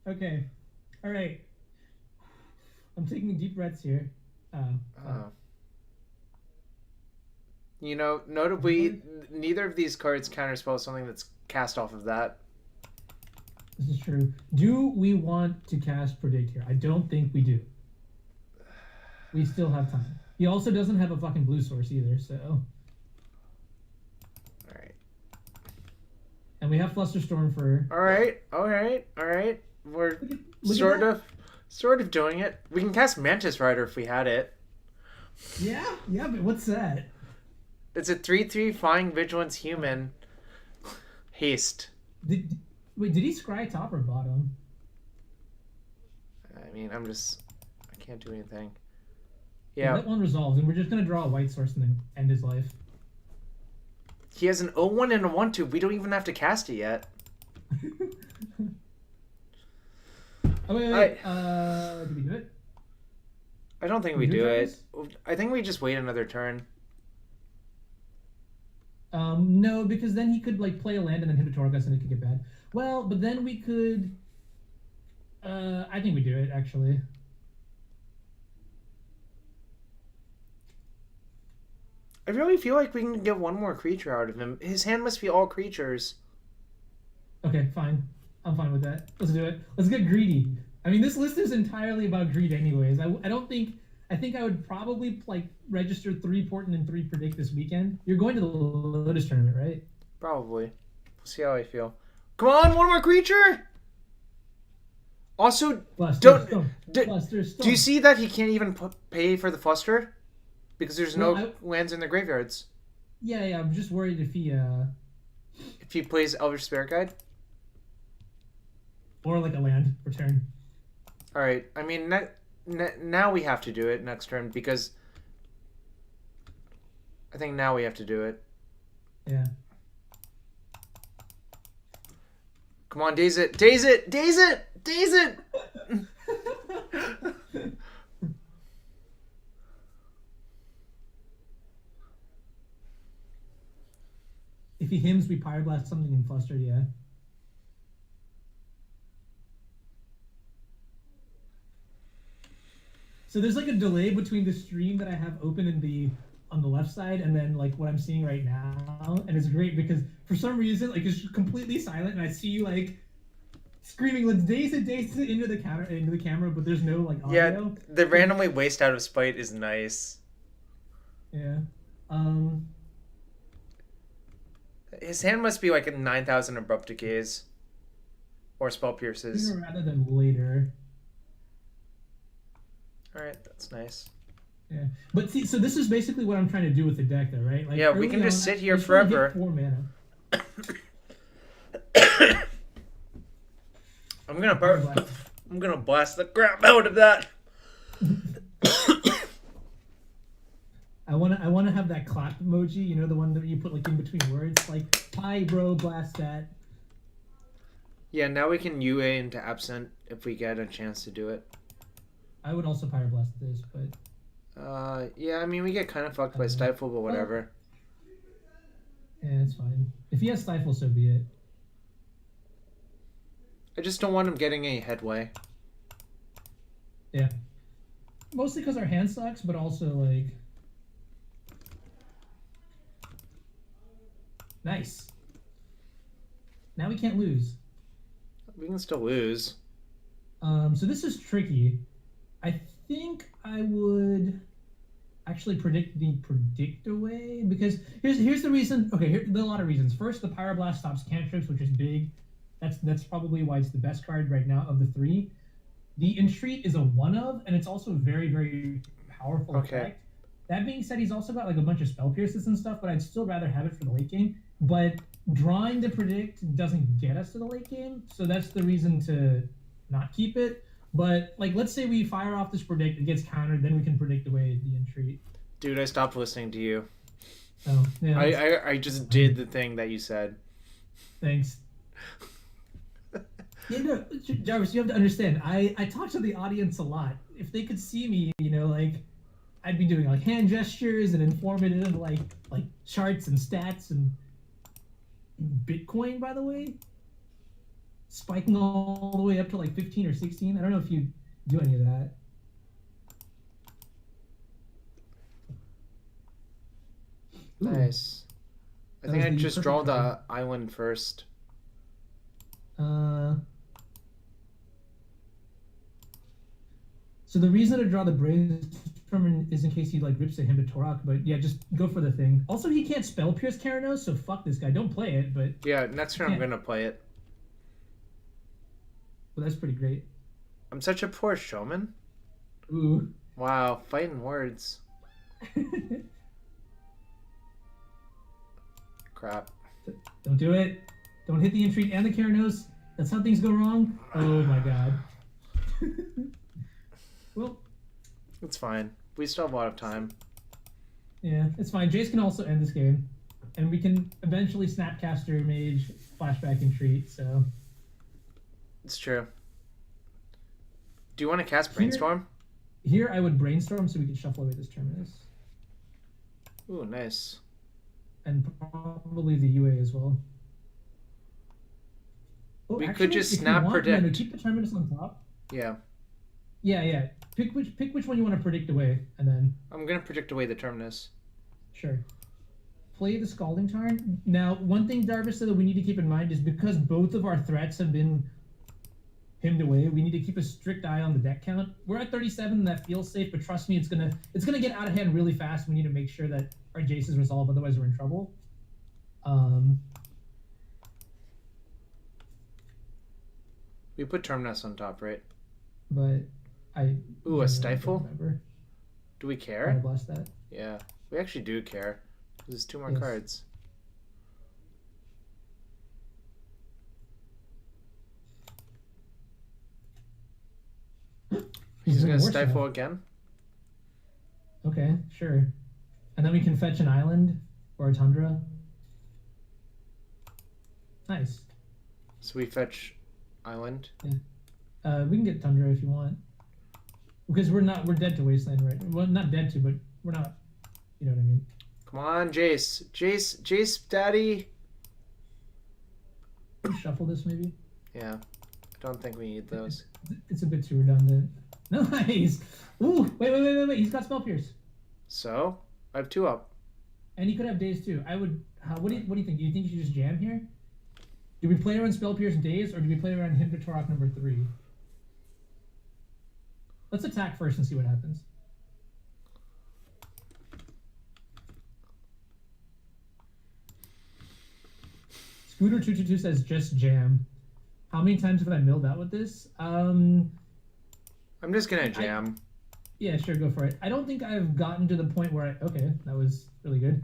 Okay. Alright. I'm taking deep breaths here. You know, notably, neither of these cards counterspell something that's cast off of that. This is true. Do we want to cast Predict here? I don't think we do. We still have time. He also doesn't have a fucking blue source either, so... Alright. And we have Flusterstorm for... Alright. We're sort of doing it. We can cast Mantis Rider if we had it. Yeah, but what's that? It's a 3/3 flying vigilance human. Haste. Did he scry top or bottom? I mean, I can't do anything. Yeah. That one resolves, and we're just gonna draw a white source and then end his life. He has an 0/1 and a 1/2. We don't even have to cast it yet. Oh, wait. Do we do it? I don't think we do it. I think we just wait another turn. No, because then he could like play a land and then hit a Torghast and it could get bad. Well, but then we could... I think we do it, actually. I really feel like we can get one more creature out of him. His hand must be all creatures. Okay, fine. I'm fine with that. Let's do it. Let's get greedy. I mean, this list is entirely about greed anyways. I I think I would probably like register 3 Portent and 3 Predict this weekend. You're going to the Lotus tournament, right? Probably. We'll see how I feel. Come on, one more creature! Also, do you see that he can't even pay for the Fluster? Because there's no lands in the graveyards. Yeah, I'm just worried if he... If he plays Elvish Spirit Guide? Or like a land return. Alright, I mean, now we have to do it next turn, because... I think now we have to do it. Yeah. Come on, daze it! Daze it! Daze it! Daze it! If he hymns, we Pyroblast something in Flustered, yeah. So there's like a delay between the stream that I have open on the left side and then like what I'm seeing right now, and it's great because for some reason like it's completely silent and I see you like screaming, let's daze it into the camera, but there's no like audio. Yeah, the randomly waste out of spite is nice. Yeah. His hand must be like 9,000 Abrupt Decays. Or Spell Pierces. Sooner rather than later. Alright, that's nice. Yeah. But see, so this is basically what I'm trying to do with the deck though, right? Like, yeah, we can just sit here forever. 4 mana. I'm gonna blast the crap out of that. I wanna have that clap emoji, you know, the one that you put like in between words, like "Hi, bro, blast that." Yeah, now we can UA into Absent if we get a chance to do it. I would also Pyroblast this, but yeah, I mean we get kind of fucked by Stifle, but whatever. Yeah, it's fine. If he has Stifle, so be it. I just don't want him getting any headway. Yeah. Mostly because our hand sucks, but also like... Nice. Now we can't lose. We can still lose. So this is tricky. I think I would actually predict the Predict Away, because here's the reason. Okay, there are a lot of reasons. First, the Pyroblast stops cantrips, which is big. That's probably why it's the best card right now of the 3. The Entreat is a 1-of, and it's also a very, very powerful effect. That being said, he's also got like a bunch of Spell Pierces and stuff, but I'd still rather have it for the late game. But drawing the Predict doesn't get us to the late game, so that's the reason to not keep it. But like, let's say we fire off this Predict, it gets countered, then we can Predict away the Entreat. Dude, I stopped listening to you. Oh, yeah. I just did the thing that you said. Thanks. Yeah, no, Jarvis, you have to understand. I talk to the audience a lot. If they could see me, you know, like I'd be doing like hand gestures and informative like charts and stats and Bitcoin, by the way, spiking all the way up to like 15 or 16. I don't know if you do any of that. Ooh. Nice. I think I just draw the island first. So the reason to draw the Brainstorm is in case he like rips a Himbatorok, but yeah, just go for the thing. Also, he can't Spell Pierce Keranos, so fuck this guy. Don't play it, but... Yeah, next turn I'm gonna play it. Well, that's pretty great. I'm such a poor showman. Ooh. Wow, fighting words. Crap. Don't do it. Don't hit the Entreat and the Keranos. That's how things go wrong. Oh my god. Well, it's fine. We still have a lot of time. Yeah, it's fine. Jace can also end this game, and we can eventually Snapcaster Mage, Flashback, Entreat. So it's true. Do you want to cast Brainstorm? Here I would Brainstorm so we can shuffle away this Terminus. Ooh, nice. And probably the UA as well. Oh, we actually, could just snap Predict. No, keep the Terminus on top. Yeah. Yeah. Pick which one you want to Predict away, and then... I'm going to Predict away the Terminus. Sure. Play the Scalding Tarn. Now, one thing, Darvis, that we need to keep in mind is because both of our threats have been hymned away. We need to keep a strict eye on the deck count. We're at 37, that feels safe, but trust me, it's gonna get out of hand really fast. We need to make sure that our Jaces resolve, otherwise we're in trouble. We put Terminus on top, right? But I... Ooh, a Stifle? Remember. Do we I care? blast that. Yeah, we actually do care. There's 2 more Yes. cards. He's gonna Stifle again? Okay, sure. And then we can fetch an island or a tundra. Nice. So we fetch island. Yeah. We can get tundra if you want. Because we're dead to wasteland, right? Well, not dead to, but we're not. You know what I mean? Come on, Jace. Jace, daddy. Shuffle this maybe. Yeah. I don't think we need those. It's a bit too redundant. Nice. Ooh, wait. He's got Spell Pierce. So I have 2 up. And he could have Daze too. What do you think? Do you think you should just jam here? Do we play around Spell Pierce Daze, or do we play around Hymn to Torok number 3? Let's attack first and see what happens. Scooter222 says just jam. How many times have I milled out with this? I'm just gonna jam. Yeah, sure, go for it. I don't think I've gotten to the point where okay, that was really good.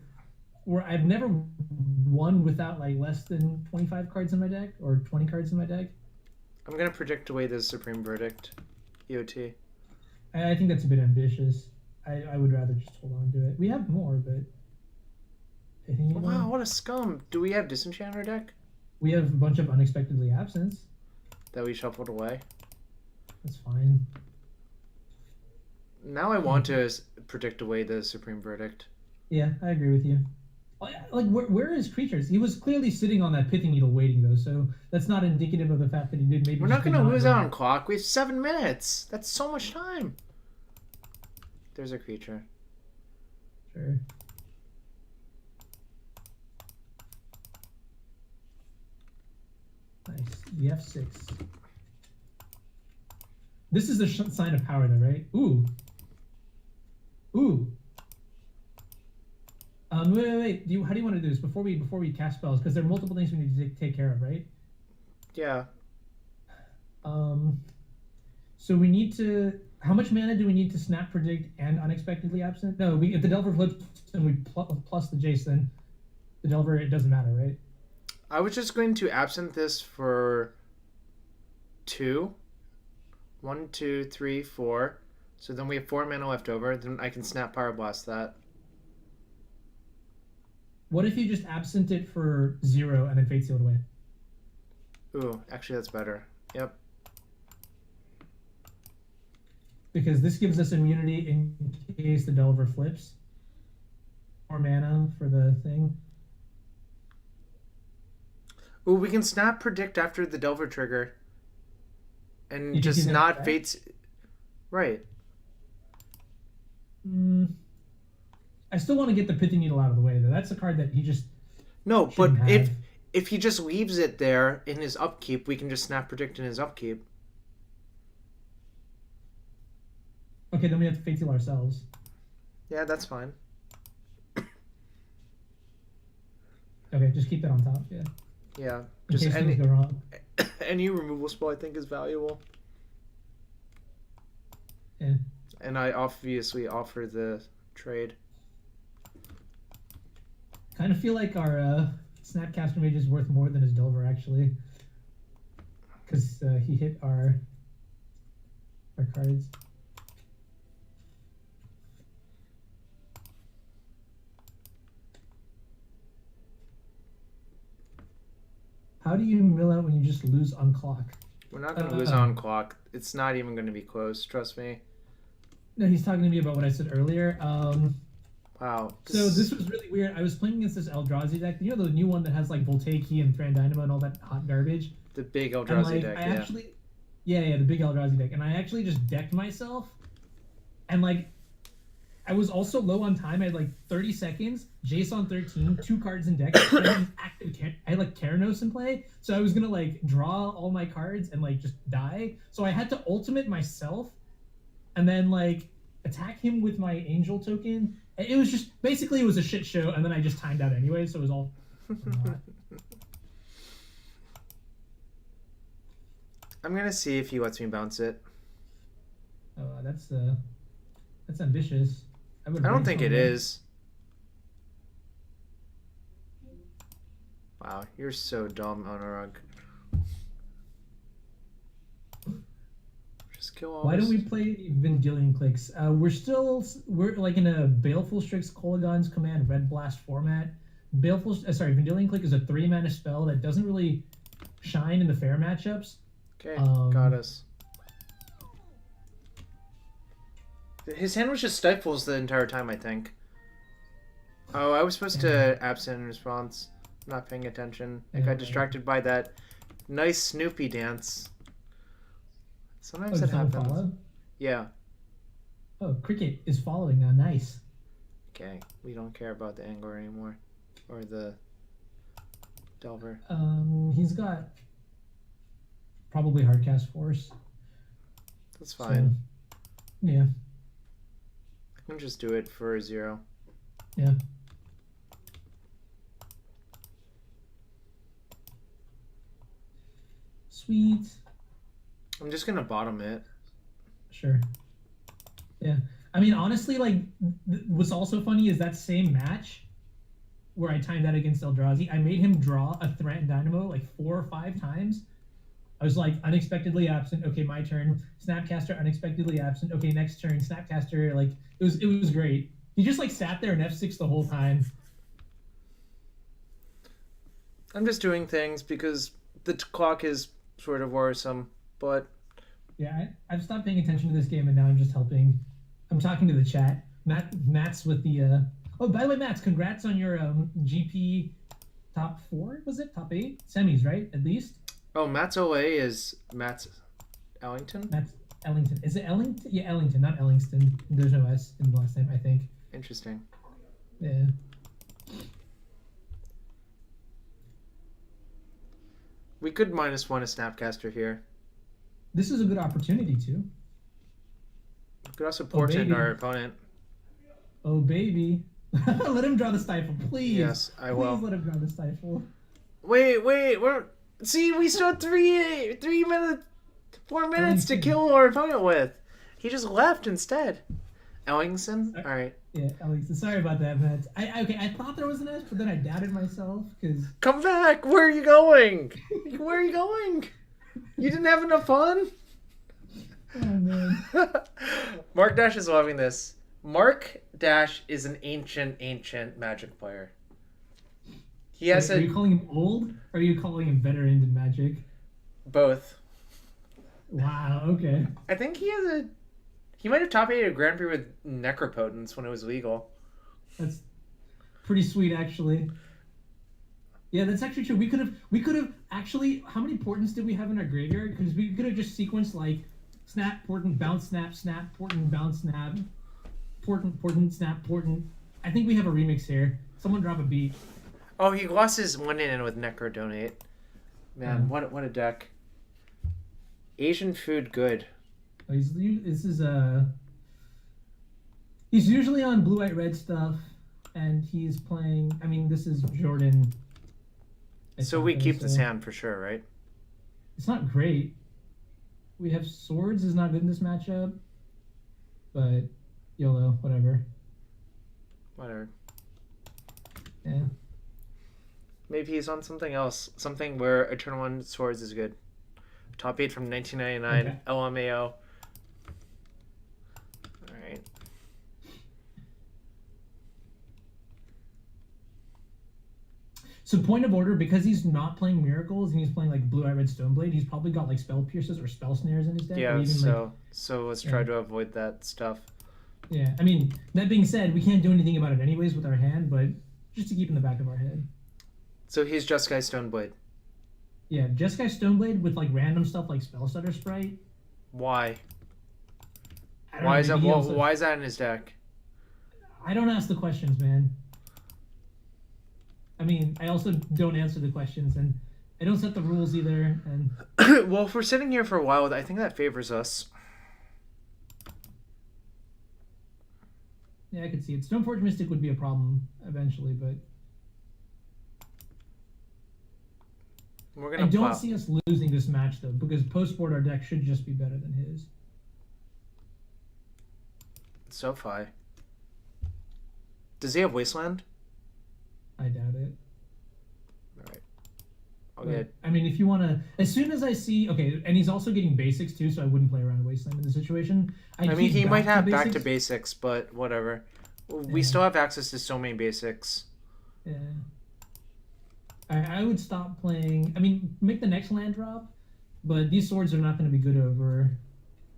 Where I've never won without like less than 25 cards in my deck or 20 cards in my deck. I'm gonna predict away the Supreme Verdict. EOT. I think that's a bit ambitious. I would rather just hold on to it. We have more, but I think wow, what a scum! Do we have Disenchant in our deck? We have a bunch of Unexpectedly Absence. That we shuffled away. That's fine. Now I want to predict away the Supreme Verdict. Yeah, I agree with you. Like, where are his creatures? He was clearly sitting on that Pithing Needle waiting, though, so that's not indicative of the fact that he did maybe... We're not going to lose out on clock. We have 7 minutes. That's so much time. There's a creature. Sure. Nice. The F6. This is the sign of power, though, right? Ooh. Ooh. Wait. How do you want to do this before we cast spells? Because there are multiple things we need to take care of, right? Yeah. So we need to. How much mana do we need to snap, predict, and unexpectedly absent? No, if the Delver flips and we plus the Jace, then the Delver, it doesn't matter, right? I was just going to absent this for 2. 1, 2, 3, 4. So then we have 4 mana left over. Then I can snap Power Blast that. What if you just absent it for 0 and then Fate Sealed away? Ooh, actually that's better. Yep. Because this gives us immunity in case the Delver flips. More mana for the thing. Ooh, we can snap predict after the Delver trigger. And just not Fate's... Right. I still want to get the Pithing Needle out of the way, though. That's a card that he just... No, but if he just leaves it there in his upkeep, we can just snap predict in his upkeep. Okay, then we have to Fate Seal ourselves. Yeah, that's fine. Okay, just keep that on top, yeah. Yeah. In case things go wrong. Any removal spell I think is valuable. Yeah. And I obviously offer the trade. Kind of feel like our Snapcaster Mage is worth more than his Delver, actually. Because he hit our cards. How do you mill out when you just lose on clock? We're not going to lose on clock. It's not even going to be close, trust me. No, he's talking to me about what I said earlier. Wow. So this was really weird. I was playing against this Eldrazi deck. You know the new one that has like Voltaic and Thran Dynamo and all that hot garbage? The big Eldrazi deck, yeah, the big Eldrazi deck. And I actually just decked myself. And like, I was also low on time. I had like 30 seconds, Jace on 13, 2 cards in deck. And I had I had like Keranos in play, so I was gonna like draw all my cards and like just die. So I had to ultimate myself, and then like attack him with my Angel token. It was just basically it was a shit show, and then I just timed out anyway, so it was all. I'm gonna see if he lets me bounce it. Oh, that's ambitious. I don't think it is. Wow, you're so dumb, Honorug. Just kill all Why this. don't we play Vendilion Clicks? We're like in a Baleful Strix Kolaghan's Command Red Blast format. Vendilion Click is a 3-mana spell that doesn't really shine in the fair matchups. Okay, got us. His hand was just stifles the entire time, I think. Oh, I was supposed to absent in response. Not paying attention. I got distracted by that nice Snoopy dance. Sometimes it happens. Follow? Yeah. Oh, Cricket is following now. Nice. Okay, we don't care about the Angler anymore. Or the Delver. He's got probably Hardcast Force. That's fine. So, yeah. I can just do it for a 0. Yeah. Sweet. I'm just gonna bottom it. Sure. Yeah. I mean, honestly, like, what's also funny is that same match where I timed that against Eldrazi, I made him draw a Threat Dynamo like 4 or 5 times. I was like, unexpectedly absent. Okay, my turn. Snapcaster, unexpectedly absent. Okay, next turn. Snapcaster, like, it was great. He just like sat there and F6 the whole time. I'm just doing things because the clock is sort of worrisome, but... Yeah, I've stopped paying attention to this game and now I'm just helping. I'm talking to the chat. Matt's with the... Oh, by the way, Matt, congrats on your GP top 4, was it? Top 8? Semis, right? At least? Oh, Matt's OA is Matt's Ellington? Matt's Ellington. Is it Ellington? Yeah, Ellington, not Ellingston. There's no S in the last name, I think. Interesting. Yeah. We could -1 a Snapcaster here. This is a good opportunity, too. We could also portend our opponent. Oh, baby. Let him draw the stifle, please. Yes, I will. Please let him draw the stifle. Wait, see, we still had 4 minutes to kill our opponent with. He just left instead. Ellingson? Alright. Yeah, Ellingson. Sorry about that, Matt. I thought there was an S, but then I doubted myself, because... Come back! Where are you going? Where are you going? You didn't have enough fun? Oh, man. Mark Dash is loving this. Mark Dash is an ancient Magic player. He has Are you calling him old, or are you calling him veteran in Magic? Both. Wow, okay. I think he might have top 8 a Grand Prix with Necropotence when it was legal. That's pretty sweet, actually. Yeah, that's actually true. We could have actually. How many portents did we have in our graveyard? Because we could have just sequenced like snap, portent, bounce, snap, snap, portent, bounce, snap, portent, snap, portent. I think we have a remix here. Someone drop a beat. Oh, he lost his 1-in with Necro Donate. Man, what a deck. Asian food good. He's usually on blue, white, red stuff, and he's playing. I mean, this is Jordan. So we keep this hand for sure, right? It's not great. We have swords is not good in this matchup, but YOLO, whatever. Whatever. Yeah. Maybe he's on something else. Something where Eternal One Swords is good. Top 8 from 1999. Okay. LMAO. Alright. So point of order, because he's not playing Miracles and he's playing like Blue Eye Red Stoneblade, he's probably got like Spell Pierces or Spell Snares in his deck. Yeah, so let's try to avoid that stuff. Yeah, I mean, that being said, we can't do anything about it anyways with our hand, but just to keep in the back of our head. So he's Jeskai Stoneblade. Yeah, Jeskai Stoneblade with like random stuff like Spellstutter Sprite. Why? Why is that in his deck? I don't ask the questions, man. I mean, I also don't answer the questions, and I don't set the rules either. And Well, if we're sitting here for a while, I think that favors us. yeah, I could see it. Stoneforge Mystic would be a problem eventually, but We're I gonna don't plow. see us losing this match though, because post-board our deck should just be better than his. SoFi. Does he have Wasteland? I doubt it. Alright. Okay. But, I mean, if you want to, as soon as I see, okay, and he's also getting basics too, so I wouldn't play around Wasteland in this situation. I mean, he might have back to basics, but whatever. We still have access to so many basics. Yeah. I would stop playing. I mean, make the next land drop, but these swords are not going to be good over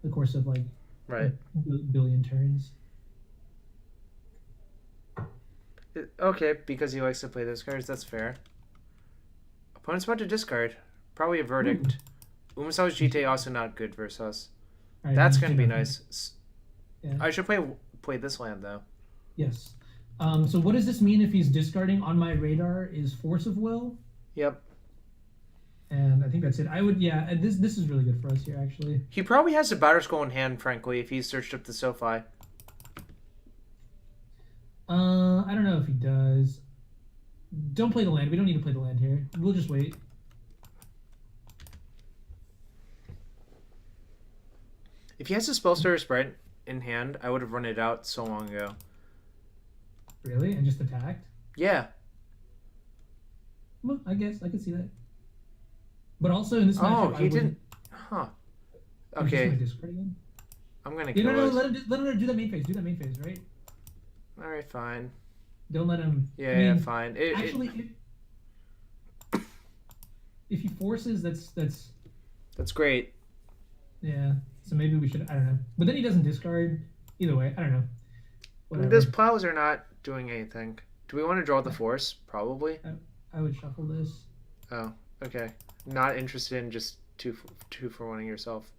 the course of like Right. a billion turns. Okay, because he likes to play those cards, that's fair. Opponent's about to discard. Probably a verdict. Umasawa's GT also not good versus us. Right, That's going to be nice. Yeah. I should play this land, though. Yes. So what does this mean if he's discarding on my radar is Force of Will? Yep. And I think that's it. I would, yeah, this is really good for us here, actually. He probably has a Batter Skull in hand, frankly, if he's searched up the SoFi. I don't know if he does. Don't play the land. We don't need to play the land here. We'll just wait. If he has a Spellstarter Sprite in hand, I would have run it out so long ago. Really? And just attacked? Yeah. Well, I guess I could see that. But also in this matchup, he didn't. Huh. Okay. I'm gonna kill no, it. let him do that main phase. Do that main phase, right? All right, fine. Don't let him. Yeah, I mean, yeah, fine. If he forces, That's great. yeah. So maybe we should. I don't know. But then he doesn't discard. Either way, I don't know. Whatever. Those plows are not doing anything. Do we want to draw the force? Probably. I would shuffle this. Oh, okay. Not interested in just two for one yourself.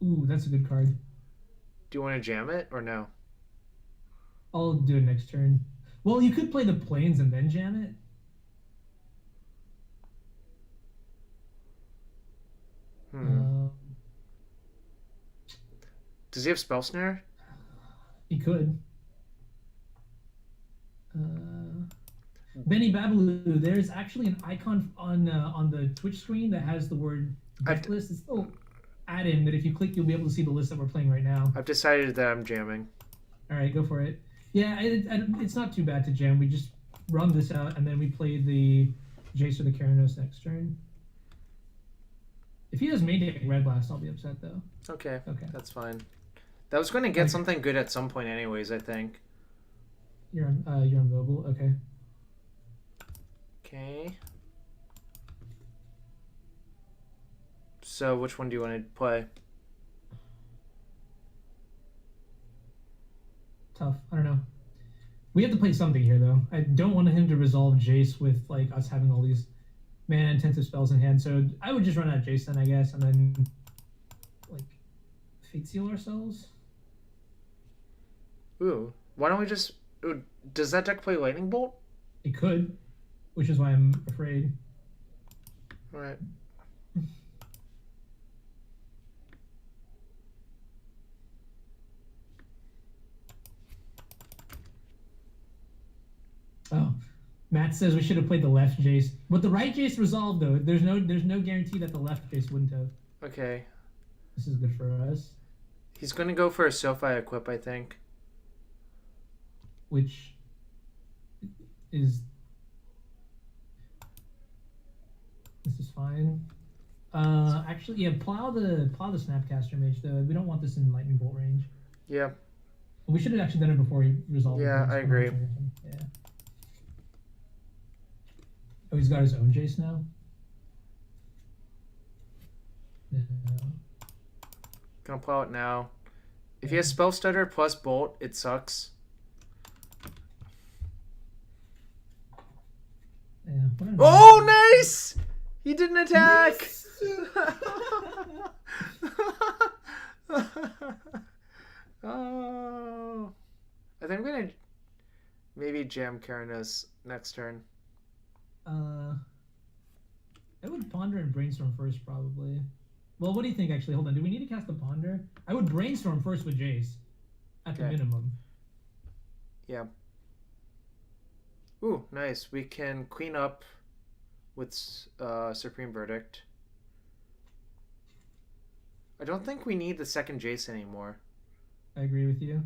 Ooh, that's a good card. Do you want to jam it or no? I'll do it next turn. Well, you could play the planes and then jam it. Does he have Spell Snare? He could. Benny Babaloo, there's actually an icon on the Twitch screen that has the word deck list. It's still add-in that if you click, you'll be able to see the list that we're playing right now. I've decided that I'm jamming. All right, go for it. Yeah, it's not too bad to jam. We just run this out, and then we play the Jace or the Keranos next turn. If he has main deck Red Blast, I'll be upset, though. Okay, Okay. that's fine. That was going to get something good at some point anyways, I think. You're on mobile, okay. Okay. So which one do you want to play? Tough. I don't know. We have to play something here, though. I don't want him to resolve Jace with like us having all these mana-intensive spells in hand. So I would just run out Jace then, I guess, and then like Fate Seal ourselves. Ooh, why don't we just? Ooh, does that deck play Lightning Bolt? It could, which is why I'm afraid. All right. Oh, Matt says we should have played the left Jace. But the right Jace resolved though. There's no guarantee that the left Jace wouldn't have. Okay. This is good for us. He's gonna go for a SoFi equip, I think. Which is this is fine. Actually, yeah, plow the Snapcaster Mage though. We don't want this in Lightning Bolt range. Yeah. We should have actually done it before he resolved. Yeah, I agree. Yeah. Oh, he's got his own Jace now? No. Gonna plow it now. If he has Spell Stutter plus Bolt, it sucks. Yeah, oh, nice! He didn't attack! Yes! Oh. I think I'm gonna maybe jam Karanos next turn. I would ponder and brainstorm first, probably. Well, what do you think, actually? Hold on. Do we need to cast a ponder? I would brainstorm first with Jace, at the minimum. Yeah. Ooh, nice. We can clean up with Supreme Verdict. I don't think we need the second Jace anymore. I agree with you.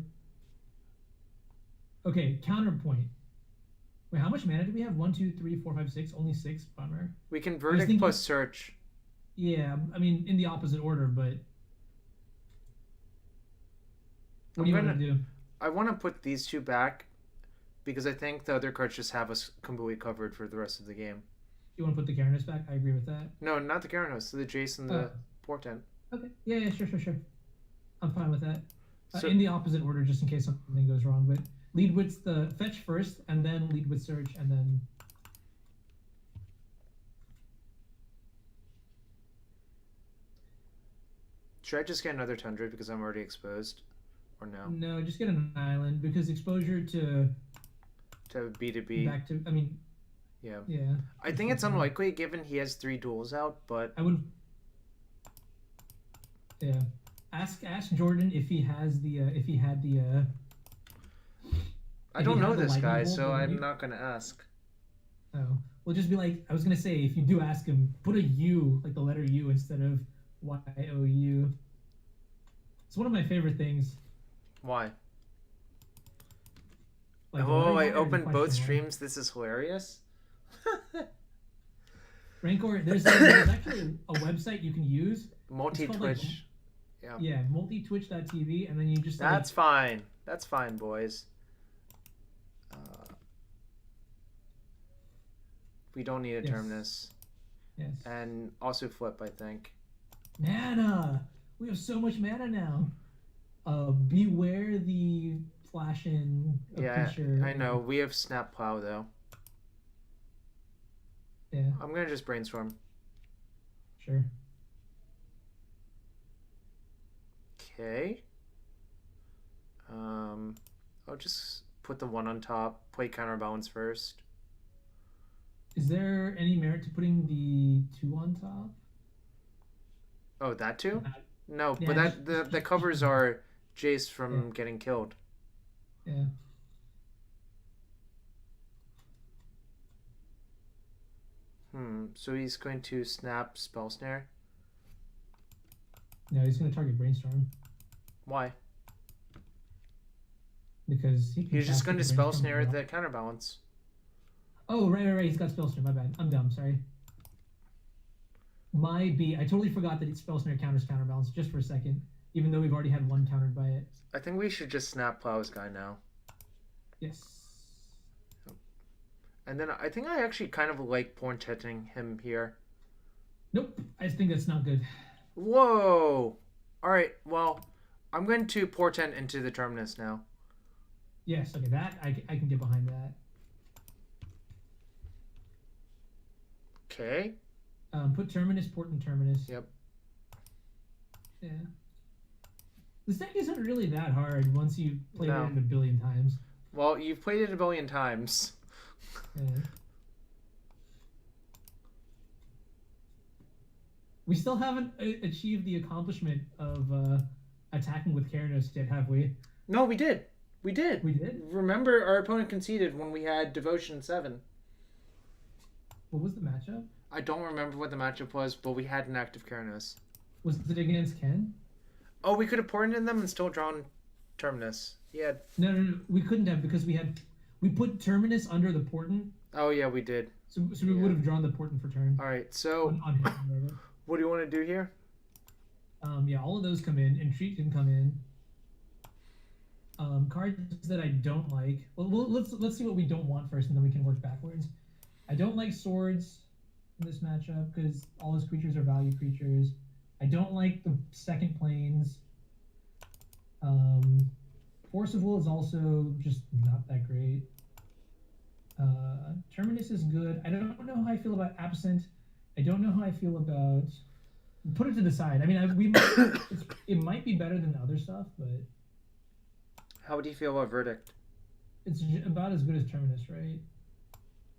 Okay, counterpoint. Wait, how much mana do we have? 1, 2, 3, 4, 5, 6. Only 6. Bummer. We can Verdict plus Search. Yeah, I mean, in the opposite order, but... What do you want to do? I want to put these two back because I think the other cards just have us completely covered for the rest of the game. You want to put the Karanos back? I agree with that. No, not the Karanos. The Jace and the Portent. Okay. Yeah, sure. I'm fine with that. So, in the opposite order, just in case something goes wrong. But lead with the fetch first, and then lead with search, and then... Should I just get another Tundra because I'm already exposed? Or no? No, just get an island, because exposure to B2B. Back to, I mean... Yeah. Yeah. I think it's unlikely given he has 3 duels out, but... I would... Yeah. Ask Jordan if he has the I don't know this guy, so I'm not gonna ask. Oh. Well, just be like, I was gonna say, if you do ask him, put a U, like the letter U instead of Y-O-U. It's one of my favorite things. Why? Like, I opened both streams. This is hilarious. Rancor, there's actually a website you can use. Multi-Twitch. Yeah, multi-twitch.tv, and then you just... That's fine. That's fine, boys. We don't need a Terminus. Yes. And also flip, I think. Mana! We have so much mana now. Beware the flash in a creature. I know. We have Snap Plow, though. Yeah. I'm going to just brainstorm. Sure. Okay. I'll just put the 1 on top. Play Counterbalance first. Is there any merit to putting the 2 on top? Oh, that too? No, yeah, but the covers are Jace from getting killed. Yeah. So he's going to snap Spell Snare? No, he's going to target Brainstorm. Why? Because he's just going to Spell Snare the Counterbalance. Oh, right. He's got Spell Snare. My bad. I'm dumb. Sorry. I totally forgot that Spell Snare counters Counterbalance just for a second, even though we've already had 1 countered by it. I think we should just Snap Plow this guy now. Yes. And then I think I actually kind of like portenting him here. Nope. I think that's not good. Whoa! Alright, well, I'm going to portent into the Terminus now. Yes, okay, that I can get behind that. Okay. Put Terminus, Portent Terminus. Yep. Yeah. This deck isn't really that hard once you play it a billion times. Well, you've played it a billion times. Yeah. We still haven't achieved the accomplishment of attacking with Karanos yet, have we? No, we did. We did. We did? Remember, our opponent conceded when we had Devotion 7. What was the matchup? I don't remember what the matchup was, but we had an active Karanos. Was it against Ken? Oh, we could have portented them and still drawn Terminus. Yeah. No. We couldn't have because we put Terminus under the Portent. Oh, yeah, we did. So we would have drawn the Portent for turn. All right, so on him, what do you want to do here? Yeah, all of those come in. Entreat can come in. Cards that I don't like. Well, let's see what we don't want first, and then we can work backwards. I don't like Swords in this matchup because all his creatures are value creatures. I don't like the second planes. Force of Will is also just not that great. Terminus is good. I don't know how I feel about Absent. I don't know how I feel about... Put it to the side. I mean, it might be better than other stuff, but... How do you feel about Verdict? It's about as good as Terminus, right?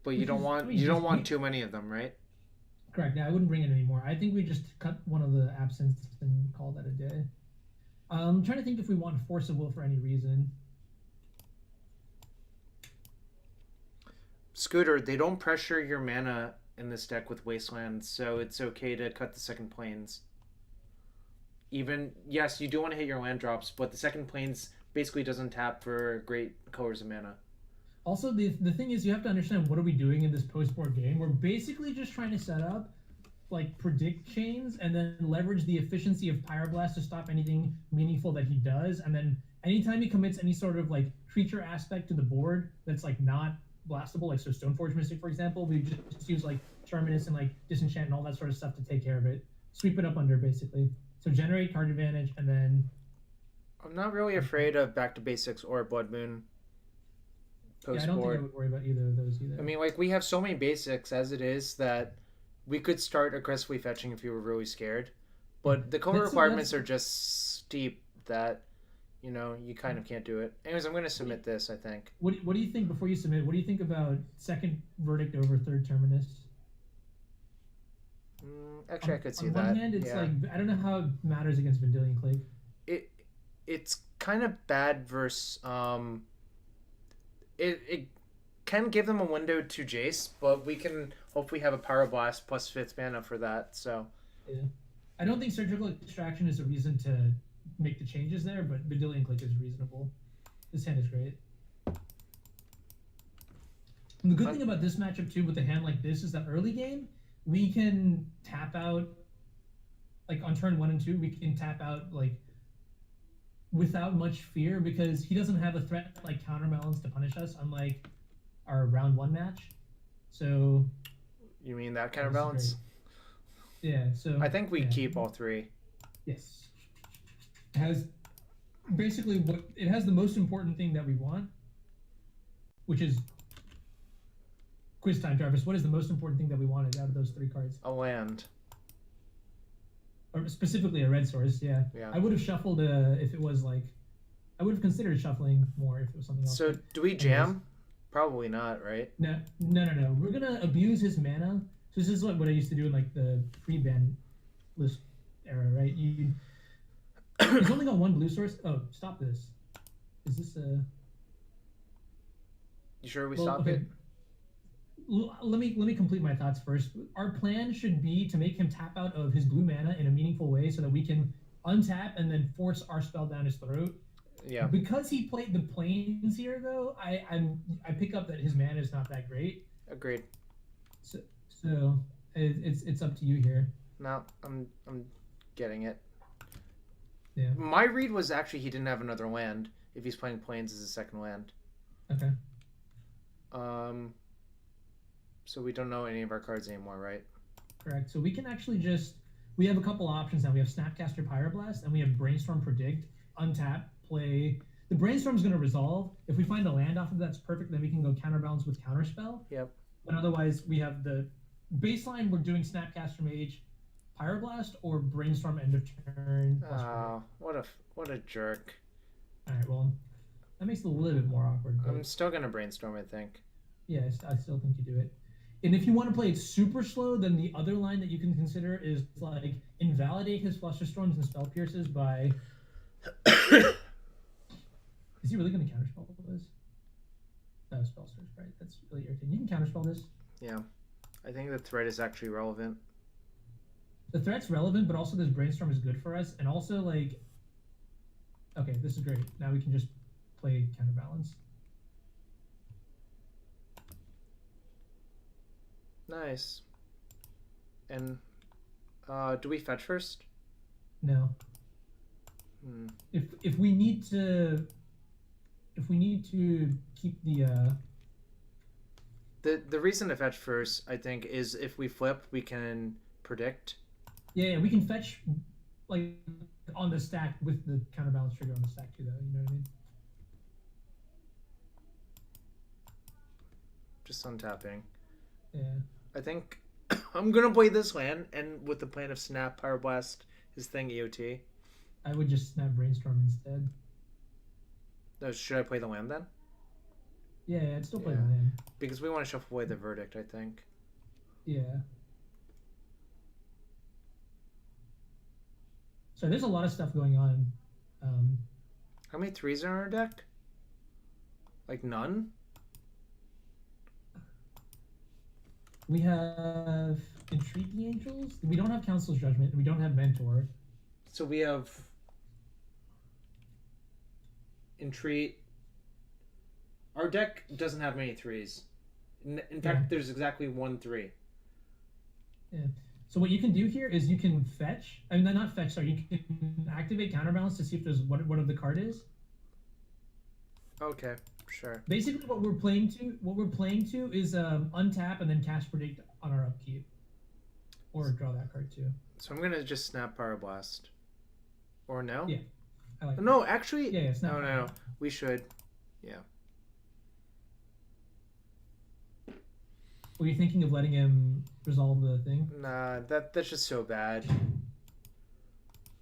But Which is, I mean, you don't just want too many of them, right? correct. Yeah, I wouldn't bring it anymore. I think we just cut one of the absents and call that a day. I'm trying to think if we want Force of Will for any reason. Scooter, they don't pressure your mana in this deck with Wasteland, so it's okay to cut the second planes. Even yes, you do want to hit your land drops, but the second planes basically doesn't tap for great colors of mana. Also, the thing is, you have to understand what are we doing in this post board game. We're basically just trying to set up like predict chains and then leverage the efficiency of Pyroblast to stop anything meaningful that he does. And then anytime he commits any sort of like creature aspect to the board that's like not blastable, like so Stoneforge Mystic, for example, we just use like Terminus and like Disenchant and all that sort of stuff to take care of it. Sweep it up under basically. So generate card advantage and then I'm not really afraid of Back to Basics or Blood Moon yeah, I post don't think I board. would worry about either of those either. I mean, like we have so many basics as it is that we could start aggressively fetching if you were really scared. But the color requirements are just steep that you kind of can't do it. Anyways, I'm going to submit this, I think. What do you think before you submit? What do you think about second verdict over third terminus? Actually, I could see on that. On one hand, it's yeah. like I don't know how it matters against Vendilion Clique. It's kind of bad versus it can give them a window to Jace, but we can hopefully have a Pyroblast plus 5th mana for that. So yeah, I don't think Surgical Extraction is a reason to make the changes there, but Vendilion Clique is reasonable. This hand is great. And the good thing about this matchup too, with a hand like this, is that early game we can tap out, like on turn 1 and 2, we can tap out like without much fear because he doesn't have a threat like Counterbalance to punish us, unlike our round 1 match. So you mean that counterbalance? Yeah. So I think we keep all 3. Yes. It has basically it has the most important thing that we want, which is quiz time, Jarvis. What is the most important thing that we wanted out of those 3 cards? A land. Or specifically a red source, yeah. I would have shuffled if it was like, I would have considered shuffling more if it was something else. So do we jam? Probably not, right? No. We're gonna abuse his mana. So this is like what I used to do in like the pre-ban list era, right? He's only got 1 blue source. Oh, stop this. Is this a? You sure we stop it? Let me complete my thoughts first. Our plan should be to make him tap out of his blue mana in a meaningful way so that we can untap and then force our spell down his throat. Yeah. Because he played the planes here, though, I pick up that his mana is not that great. Agreed. So it's up to you here. No, I'm getting it. Yeah. My read was actually he didn't have another land if he's playing planes as a second land. Okay. So we don't know any of our cards anymore, right? Correct. So we can actually we have a couple options now. We have Snapcaster Pyroblast and we have Brainstorm Predict, untap, play. The Brainstorm is going to resolve. If we find a land off of that's perfect, then we can go Counterbalance with Counterspell. Yep. But otherwise, we have the baseline. We're doing Snapcaster Mage, Pyroblast, or Brainstorm end of turn. Oh, what a jerk. All right, well, that makes it a little bit more awkward. I'm still going to Brainstorm, I think. Yeah, I still think you do it. And if you want to play it super slow, then the other line that you can consider is like invalidate his Flusterstorms and Spell Pierces by. Is he really going to counterspell this? No, Spell Surge, right? That's really irritating. You can counterspell this. Yeah, I think the threat is actually relevant. The threat's relevant, but also this Brainstorm is good for us, and also like. Okay, this is great. Now we can just play Counterbalance. Nice. And do we fetch first? No. If we need to keep the reason to fetch first, I think, is if we flip, we can predict. Yeah, we can fetch like on the stack with the Counterbalance trigger on the stack too, though. You know what I mean? Just untapping. Yeah. I think I'm gonna play this land, and with the plan of Snap, Pyroblast, his thing, EOT. I would just Snap Brainstorm instead. No, should I play the land then? Yeah, it's still Yeah. playing land. Because we want to shuffle away the verdict, I think. Yeah. So there's a lot of stuff going on. How many 3s are in our deck? Like none? We have Entreat the Angels. We don't have Council's Judgment. We don't have Mentor. So we have Entreat. Our deck doesn't have many 3s. In fact, there's exactly 1 3. Yeah. So what you can do here is you can fetch. I mean, not fetch. Sorry, you can activate Counterbalance to see if there's what the card is. Okay, sure. Basically, what we're playing to is untap and then cast Predict on our upkeep, or draw that card too. So I'm gonna just snap Power Blast. Or no? Yeah, I like. No, actually. Yeah, snap. Oh no, we should. Yeah. Were you thinking of letting him resolve the thing? Nah, that's just so bad.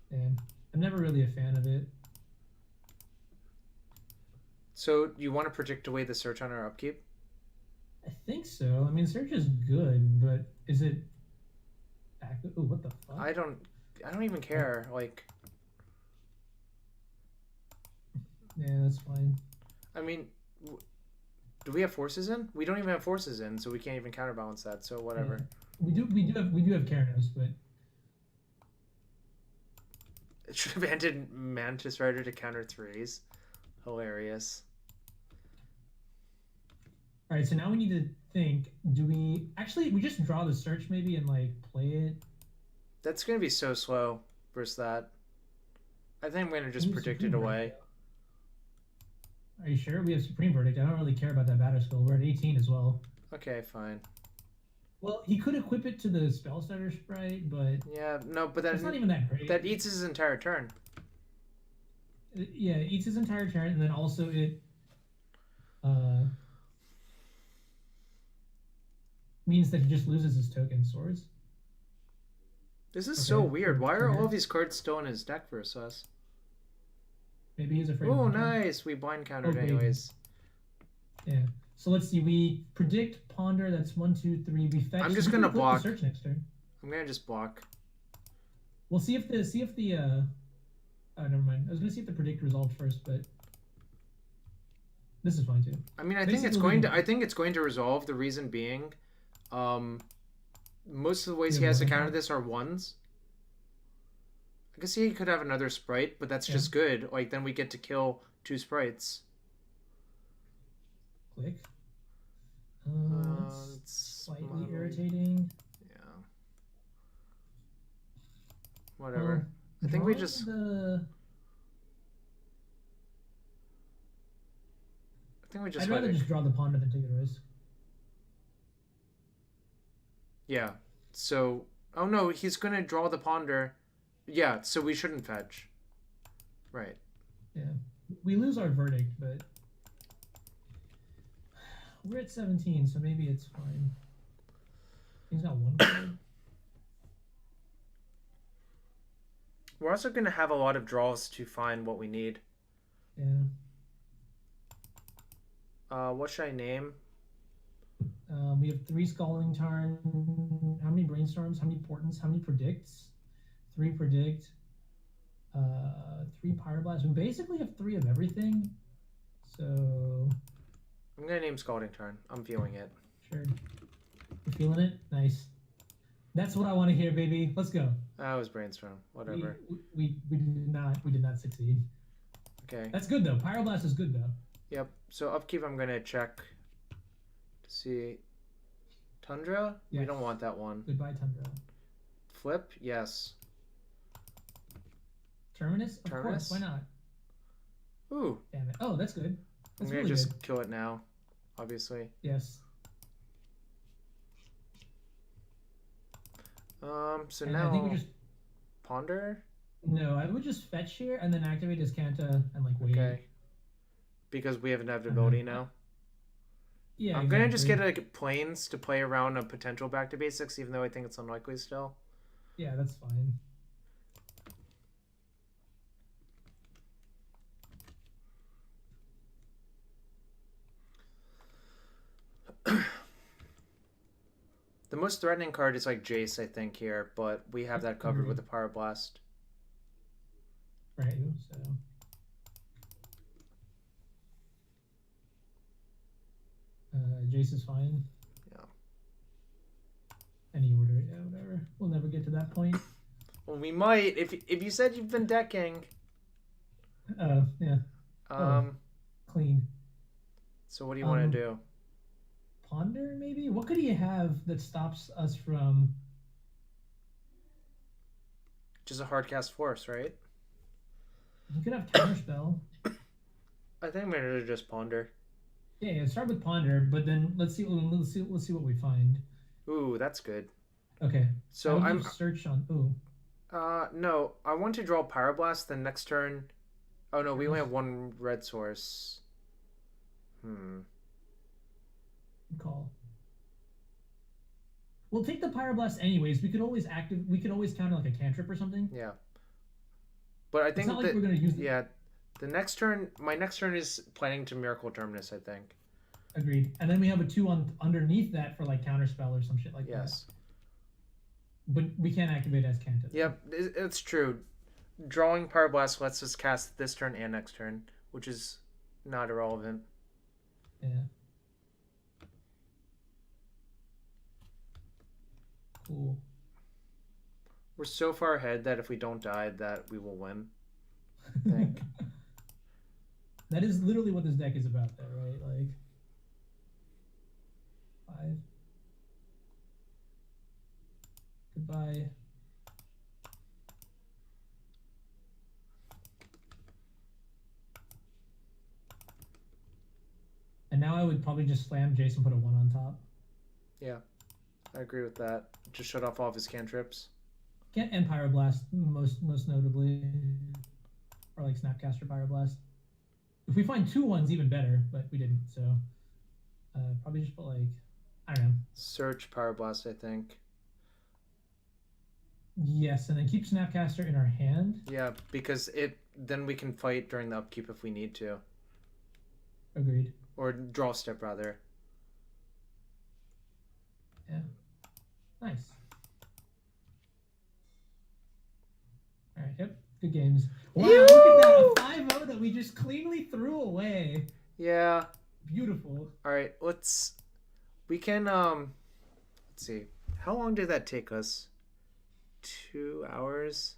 Yeah, I'm never really a fan of it. So you want to predict away the search on our upkeep? I think so. I mean, search is good, but is it active? Oh, what the fuck? I don't even care. Like. Yeah, that's fine. I mean, do we have forces in? We don't even have forces in, so we can't even counterbalance that. So whatever. Yeah. We do have Keranos, but It should have ended Mantis Rider to counter 3s. Hilarious. All right, so now we need to think. Do we just draw the search maybe and like play it? That's gonna be so slow versus that. I think I'm gonna just predict it away. Are you sure? We have Supreme Verdict. I don't really care about that batter skill. We're at 18 as well. Okay, fine. Well, he could equip it to the Spell Starter sprite, but yeah, no, but that's not even that great. That eats his entire turn. Yeah, it eats his entire turn, and then also it means that he just loses his token swords. This is so weird. Why are all of these cards still in his deck versus us? Maybe he's afraid. Oh, nice. We blind countered anyways. Yeah. So let's see. We predict ponder. That's 1, 2, 3. We fetch. I'm just gonna block. Search next turn. I'm gonna just block. We'll see if the oh, never mind. I was gonna see if the predict resolved first, but this is fine too. I mean, I think it's going to resolve. The reason being, most of the ways he has to counter this are 1s. I guess he could have another sprite, but that's just good. Like, then we get to kill 2 sprites. Click. It's slightly irritating. Yeah. Whatever. I think we just... I'd just rather just draw the ponder than take a risk. Yeah. So... Oh, no, he's going to draw the ponder... Yeah, so we shouldn't fetch. Right. Yeah. We lose our verdict, but we're at 17, so maybe it's fine. He's got 1 card. We're also going to have a lot of draws to find what we need. Yeah. What should I name? We have 3 Scalding Tarn. How many Brainstorms? How many Portents? How many Predicts? 3 Predict, 3 Pyroblast. We basically have 3 of everything. So I'm gonna name Scalding Tarn. I'm feeling it. Sure. You're feeling it? Nice. That's what I want to hear, baby. Let's go. That was Brainstorm. Whatever. We did not succeed. Okay. That's good though. Pyroblast is good though. Yep. So upkeep, I'm gonna check to see. Tundra? Yes. We don't want that one. Goodbye, Tundra. Flip? Yes. Terminus? Of course, why not? Ooh. Damn it. Oh, that's good. That's I'm gonna just kill it now, obviously. Yes. So now I think we just ponder? No, I would just fetch here and then activate his Kanta and like wait. Okay. Because we have inevitability now. Yeah. I'm gonna just get a planes to play around a potential back to basics, even though I think it's unlikely still. Yeah, that's fine. most threatening card is like Jace, I think, here, but we have that covered with the Power Blast. Right, so... Jace is fine. Yeah. Any order, yeah, whatever. We'll never get to that point. Well, we might if you said you've been decking. Yeah. Clean. So what do you want to do? Ponder, maybe? What could he have that stops us from... Just a hard cast force, right? He could have counterspell. I think maybe just ponder. Yeah, start with ponder, but then let's see what we find. Ooh, that's good. Okay. So I'm search on. Ooh. No, I want to draw Pyroblast. Then next turn. Oh no, we only have one red source. Call. We'll take the Pyroblast anyways. We could always counter like a cantrip or something. Yeah. But I think it's not like we're gonna use. Yeah. The next turn, my next turn is planning to Miracle Terminus, I think. Agreed. And then we have a 2 on underneath that for like counterspell or some shit like that. Yes. But we can't activate as Canto. Yep, it's true. Drawing Pyroblast lets us cast this turn and next turn, which is not irrelevant. Yeah. Cool. We're so far ahead that if we don't die, that we will win. I think. That is literally what this deck is about, though, right? Like 5. Goodbye. And now I would probably just slam Jason, put a 1 on top. Yeah, I agree with that. Just shut off all of his cantrips. And Pyroblast, most notably. Or like Snapcaster Pyroblast. If we find 2 1s, even better, but we didn't, so probably just put like, I don't know. Search Pyroblast, I think. Yes, and then keep Snapcaster in our hand. Yeah, because then we can fight during the upkeep if we need to. Agreed. Or draw step, rather. Yeah. Nice. All right, yep. Good games. Wow, look at that. A 5-0 that we just cleanly threw away. Yeah. Beautiful. All right, we can, let's see. How long did that take us? 2 hours?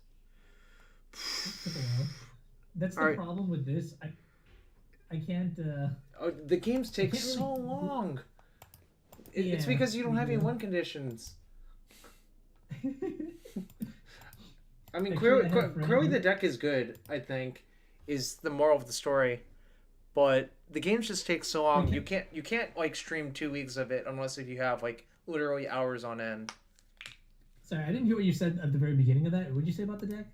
That took a while. That's the problem with this. I can't, Oh, the games take so long. It's because you don't have any win conditions. I mean, clearly the deck is good, I think, is the moral of the story. But the games just take so long. You can't like stream 2 weeks of it unless if you have like literally hours on end. Sorry, I didn't hear what you said at the very beginning of that. What did you say about the deck?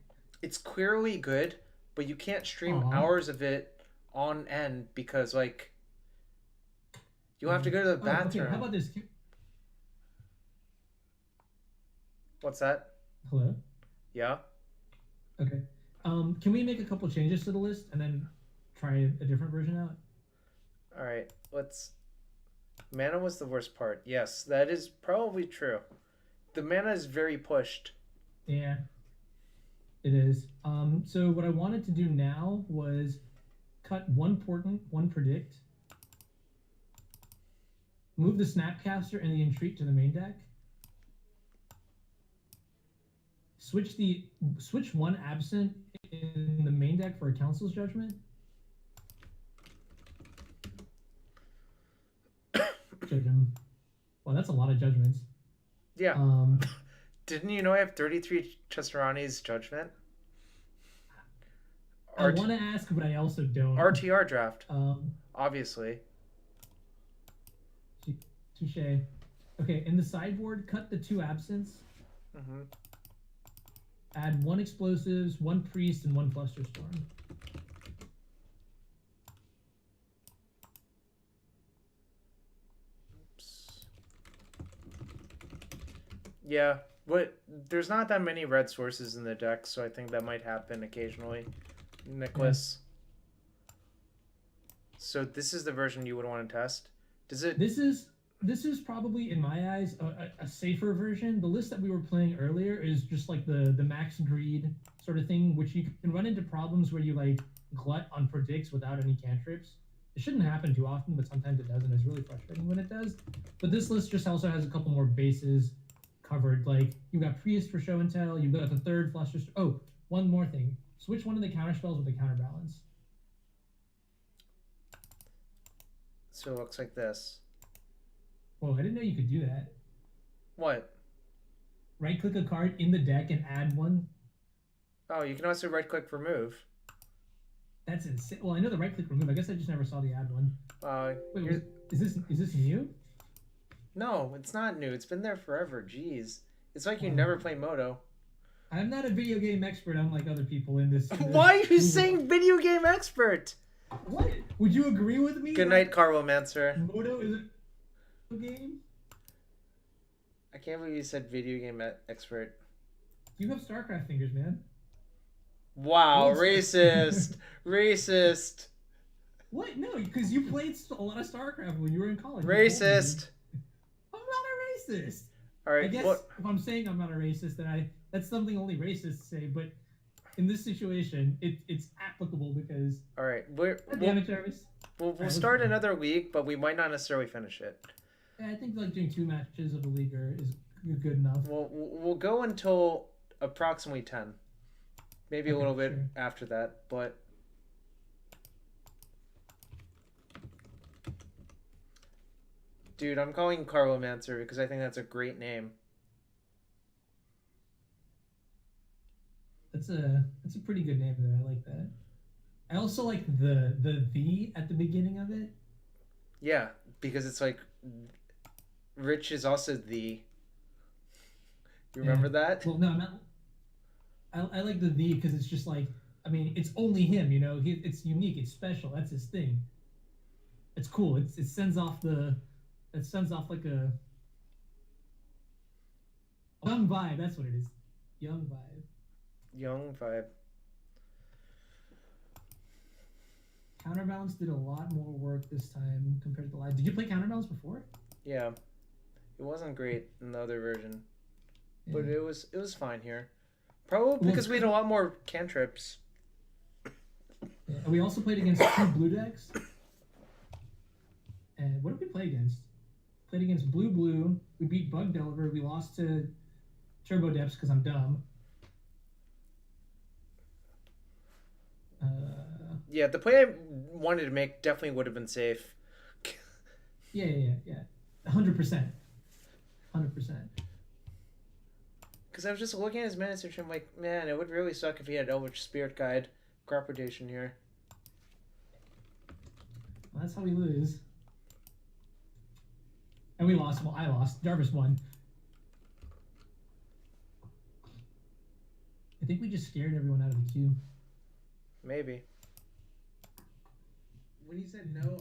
It's clearly good, but you can't stream hours of it on end because like you have to go to the bathroom. Okay. How about this? What's that? Hello? Yeah? Okay. Can we make a couple changes to the list and then try a different version out? Alright, mana was the worst part. Yes, that is probably true. The mana is very pushed. Yeah. It is. So what I wanted to do now was cut 1 portent, 1 predict. Move the Snapcaster and the Entreat to the main deck. Switch 1 absent in the main deck for a Council's Judgment. Judge him. Well, that's a lot of judgments. Yeah. Didn't you know I have 33 Chesterani's Judgment? I want to ask, but I also don't. RTR draft. Obviously. Touche. Okay, in the sideboard, cut the 2 absents. Mm-hmm. Add 1 explosives, 1 priest, and 1 flusterstorm. Oops. Yeah, there's not that many red sources in the deck, so I think that might happen occasionally. Nicholas. Yeah. So this is the version you would want to test. Does it? This is this is probably, in my eyes, a safer version. The list that we were playing earlier is just like the max greed sort of thing, which you can run into problems where you like glut on predicts without any cantrips. It shouldn't happen too often, but sometimes it does, and it's really frustrating when it does. But this list just also has a couple more bases covered. Like you've got Priest for show and tell. You've got the third Fluster. Oh, one more thing. Switch one of the counter spells with a counterbalance. So it looks like this. Whoa, I didn't know you could do that. What? Right click a card in the deck and add one. Oh, you can also right click remove. That's insane. Well, I know the right click remove. I guess I just never saw the add one. Wait, is this new? No, it's not new. It's been there forever. Jeez. It's like you never play Moto. I'm not a video game expert unlike other people in this. Why are you saying video game expert? What? Would you agree with me? Good night, Carlomancer. Moto is a game? I can't believe you said video game expert. You have StarCraft fingers, man. Wow, racist. Racist. What? No, because you played a lot of StarCraft when you were in college. Racist. I'm not a racist. All right. I guess if I'm saying I'm not a racist, then that's something only racists say. But in this situation, it's applicable because. All right. We'll start another league, but we might not necessarily finish it. Yeah, I think like doing 2 matches of the league is good enough. We'll go until approximately 10. Maybe a little bit after that, but. Dude, I'm calling Carlomancer because I think that's a great name. That's a pretty good name there. I like that. I also like the at the beginning of it. Yeah, because it's like Rich is also the. You remember that? Well, no, I'm not. I like the because it's just like, I mean, it's only him, you know. It's unique, it's special. That's his thing. It's cool. It sends off like a young vibe. That's what it is. Young vibe. Young vibe. Counterbalance did a lot more work this time compared to the last. Did you play Counterbalance before? Yeah, it wasn't great in the other version, but it was fine here. Probably because we had a lot more cantrips. Yeah. We also played against 2 blue decks. And what did we play against? Played against blue. We beat Bug Delver. We lost to Turbo Depths because I'm dumb. Yeah, the play I wanted to make definitely would have been safe. Yeah. 100%. 100%. Because I was just looking at his mana search and I'm like, man, it would really suck if he had Eldritch Spirit Guide crop rotation here. Well, that's how we lose. And we lost. Well, I lost. Jarvis won. I think we just scared everyone out of the queue. Maybe. When he said no,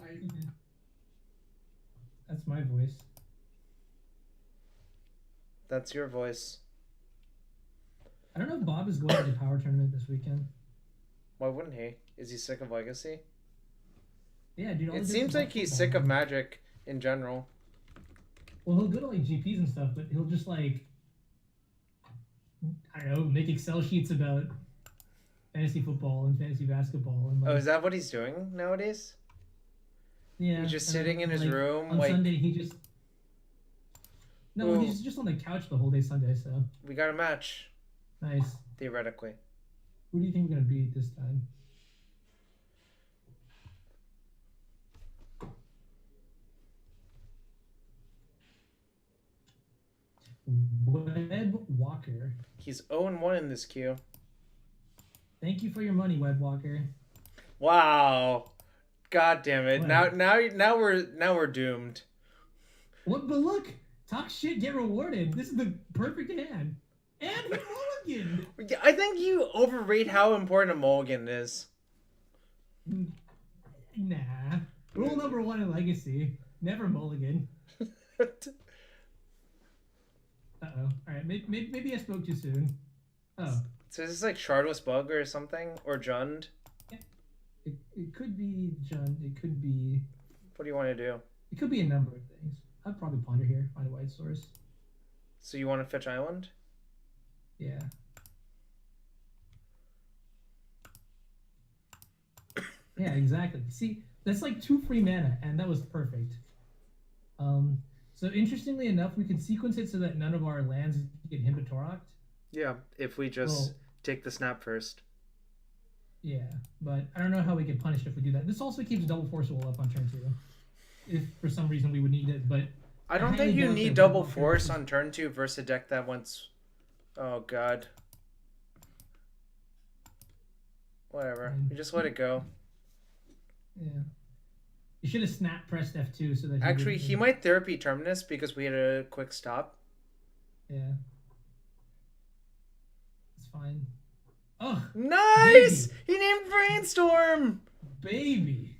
That's my voice. That's your voice. I don't know if Bob is going to the power tournament this weekend. Why wouldn't he? Is he sick of Legacy? Yeah, dude. It seems like he's sick of Magic in general. Well, he'll go to like GPs and stuff, but he'll just like, I don't know, make Excel sheets about fantasy football and fantasy basketball. And like, Oh, is that what he's doing nowadays? Yeah. He's just sitting in his room. On like Sunday, he just. No, Well, he's just on the couch the whole day Sunday. So we got a match. nice. Theoretically. Who do you think we're gonna beat this time? Web Walker. He's 0-1 in this queue. Thank you for your money, Web Walker. Wow. God damn it. What? Now we're doomed. What? But look, talk shit, get rewarded. This is the perfect hand. And he mulligan. I think you overrate how important a mulligan is. Nah. Rule number 1 in Legacy: never mulligan. Uh-oh. Alright, maybe I spoke too soon. Oh. So is this like Shardless Bug or something? Or Jund? It could be Jund. It could be... What do you want to do? It could be a number of things. I'd probably ponder here, find a white source. So you want to fetch island? Yeah. Yeah, exactly. See, that's like 2 free mana, and that was perfect. So interestingly enough, we could sequence it so that none of our lands get Himbatoroked. Yeah, if we just Well, take the snap first. yeah, but I don't know how we get punished if we do that. This also keeps double forcible up on turn 2, if for some reason we would need it. But I don't highly think you doubt need that double Bloodwalker force is- on turn 2 versus a deck that wants. Oh god. Whatever. You just let it go. Yeah. You should have snap pressed F2 so that Actually, he wouldn't- might therapy Terminus because we had a quick stop. Yeah. It's fine. Oh, Nice! He named Brainstorm! baby.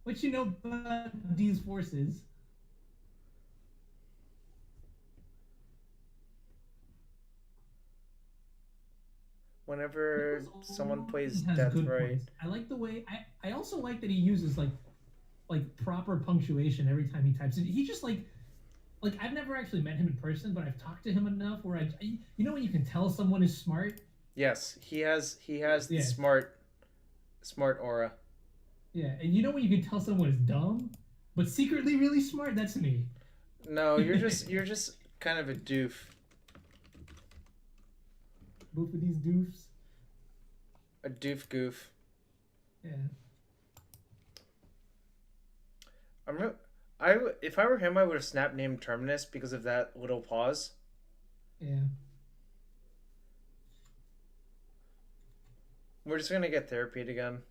What you know about these forces? Whenever someone plays Has Death good Right. points. I like the way I also like that he uses like proper punctuation every time he types it. He just like I've never actually met him in person, but I've talked to him enough where you know when you can tell someone is smart. Yes, he has the Yeah. smart aura. Yeah, and you know when you can tell someone is dumb, but secretly really smart. That's me. No, you're just kind of a doof. Both of these doofs. A doof goof. Yeah. If I were him, I would have snap named Terminus because of that little pause. Yeah. We're just gonna get therapied again.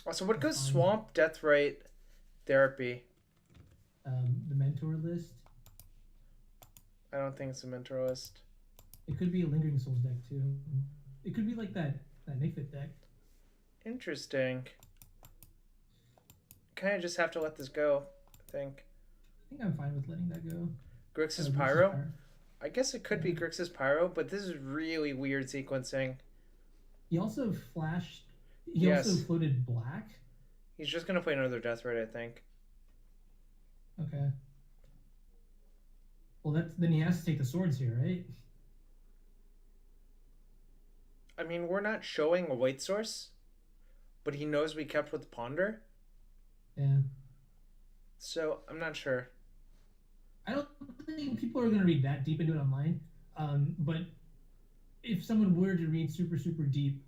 Also, what goes Fine. Swamp, Death Right, Therapy? The mentor list. I don't think it's a mentor list. It could be a Lingering Souls deck too. It could be like that Naked deck. Interesting. Kind of just have to let this go, I think. I think I'm fine with letting that go. Grixis Grixis Pyro? I guess it could be Grixis Pyro, but this is really weird sequencing. He also flashed. He Yes. also floated black. He's just gonna play another Death Right, I think. Okay. Well, then he has to take the swords here, right? I mean, we're not showing a white source, but he knows we kept with Ponder, Yeah. so I'm not sure. I don't think people are going to read that deep into it online. But if someone were to read super, super deep,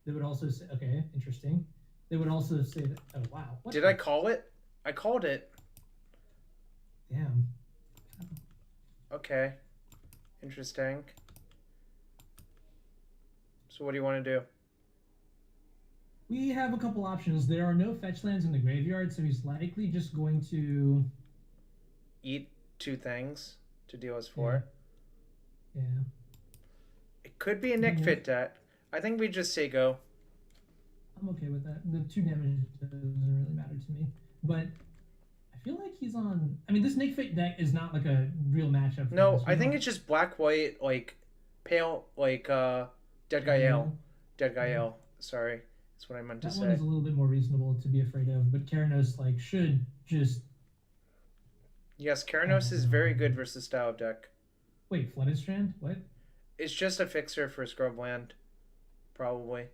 they would also say, okay, interesting. They would also say that, oh, wow. What Did the- I call it? I called it. Damn. Okay. Interesting. So what do you want to do? We have a couple options. There are no fetch lands in the graveyard, so he's likely just going to... Eat 2 things to deal as 4. Yeah. It could be a Nick Fit deck. I think we just say go. I'm okay with that. The 2 damage doesn't really matter to me. But I feel like he's on... I mean, this Nick Fit deck is not like a real matchup. For No, us. I think it's just black-white, like, pale, like, Dead Guy L. Dead Guy L. Sorry. That's what I meant to That say. one is a little bit more reasonable to be afraid of, but Keranos, like, should just... Yes, Keranos is very good versus style of deck. Wait, Flooded Strand? What? It's just a fixer for scrub land. Probably.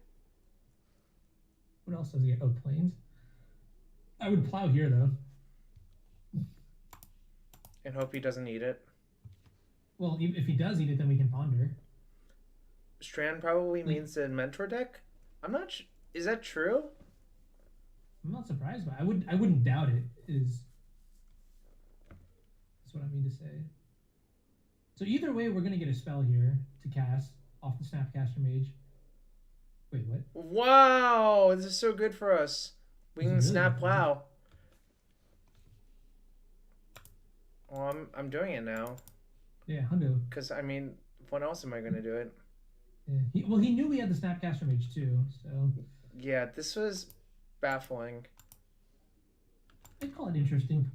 What else does he get? Oh, Plains? I would plow here, though. And hope he doesn't eat it. Well, if he does eat it, then we can ponder. Strand probably means the mentor deck? I'm not is that true? I'm not surprised by it. I wouldn't doubt it, that's what I mean to say. So either way, we're going to get a spell here to cast off the Snapcaster Mage. Wait, what? Wow, this is so good for us. We This can is really snap good. plow. Well, I'm doing it now. Yeah, Hundo. Because, I mean, when else am I going to do it? Yeah. He knew we had the Snapcaster Mage, too, so... Yeah, this was baffling. I'd call it interesting.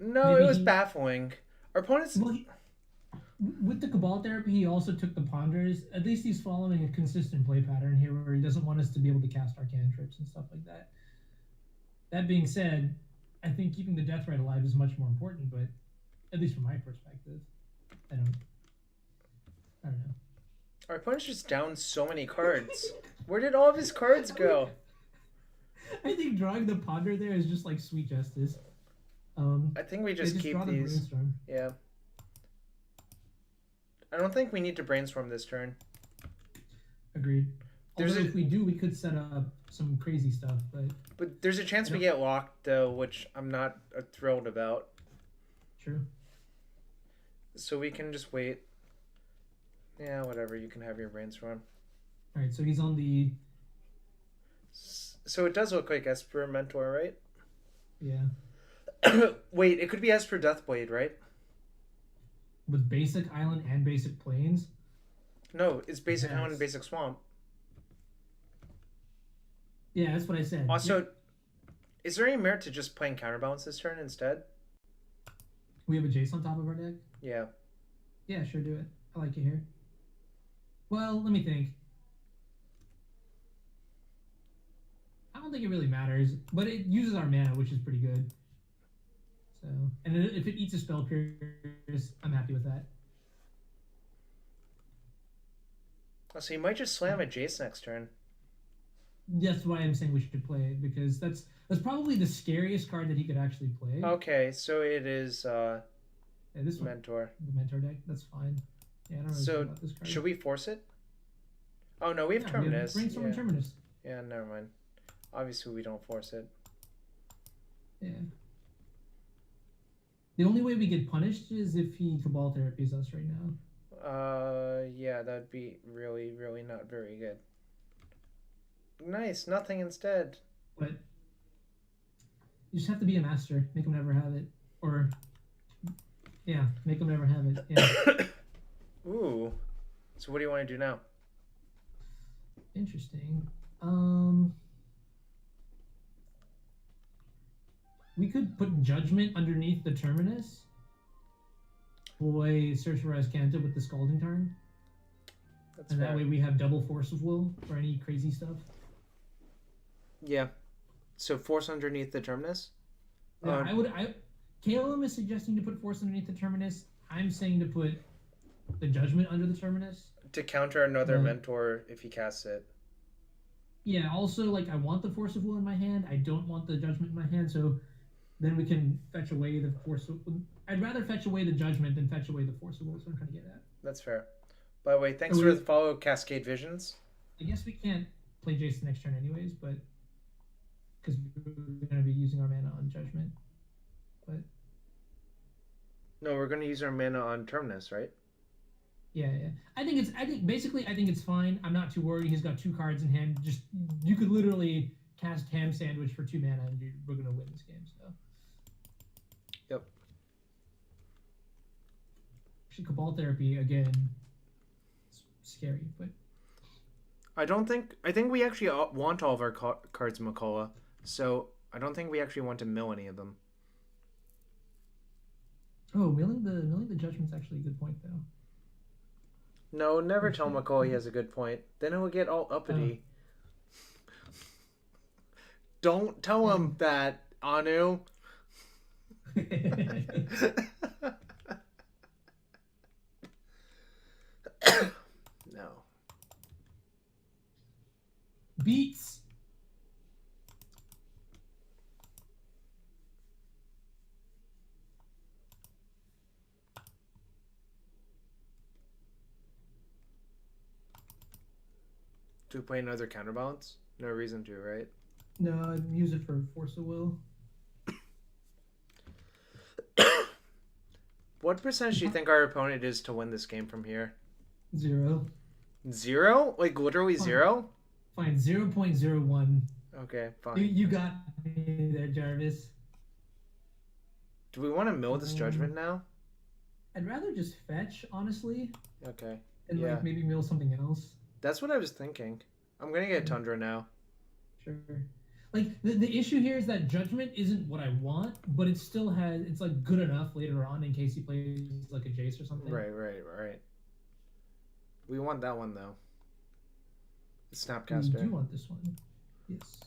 No, Maybe it was he- baffling. Our opponents... Well, with the Cabal Therapy, he also took the Ponders. At least he's following a consistent play pattern here where he doesn't want us to be able to cast our cantrips and stuff like that. That being said, I think keeping the death right alive is much more important, but at least from my perspective, I don't know. Our opponent's just down so many cards. Where did all of his cards go? I think drawing the ponder there is just like sweet justice. I think we They just keep draw the these. brainstorm. Yeah. I don't think we need to brainstorm this turn. Agreed. Although if we do, we could set up some crazy stuff, But there's a chance we get locked, though, which I'm not thrilled about. True. So we can just wait. Yeah, whatever. You can have your brainstorm. All right, so he's on the... So it does look like Esper Mentor, right? Yeah. Wait, it could be Esper Deathblade, right? With basic island and basic plains? No, it's basic island and basic swamp. Yeah, that's what I said. Also, is there any merit to just playing Counterbalance this turn instead? We have a Jace on top of our deck? Yeah. Yeah, sure, do it. I like it here. Well, let me think. I don't think it really matters, but it uses our mana, which is pretty good. So, and if it eats a spell pierce, I'm happy with that. So you might just slam a Jace next turn. That's why I'm saying we should play it, because that's probably the scariest card that he could actually play. Okay, so it is this Mentor. The Mentor deck, that's fine. Yeah, I don't really care about this card. Should we force it? Oh no, we have Terminus. Brainstorm and Terminus. Yeah, never mind. Obviously we don't force it. Yeah. The only way we get punished is if he Cabal Therapies us right now. Yeah, that'd be really, really not very good. Nice, nothing instead. But you just have to be a master. Make him never have it. Or, yeah, make him never have it. Yeah. Ooh. So what do you want to do now? Interesting. We could put Judgment underneath the Terminus. Boy, search for Ascanta with the Scalding Tarn. That's and fair. that way we have double Force of Will for any crazy stuff. Yeah. So force underneath the Terminus? Yeah, KLM is suggesting to put Force underneath the Terminus. I'm saying to put the Judgment under the Terminus. To counter another Mentor if he casts it. Yeah, also, like, I want the Force of Will in my hand. I don't want the Judgment in my hand, so then we can fetch away the Force of... I'd rather fetch away the Judgment than fetch away the Force of Will, so I'm trying to get at. That's fair. By the way, thanks for the follow, Cascade Visions. I guess we can't play Jace the next turn anyways, but... Because we're going to be using our mana on Judgment. But... No, we're going to use our mana on Terminus, right? Yeah. I think it's fine. I'm not too worried. He's got 2 cards in hand. Just, you could literally cast Ham Sandwich for 2 mana and we're going to win this game, so... Yep. Actually, Cabal Therapy, again, it's scary, but... I think we actually want all of our cards Makola, so I don't think we actually want to mill any of them. Oh, milling the Judgment's actually a good point, though. No, never tell McCoy he has a good point. Then it will get all uppity. Don't tell him that, Anu. No. Beats. Do we play another counterbalance? No reason to, right? No, I'd use it for Force of Will. What percentage do you think our opponent is to win this game from here? 0. 0? Like literally 0? Fine, 0.01. Okay, fine. You got me there, Jarvis. Do we want to mill this Judgment now? I'd rather just fetch, honestly. Okay. And like maybe mill something else. That's what I was thinking. I'm gonna get Tundra now. Sure. Like the issue here is that Judgment isn't what I want, but it still it's like good enough later on in case he plays like a Jace or something. Right. We want that one though. The Snapcaster. We do want this one. Yes.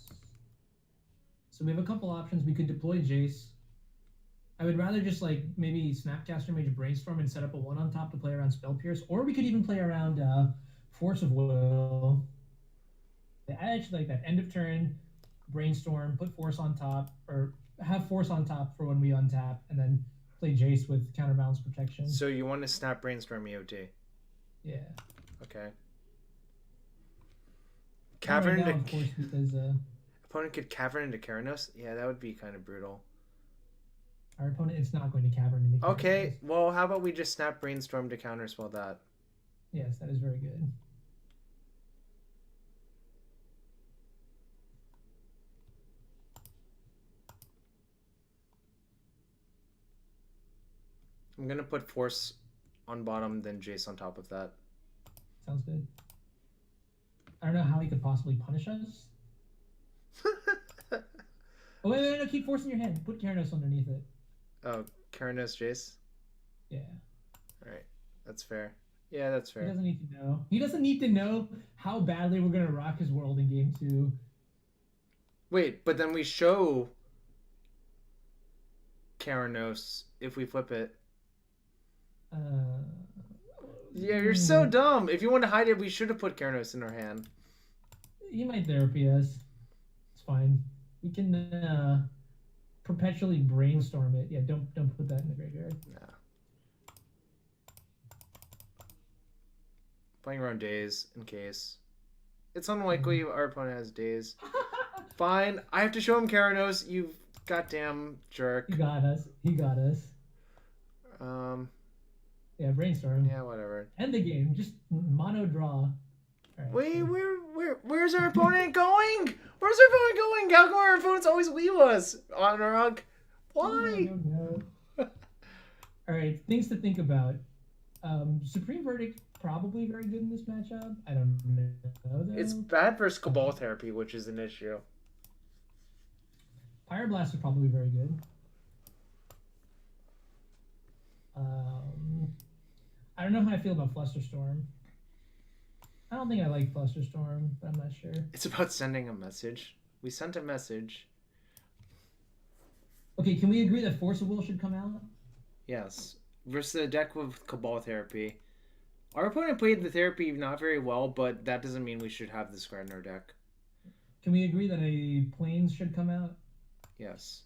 So we have a couple options. We could deploy Jace. I would rather just like maybe Snapcaster Mage Brainstorm and set up a 1 on top to play around Spell Pierce, or we could even play around Force of Will. I actually like that. End of turn, Brainstorm, put Force on top, or have Force on top for when we untap, and then play Jace with Counterbalance Protection. So you want to snap Brainstorm EOT? Yeah. Okay. Cavern right now, into... of course, because opponent could Cavern into Keranos? Yeah, that would be kind of brutal. our opponent is not going to Cavern into Keranos. Okay, well, how about we just snap Brainstorm to counterspell that? Yes, that is very good. I'm going to put Force on bottom, then Jace on top of that. Sounds good. I don't know how he could possibly punish us. Oh, wait, no, keep Force in your hand. Put Keranos underneath it. Oh, Keranos Jace? Yeah. Alright, that's fair. Yeah, that's fair. He doesn't need to know. He doesn't need to know how badly we're going to rock his world in game 2. Wait, but then we show Keranos if we flip it. Yeah, you're so dumb. If you want to hide it, we should have put Keranos in our hand. He might therapy us. It's fine. We can perpetually brainstorm it. Yeah, don't put that in the graveyard. Nah. Playing around days in case. It's unlikely our opponent has days. Fine. I have to show him Keranos, you goddamn jerk. He got us. He got us. Yeah, brainstorm. Yeah, whatever. End the game. Just mono draw. Right, wait, where's our opponent going? Where's our opponent going? How come our opponents always leave us on our hug? Why? I don't know. All right, things to think about. Supreme Verdict probably very good in this matchup. I don't know though. It's bad versus Cabal Therapy, which is an issue. Pyroblast is probably very good. I don't know how I feel about Flusterstorm. I don't think I like Flusterstorm, but I'm not sure. It's about sending a message. We sent a message. Okay, can we agree that Force of Will should come out? Yes. Versus a deck with Cabal Therapy. Our opponent played the Therapy not very well, but that doesn't mean we should have this card in our deck. Can we agree that a Plains should come out? Yes.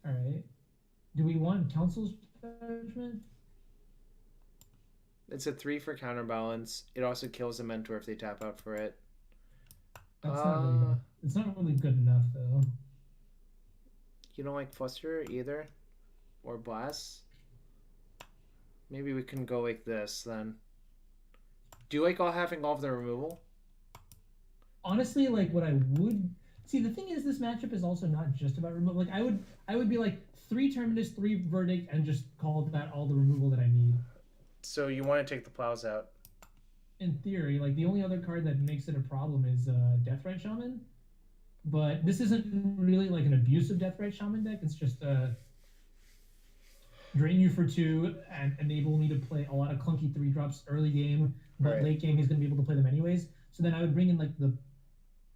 Alright. Do we want Council's Judgment? It's a 3 for counterbalance. It also kills a mentor if they tap out for it. That's not really good. It's not really good enough though. You don't like Fluster either? Or Blast? Maybe we can go like this then. Do you like having all of the removal? Honestly, like what I would see, the thing is this matchup is also not just about removal. Like I would be like 3 Terminus, 3 Verdict, and just call that all the removal that I need. So you want to take the plows out? In theory, like the only other card that makes it a problem is Deathrite Shaman. But this isn't really like an abusive Deathrite Shaman deck. It's just drain you for 2 and enable me to play a lot of clunky 3-drops early game, but right. Late game he's going to be able to play them anyways. So then I would bring in like the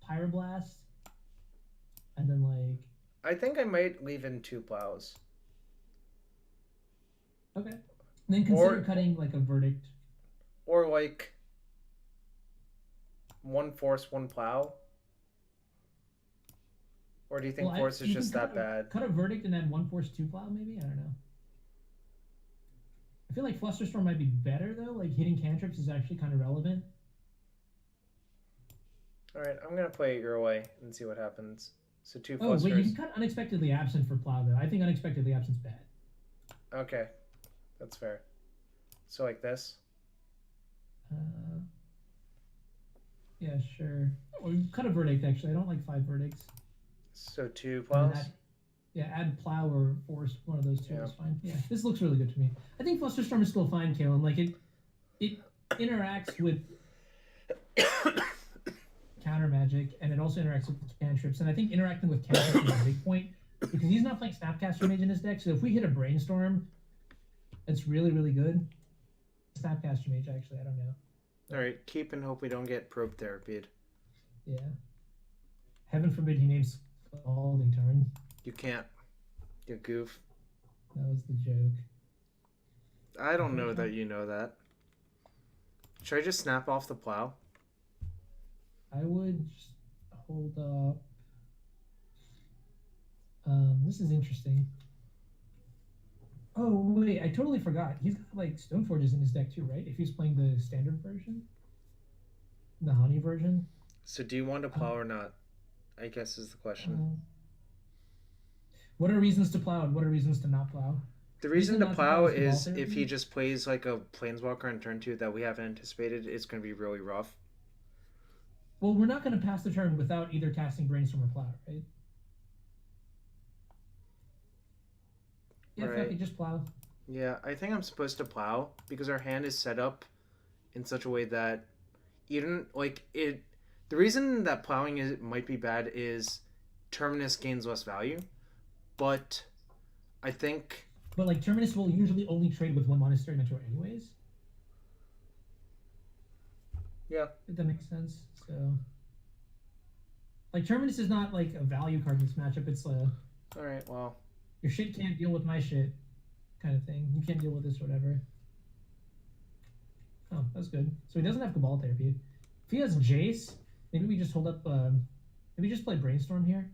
Pyroblast, and then like... I think I might leave in 2 plows. Okay. And then consider cutting like a Verdict. Or like 1 Force, 1 plow. Or do you think Force is just that bad? Cut a Verdict and then 1 Force, 2 plow maybe? I don't know. I feel like Flusterstorm might be better though. Like hitting cantrips is actually kind of relevant. Alright, I'm going to play it your way and see what happens. So 2 Oh, Flusters. wait, you can cut Unexpectedly Absent for plow though. I think Unexpectedly Absent's bad. Okay, that's fair. So like this? Yeah, sure. Or you cut a Verdict actually. I don't like 5 Verdicts. So 2 plows? Add plow or force. One of those 2 is fine. Yeah, this looks really good to me. I think Flusterstorm is still fine, Kalen. Like it interacts with counter magic, and it also interacts with cantrips. And I think interacting with cantrips is a big point because he's not playing Snapcaster Mage in his deck. So if we hit a Brainstorm, it's really, really good. Snapcaster Mage, actually, I don't know. All right, keep and hope we don't get probe therapied. Yeah. Heaven forbid he names Scalding Tarn. You can't. You goof. That was the joke. I don't know that you know that. Should I just snap off the plow? I would just hold up. This is interesting. Oh wait, I totally forgot. He's got like Stoneforges in his deck too, right? If he's playing the standard version, the honey version. So do you want to plow or not? I guess is the question. What are reasons to plow and what are reasons to not plow? The reason to plow is Cabal if he Therapy? just plays like a Planeswalker on turn 2 that we haven't anticipated, it's going to be really rough. Well, we're not going to pass the turn without either casting Brainstorm or plow, right? Yeah, Right. fuck it, just plow. Yeah, I think I'm supposed to plow because our hand is set up in such a way that even like it. The reason that plowing might be bad is Terminus gains less value, but I think But like Terminus will usually only trade with one Monastery Mentor anyways. yeah. If that makes sense. So like Terminus is not like a value card in this matchup. It's All right. Well, your shit can't deal with my shit kind of thing. You can't deal with this or whatever. Oh, that's good. So he doesn't have Cabal Therapy. If he has Jace, maybe we just hold up. Maybe just play Brainstorm here.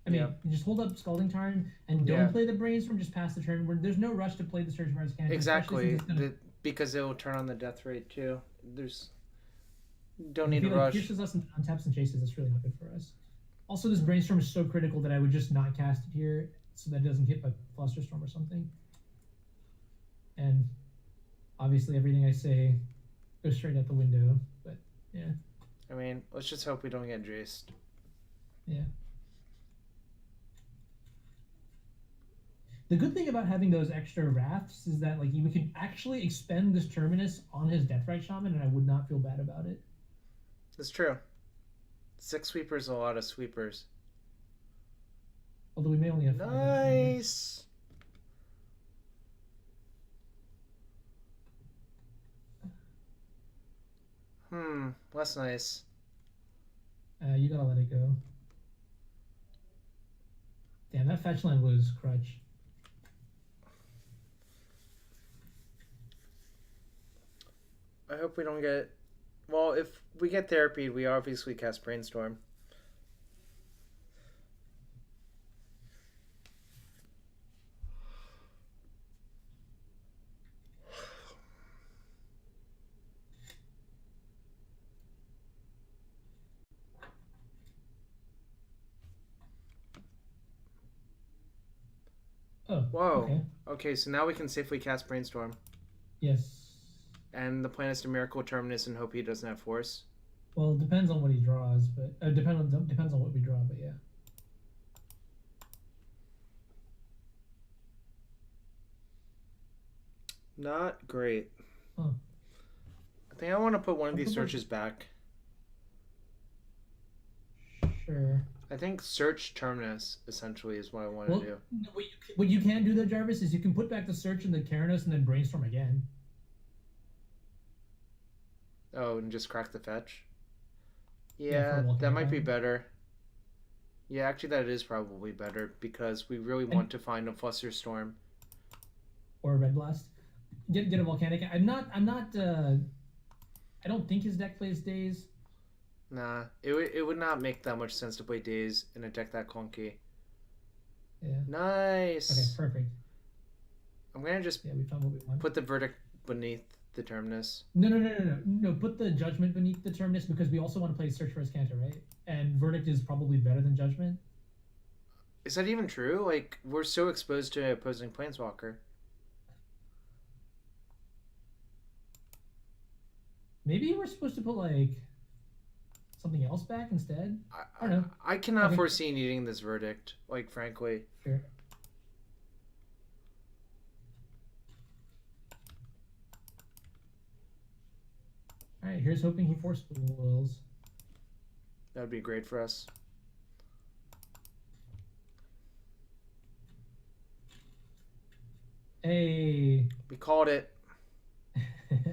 I mean, Yeah. you just hold up Scalding Tarn and don't play the Brainstorm. Just pass the turn. There's no rush to play the Search for Cancer. exactly. Because it will turn on the death rate too. There's don't need to rush. Pierces us and untaps and chases. That's really not good for us. Also, this Brainstorm is so critical that I would just not cast it here so that it doesn't hit by Flusterstorm or something. And obviously, everything I say goes straight out the window. But yeah. I mean, let's just hope we don't get jaced. Yeah. The good thing about having those extra rafts is that like we can actually expend this Terminus on his Deathrite Shaman, and I would not feel bad about it. That's true. 6 sweepers, a lot of sweepers. Although we may only have 5. Nice. Less nice. You gotta let it go. Damn, that fetch line was crutch. I hope we don't get. Well, if we get therapy, we obviously cast Brainstorm. Oh, Whoa. okay. Okay, so now we can safely cast Brainstorm. Yes. And the plan is to Miracle Terminus and hope he doesn't have Force. Well, it depends on what he draws, but depends on what we draw, but yeah. Not great. Oh. I think I want to put one of these searches back. Sure. I think search Terminus essentially is what I want to do. What you can do though, Jarvis, is you can put back the search in the Keranos and then Brainstorm again. Oh, and just crack the fetch? Yeah, Yeah, that might be better. Yeah, actually that is probably better because we really want to find a Flusterstorm. Or a Red Blast. Get a Volcanic. I don't think his deck plays Days. Nah, it would not make that much sense to play Days in a deck that clunky. Yeah. Nice. Okay, perfect. I'm gonna just we found what we want. put the verdict beneath the Terminus. No. Put the Judgment beneath the Terminus because we also want to play Search for his Cantor, right? And Verdict is probably better than Judgment. Is that even true? Like, we're so exposed to opposing Planeswalker. Maybe we're supposed to put like something else back instead. I don't know. I cannot foresee needing this verdict. Like, frankly. Sure. All right. Here's hoping he force wills. That would be great for us. Hey. We called it.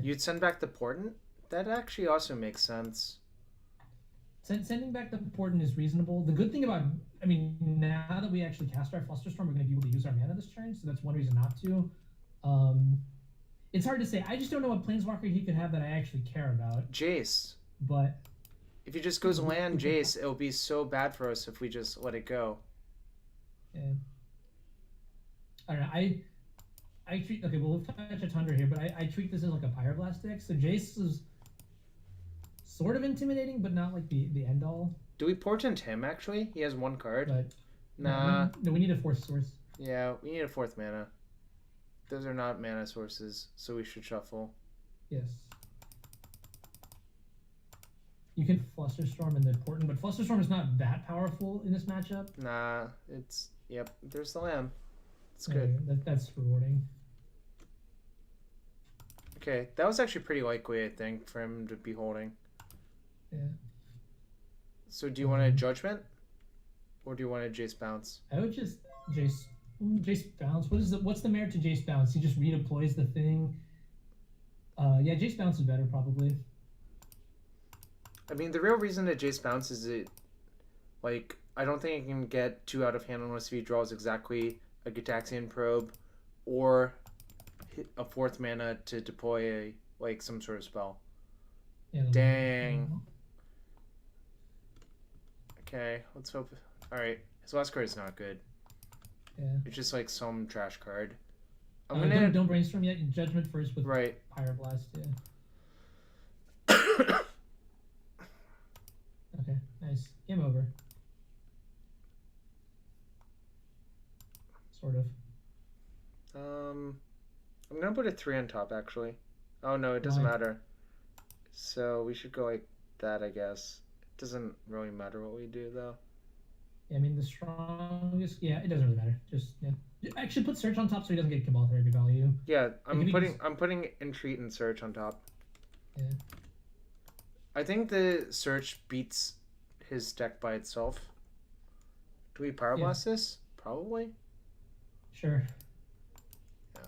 You'd send back the Portent? That actually also makes sense. Sending back the Portent is reasonable. The good thing about, I mean, now that we actually cast our Flusterstorm, we're going to be able to use our mana this turn, so that's one reason not to. It's hard to say. I just don't know what Planeswalker he could have that I actually care about. Jace. But if he just goes land Jace, it'll be so bad for us if we just let it go. Yeah. I don't know. I treat, okay, we'll touch a Tundra here, but I treat this as like a Pyroblast deck. So Jace is sort of intimidating, but not like the end all. Do we portent him actually? He has one card. But nah. No, we need a fourth source. Yeah, we need a fourth mana. Those are not mana sources, so we should shuffle. Yes. You can Flusterstorm in the Portent, but Flusterstorm is not that powerful in this matchup. Nah, it's... Yep, there's the land. It's good. That's rewarding. Okay, that was actually pretty likely, I think, for him to be holding. Yeah. So do you want a Judgment? Or do you want a Jace Bounce? I would just Jace Bounce. What's the merit to Jace Bounce? He just redeploys the thing. Yeah, Jace Bounce is better probably. I mean, the real reason that Jace Bounce is it, like, I don't think he can get too out of hand unless he draws exactly a Gitaxian Probe or a fourth mana to deploy some sort of spell. Yeah, dang. Okay, let's hope. Alright, his last card is not good. Yeah. It's just like some trash card. Don't brainstorm yet. Judgment first with Pyroblast, yeah. Okay, nice. Game over. Sort of. I'm gonna put a 3 on top actually. Oh no, it doesn't matter. So we should go like that, I guess. It doesn't really matter what we do though. Yeah, I mean the strongest. Yeah, it doesn't really matter. Just actually put Search on top so he doesn't get Cabal Therapy value. Yeah, I'm putting Entreat and Search on top. Yeah. I think the Search beats his deck by itself. Do we Pyroblast this? Probably. Sure. Yeah.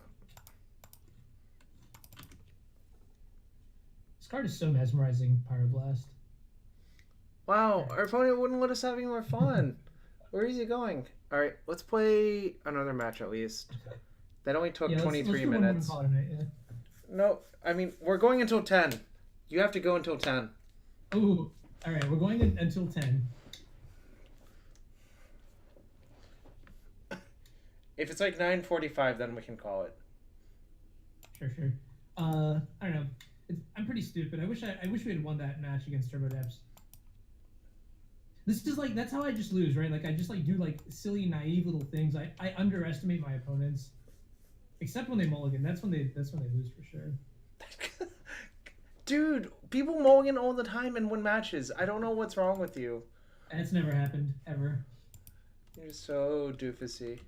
This card is so mesmerizing, Pyroblast. Wow, our opponent wouldn't let us have any more fun. Where is he going? Alright, let's play another match at least. That only took 23 minutes. No, I mean, we're going until 10. You have to go until 10. Ooh, alright, we're going until 10. If it's like 9:45, then we can call it. Sure. I don't know. I'm pretty stupid. I wish we had won that match against Turbo Depths. This is like, that's how I just lose, right? Like I just like do like silly, naive little things. I underestimate my opponents, except when they mulligan. That's when they lose for sure. Dude, people mulligan all the time and win matches. I don't know what's wrong with you. That's never happened ever. You're so doofusy.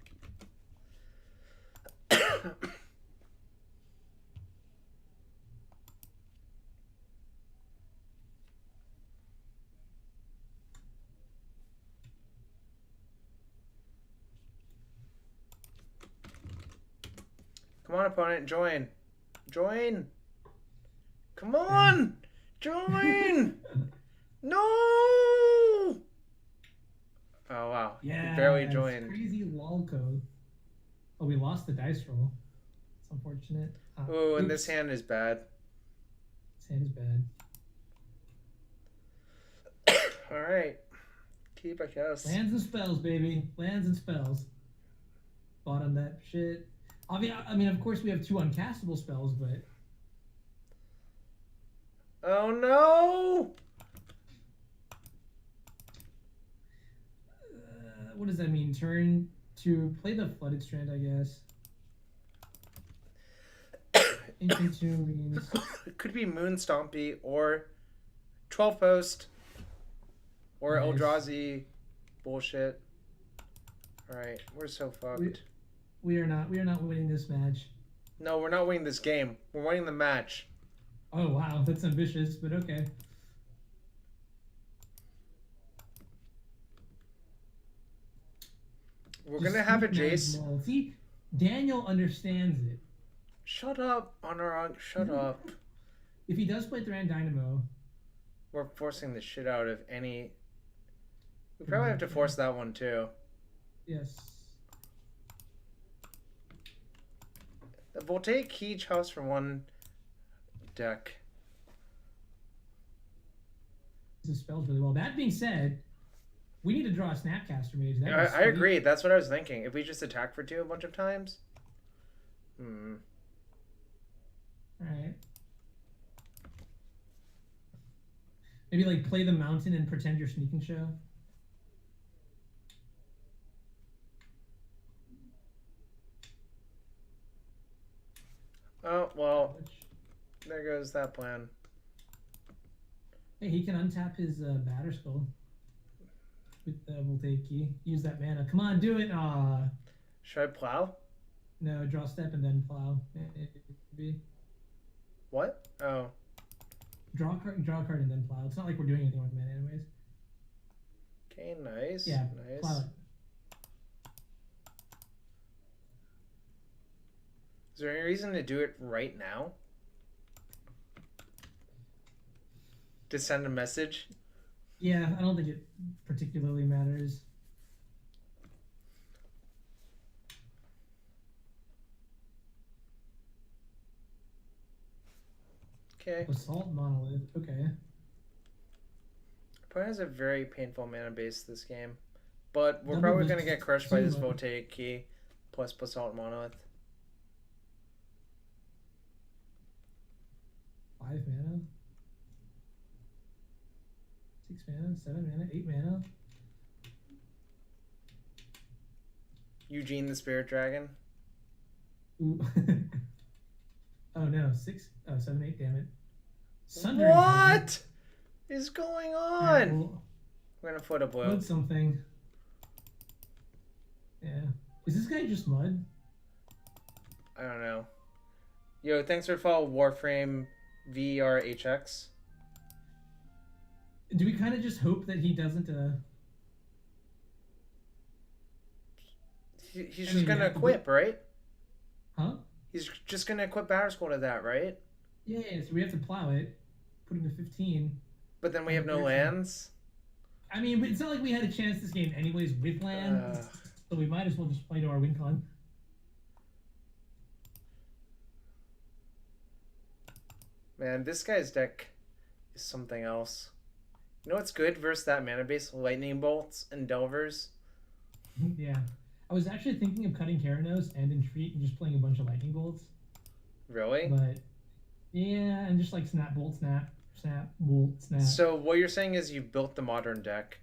Come on, opponent, join. Join. Come on, join. No. Oh wow. Yeah. He barely joined. Crazy lol code. Oh, we lost the dice roll. It's unfortunate. Oh, and this hand is bad. This hand is bad. All right. Keep, I guess. Lands and spells, baby. Lands and spells. Bottom that shit. I mean, of course we have 2 uncastable spells, but... Oh, no! What does that mean? Turn to play the Flooded Strand, I guess. Into means... It could be Moon Stompy or 12 Post or nice. Eldrazi bullshit. Alright, we're so fucked. We are not winning this match. No, we're not winning this game. We're winning the match. Oh wow, that's ambitious, but okay. We're gonna have a Jace. See, Daniel understands it. Shut up, Honorog. Shut up. If he does play Thran Dynamo, We're forcing the shit out of any... We probably have to force that one too. Yes. The voltaic key chops from one deck. This spells really well. That being said, we need to draw a Snapcaster Mage. I agree. That's what I was thinking. If we just attack for 2 a bunch of times. Alright. Maybe like play the mountain and pretend you're Sneak and Show. Oh, well, there goes that plan. Hey, he can untap his Batter Skull with the Voltaic Key. Use that mana. Come on, do it! Should I plow? No, draw step and then plow. Maybe. What? Oh. Draw a card and then plow. It's not like we're doing anything with mana anyways. Okay, nice. Yeah, nice. plow it. Is there any reason to do it right now? To send a message? Yeah, I don't think it particularly matters. Okay. Assault Monolith, okay. Opponent has a very painful mana base this game. But we're Double probably with going to get crushed by this Zuma. Voltaic Key plus Basalt Monolith. 5 mana. 6 mana, 7 mana, 8 mana. Eugene the Spirit Dragon. Ooh. Oh no, 7, 8, damn it. Sundering What is going on? Alright, well, We're going to foot a boil. load something. Yeah. Is this guy just mud? I don't know. Yo, thanks for following Warframe VRHX. Do we kind of just hope that he doesn't He's I just mean, gonna yeah, equip, right? Huh? He's just gonna equip Batter Skull to that, right? Yeah, so we have to plow it, put him to 15. But then we have no lands. I mean, it's not like we had a chance this game anyways with land, so we might as well just play to our win con. Man, this guy's deck is something else. You know what's good versus that mana base? Lightning Bolts and Delvers. Yeah. I was actually thinking of cutting Keranos and Entreat and just playing a bunch of Lightning Bolts. Really? But, yeah, and just like snap, bolt, snap, snap, bolt, snap. So what you're saying is you built the modern deck.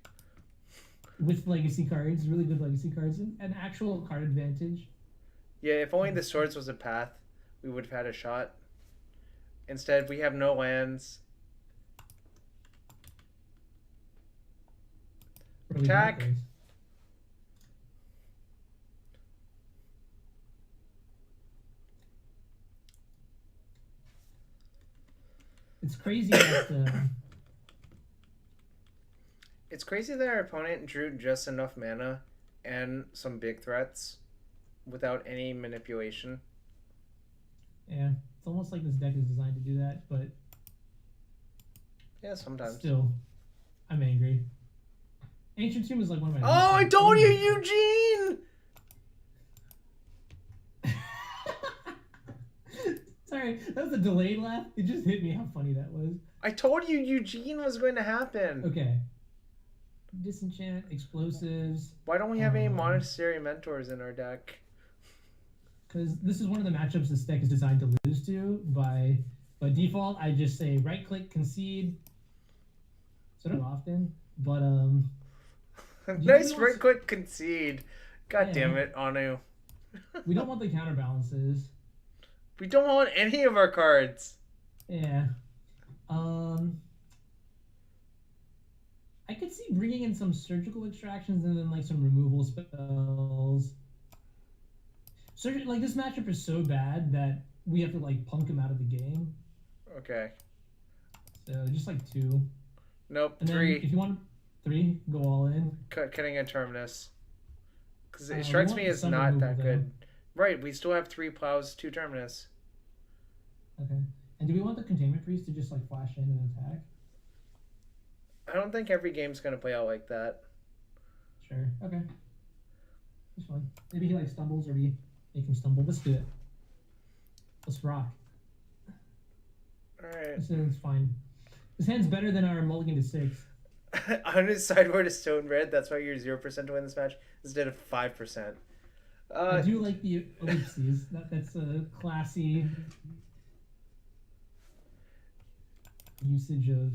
With legacy cards, really good legacy cards, and an actual card advantage. Yeah, if only the Swords was a path, we would have had a shot. Instead, we have no lands. Really good Attack! cards. It's crazy that It's crazy that our opponent drew just enough mana and some big threats without any manipulation. yeah, it's almost like this deck is designed to do that, but Yeah, sometimes. still, I'm angry. Ancient Tomb is like one of my. Oh, I told you, Eugene! Sorry, that was a delayed laugh. It just hit me how funny that was. I told you Eugene was going to happen. Okay. Disenchant, explosives. Why don't we have any Monastery Mentors in our deck? Because this is one of the matchups this deck is designed to lose to. By default, I just say right click, concede. So not often, but Nice right click concede. God Yeah. damn it, Anu. we don't want the counterbalances. We don't want any of our cards. Yeah. I could see bringing in some surgical extractions and then like some removal spells. Like this matchup is so bad that we have to like punk him out of the game. Okay. So just like 2. Nope, And then 3. if you want 3, go all in. Cutting a Terminus. Because it We strikes want me as some not removal, that though. good. Right, we still have 3 plows, 2 Terminus. Okay. And do we want the Containment Priest to just like flash in and attack? I don't think every game's gonna play out like that. Sure. Okay. That's fine. Maybe he like stumbles or we make him stumble. Let's do it. Let's rock. Alright. This is fine. This hand's better than our mulligan to 6. On his sideboard is stone red, that's why you're 0% to win this match instead of 5%. I do like the ellipses. That's a classy usage of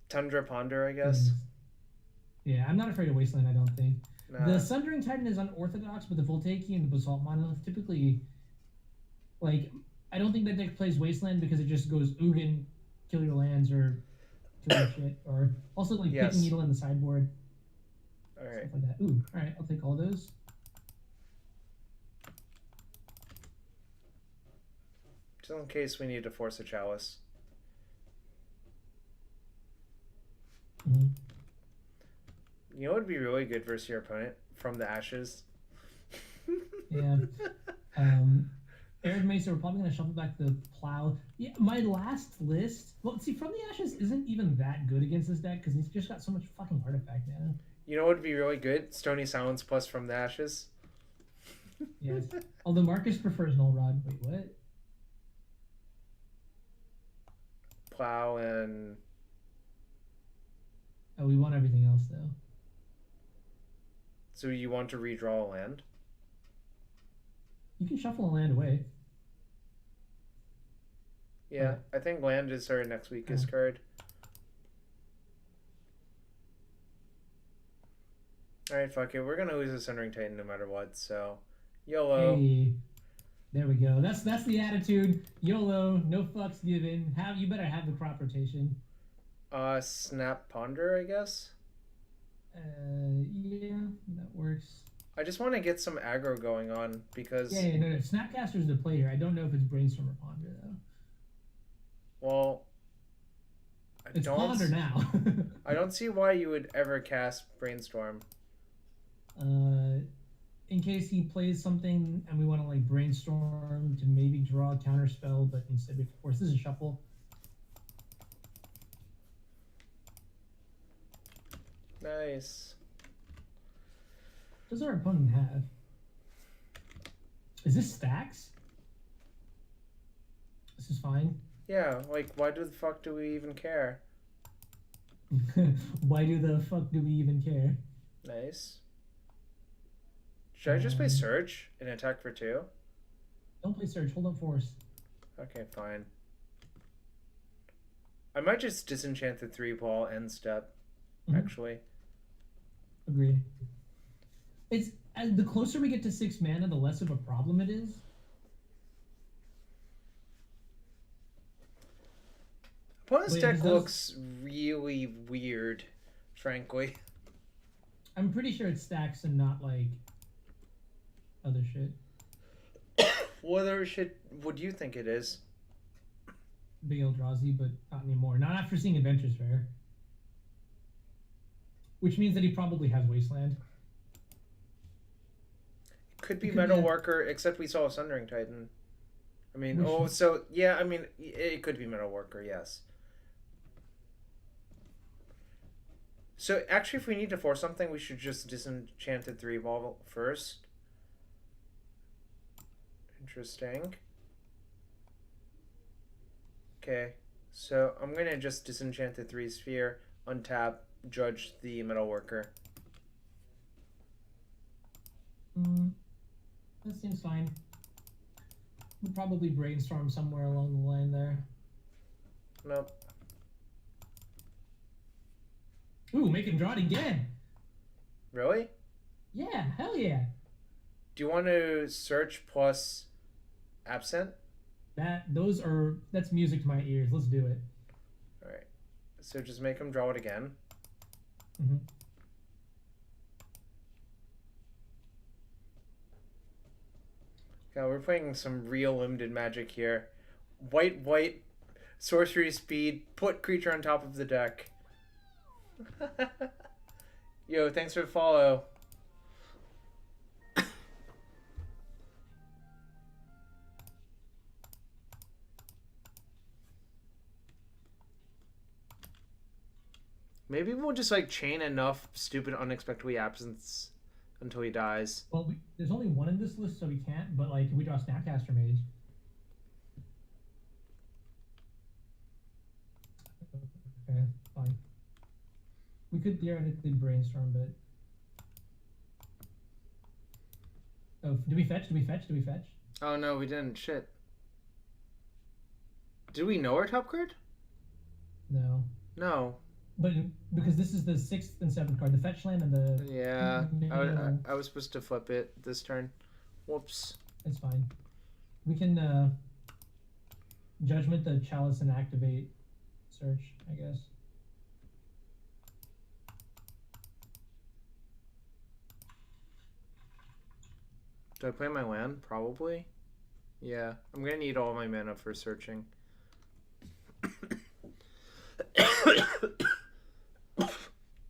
Tundra Ponder, I guess. things. Yeah, I'm not afraid of Wasteland, I don't think. Nah. The Sundering Titan is unorthodox, but the Voltaic and the Basalt Monolith typically, like, I don't think that deck plays Wasteland because it just goes Ugin, kill your lands, or kill your shit, or also like Yes. Picking Needle in the sideboard. Alright. Stuff like that. Ooh, alright, I'll take all those. Just in case we need to force a chalice. Mm-hmm. You know what would be really good versus your opponent? From the Ashes. Yeah. Arid Mesa, we're probably going to shuffle back the Plow. Yeah, my last list... Well, see, From the Ashes isn't even that good against this deck because he's just got so much fucking artifact mana. You know what would be really good? Stony Silence plus From the Ashes. Yes. Although Marcus prefers Null Rod. Wait, what? Plow and... Oh, we want everything else, though. So you want to redraw a land? You can shuffle a land away. Yeah, I think land is our next weakest card. Alright, fuck it. We're gonna lose the Sundering Titan no matter what, so... YOLO. Hey, there we go. That's the attitude. YOLO, no fucks given. You better have the crop rotation. Snap Ponder, I guess? Yeah, that works. I just want to get some aggro going on, because... Yeah, no. Snapcaster's the play here. I don't know if it's Brainstorm or Ponder, though. Well... It's Ponder now. I don't see why you would ever cast Brainstorm. In case he plays something and we want to like brainstorm to maybe draw a counter spell, but instead we force this is a shuffle. Nice. What does our opponent have? Is this stacks? This is fine. Yeah, like, why the fuck do we even care? Why do the fuck do we even care? Nice. Should I just play Surge and attack for 2? Don't play Surge. Hold up Force. Okay, fine. I might just disenchant the 3-ball end step, actually. Agreed. It's the closer we get to 6 mana, the less of a problem it is. Opponent's deck looks really weird, frankly. I'm pretty sure it's stacks and not like other shit. What other shit would you think it is? Big Eldrazi, but not anymore. Not after seeing Adventures Fair. Which means that he probably has Wasteland. Could be Metalworker, except we saw a Sundering Titan. I mean, yeah, I mean, it could be Metalworker, yes. So, actually, if we need to force something, we should just disenchanted 3-ball first. Interesting. Okay, so I'm gonna just disenchant the 3-sphere, untap, judge the Metalworker. That seems fine. We'll probably brainstorm somewhere along the line there. Nope. Ooh, make him draw it again! Really? Yeah, hell yeah! Do you want to search plus absent? That's music to my ears. Let's do it. Alright. So just make him draw it again. God, we're playing some real limited magic here. White, sorcery speed, put creature on top of the deck. Yo, thanks for the follow. Maybe we'll just like chain enough stupid unexpectedly absence until he dies. Well, there's only one in this list, so we can't. But like, if we draw Snapcaster Mage. Okay, fine. We could theoretically brainstorm, but. Oh, do we fetch? Do we fetch? Do we fetch? Oh no, we didn't. Shit. Did we know our top card? No. No. But because this is the 6th and 7th card, the fetch land and the. Yeah, I was supposed to flip it this turn. Whoops. It's fine. We can judgment the chalice and activate search, I guess. Do I play my land? Probably. Yeah, I'm gonna need all my mana for searching.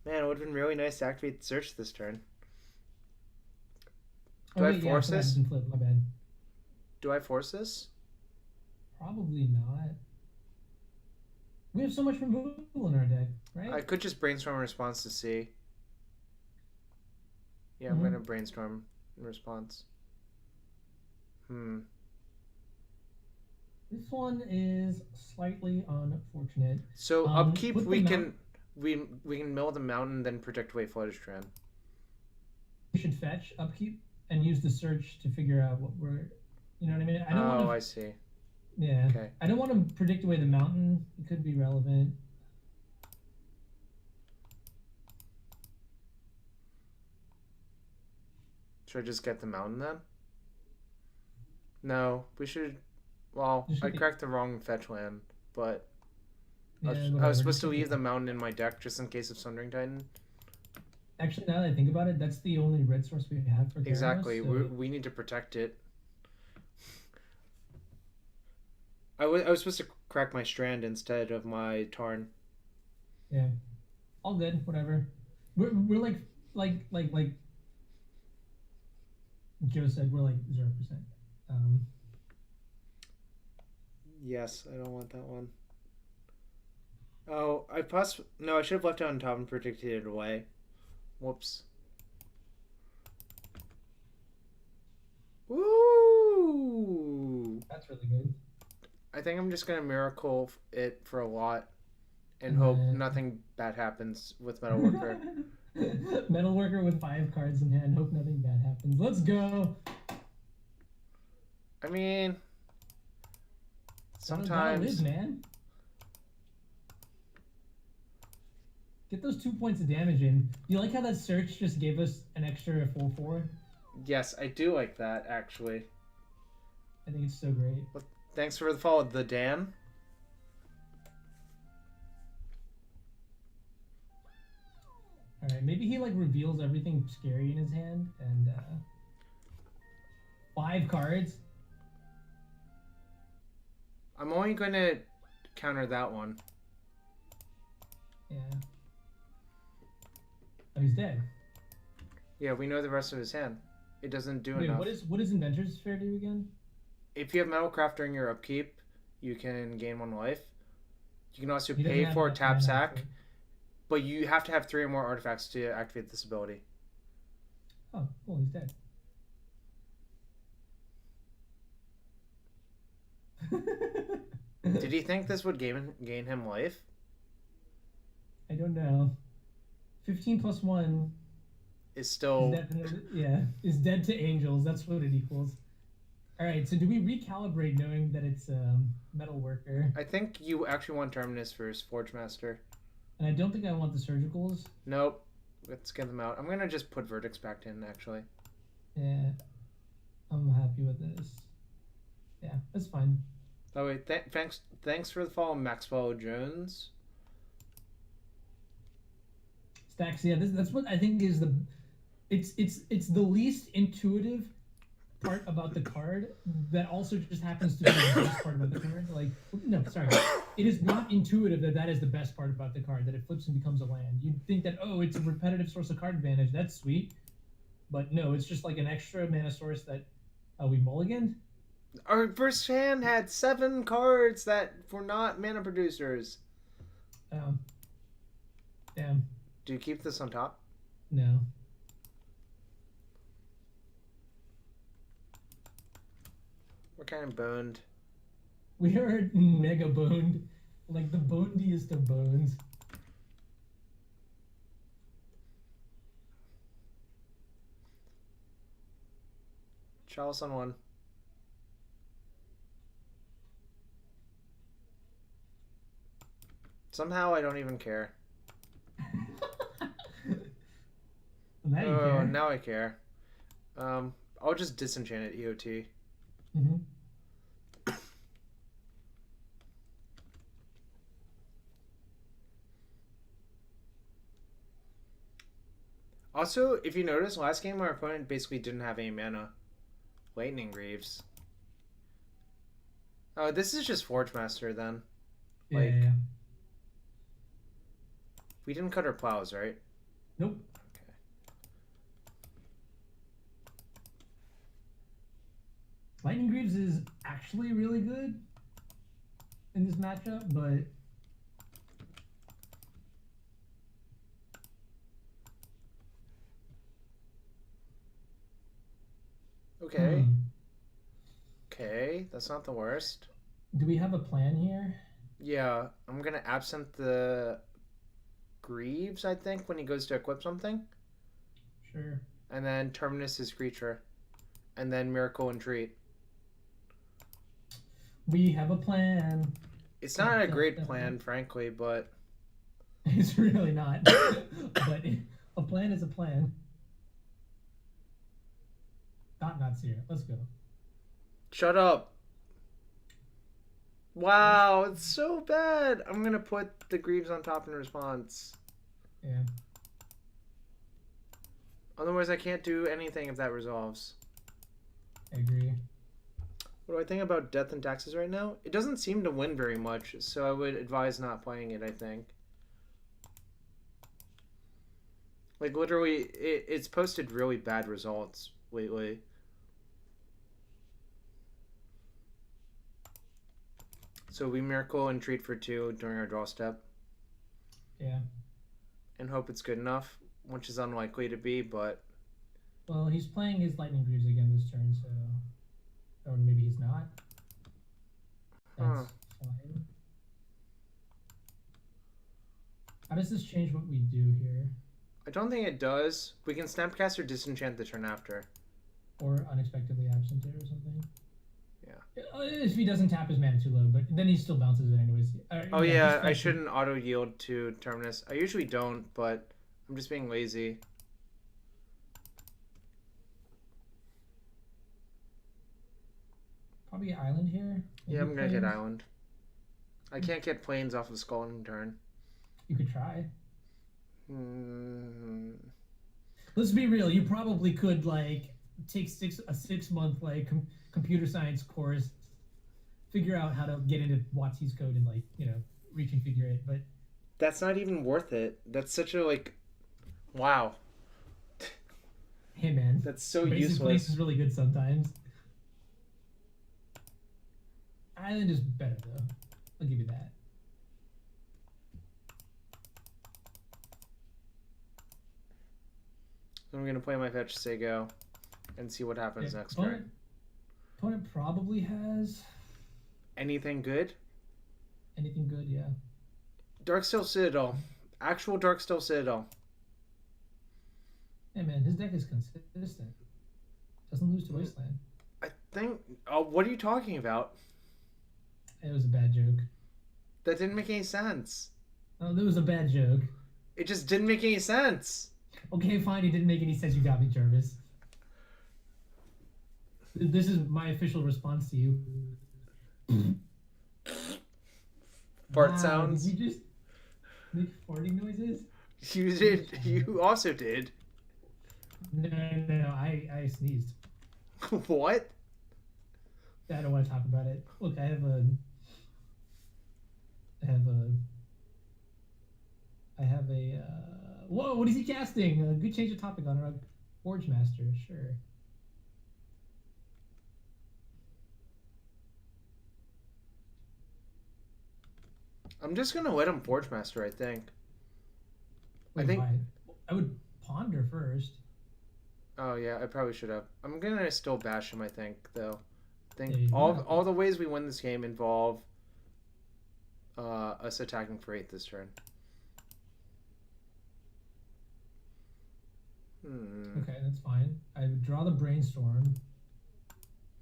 Man, it would have been really nice to activate search this turn. Do I force this? Flip, my bad. Do I force this? Probably not. We have so much removal in our deck, right? I could just brainstorm a response to see. Yeah, I'm gonna brainstorm in response. This one is slightly unfortunate. So upkeep, we can mill the mountain, then protect away Flooded Strand. We should fetch upkeep and use the search to figure out what we're. You know what I mean? I don't want to. I see. Yeah. Okay. I don't want to predict away the mountain. It could be relevant. Should I just get the mountain then? No, we should. Well, I cracked the wrong fetch land, but Yeah, I was supposed to leave the mountain in my deck just in case of Sundering Titan. Actually, now that I think about it, that's the only red source we have for Gyarados. Exactly. So... We need to protect it. I was supposed to crack my Strand instead of my Tarn. Yeah. All good. Whatever. We're like Joe said, we're like 0%. Yes, I don't want that one. Oh, no, I should have left it on top and predicted it away. Whoops. Woo! That's really good. I think I'm just gonna miracle it for a lot and hope nothing bad happens with Metalworker. Metalworker with 5 cards in hand. Hope nothing bad happens. Let's go. I mean, sometimes. Live, man. Get those 2 points of damage in. You like how that search just gave us an extra 4/4? Yes, I do like that actually. I think it's so great. Well, thanks for the follow, the Dan. All right, maybe he like reveals everything scary in his hand and 5 cards. I'm only going to counter that one. Yeah. Oh, he's dead. Yeah, we know the rest of his hand. It doesn't do Wait, enough. what does Inventor's Fair do again? If you have Metalcraft during your upkeep, you can gain 1 life. You can also He doesn't pay have for a enough tap mana sack, for- but you have to have 3 or more artifacts to activate this ability. Oh, cool, he's dead. Did he think this would gain him life? I don't know. 15 plus 1 Is still... is dead to angels. That's what it equals. Alright, so do we recalibrate knowing that it's Metalworker? I think you actually want Terminus first, Forge Master. And I don't think I want the surgicals. Nope. Let's get them out. I'm going to just put Verdicts back in, actually. Yeah. I'm happy with this. Yeah, that's fine. Oh wait, thanks for the follow, Maxwell Jones. Stacks, yeah, that's what I think is the... It's the least intuitive part about the card that also just happens to be the best part about the card. Like, no, sorry. It is not intuitive that is the best part about the card, that it flips and becomes a land. You'd think that, oh, it's a repetitive source of card advantage. That's sweet. But no, it's just like an extra mana source that we mulliganed. Our first hand had 7 cards that were not mana producers. Damn. Do you keep this on top? No. We're kind of boned. We are mega boned. Like the bonediest of bones. Chalice on one. Somehow I don't even care. Now you care. Now I care. I'll just disenchant it, EOT. Mm-hmm. Also, if you notice, last game our opponent basically didn't have any mana. Lightning Greaves. Oh, this is just Forge Master then. Yeah. We didn't cut our plows, right? Nope. Okay. Lightning Greaves is actually really good in this matchup, but Okay. Okay, that's not the worst. Do we have a plan here? Yeah, I'm gonna absent the Greaves, I think, when he goes to equip something. Sure. And then Terminus his creature. And then Miracle Entreat. We have a plan. It's not a great plan, frankly, but... It's really not. But a plan is a plan. Not here. Let's go. Shut up. Wow, it's so bad. I'm gonna put the Greaves on top in response. Yeah. Otherwise, I can't do anything if that resolves. I agree. What do I think about Death and Taxes right now? It doesn't seem to win very much, so I would advise not playing it, I think. Like, literally, it's posted really bad results lately. So we Miracle Entreat for 2 during our draw step. Yeah. And hope it's good enough, which is unlikely to be, but... Well, he's playing his Lightning Greaves again this turn, so... Or maybe he's not. That's fine. How does this change what we do here? I don't think it does. We can Snapcast or Disenchant the turn after. Or unexpectedly absent it or something? Yeah. If he doesn't tap his mana too low, but then he still bounces it anyways. Oh yeah, I shouldn't auto yield to Terminus. I usually don't, but I'm just being lazy. Probably Island here. Maybe I'm gonna get Island. I can't get Plains off of Scalding turn. You could try. Hmm. Let's be real. You probably could like take a 6-month like computer science course, figure out how to get into WotC's code and like reconfigure it. But that's not even worth it. That's such a wow. Hey man, that's so Basic useless. Place is really good sometimes. Island is better though. I'll give you that. So I'm gonna play my fetch Sego and see what happens next turn. Opponent probably has anything good. Anything good, yeah. Darksteel Citadel, actual Darksteel Citadel. Hey man, his deck is consistent. Doesn't lose to Wasteland. I think. Oh, what are you talking about? It was a bad joke. That didn't make any sense. Oh, that was a bad joke. It just didn't make any sense. Okay, fine. It didn't make any sense. You got me, Jarvis. This is my official response to you. Fart sounds. Did you just make farting noises? You did. You also did. No, I sneezed. What? I don't want to talk about it. Look, I have a whoa, what is he casting? A good change of topic on our Forge Master, sure. I'm just gonna let him Forge Master, I think. I Wait, think. why? I would ponder first. Oh yeah, I probably should have. I'm gonna still bash him. I think though. I think Yeah, you all got all this. the ways we win this game involve us attacking for 8 this turn. Hmm. Okay, that's fine. I would draw the brainstorm.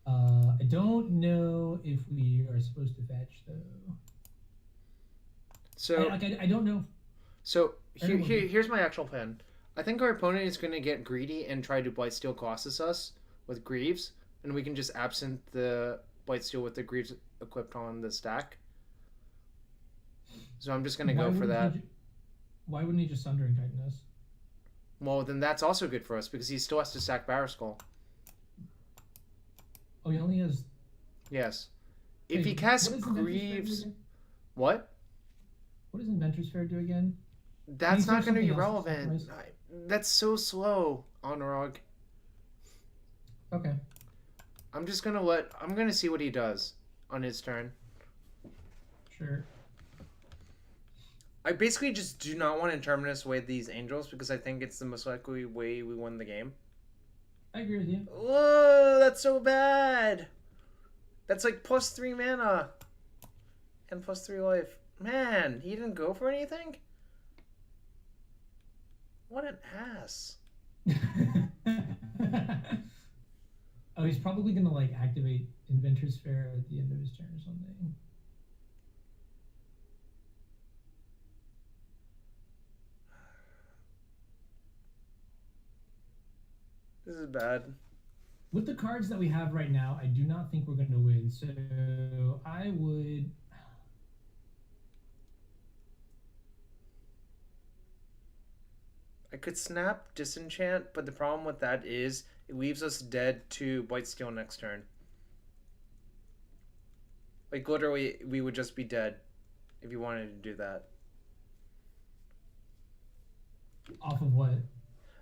I don't know if we are supposed to fetch though. So I don't know. so I don't know what here's my actual plan. I think our opponent is gonna get greedy and try to Blightsteel Colossus us with Greaves, and we can just absent the Blightsteel with the Greaves equipped on the stack. So I'm just gonna why go for wouldn't he? that. Why wouldn't he just Sundering Titan us? Well, then that's also good for us because he still has to sack Barrow Skull. Oh, he only has. Yes. If he Wait, casts what does Inventor's Fair do Greaves, again? what? What does Inventor's Fair do again? Can you That's search not going to something be else to relevant. sacrifice? That's so slow, Honorog. Okay. I'm going to see what he does on his turn. Sure. I basically just do not want to Terminus away these angels because I think it's the most likely way we win the game. I agree with you. Whoa, that's so bad. That's like +3 mana and +3 life. Man, he didn't go for anything? What an ass. Oh, he's probably gonna like activate Inventor's Fair at the end of his turn or something. This is bad. With the cards that we have right now, I do not think we're going to win. So I would. I could snap Disenchant, but the problem with that is it leaves us dead to Blightsteel next turn. Like, literally, we would just be dead if you wanted to do that. Off of what?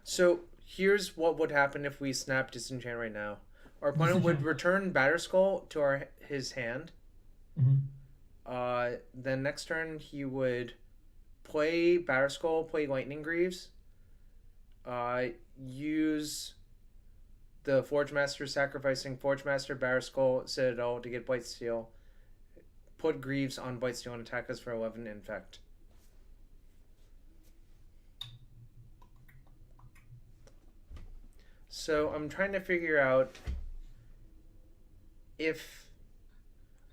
So, here's what would happen if we snap Disenchant right now. Our opponent would return Batterskull to his hand. Mm-hmm. Then next turn, he would play Batterskull, play Lightning Greaves. Use the Forge Master, sacrificing Forge Master, Batterskull, Citadel to get Blightsteel. Put Greaves on Blightsteel and attack us for 11 Infect. So I'm trying to figure out if,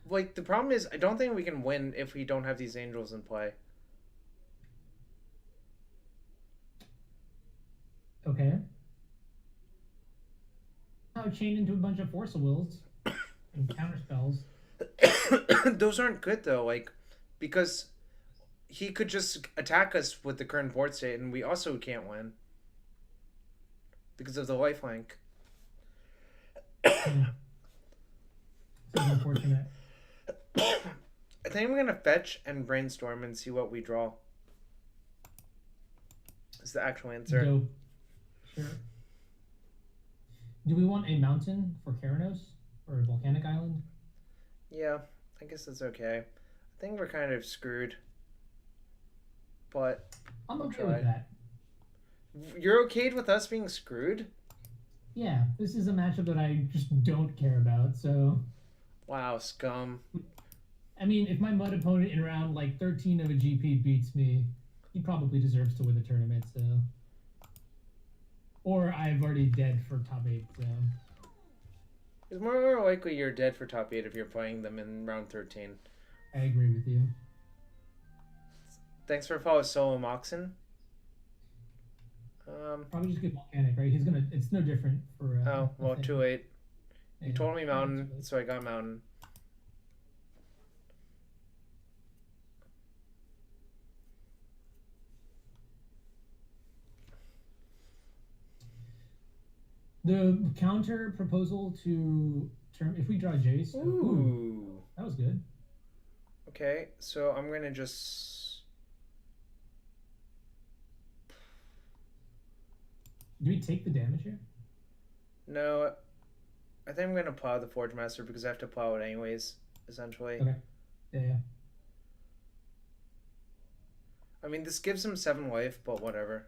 like, the problem is I don't think we can win if we don't have these angels in play. Okay. Now chain into a bunch of Force of Wills and counter spells. Those aren't good though, like, because he could just attack us with the current board state and we also can't win because of the lifelink. It's unfortunate. I think I'm gonna fetch and brainstorm and see what we draw. Is the actual answer. Dope. Sure. Do we want a mountain for Keranos or a volcanic island? Yeah, I guess it's okay. I think we're kind of screwed. But I'm we'll okay try. with that. You're okay with us being screwed? Yeah, this is a matchup that I just don't care about, so... Wow, scum. I mean, if my mud opponent in round like 13 of a GP beats me, he probably deserves to win the tournament, so... Or I've already dead for top 8, so... It's more likely you're dead for top 8 if you're playing them in round 13. I agree with you. Thanks for following Solo Moxon. Probably just get volcanic, right? He's gonna... It's no different for... Oh, well, thing. too late. You Yeah, told me too mountain, late. so I got mountain. The counter proposal to term... If we draw Jace... Ooh. That was good. Okay, so I'm gonna just... Do we take the damage here? No, I think I'm gonna plow the Forge Master because I have to plow it anyways, essentially. Okay. Yeah. I mean, this gives him 7 life, but whatever.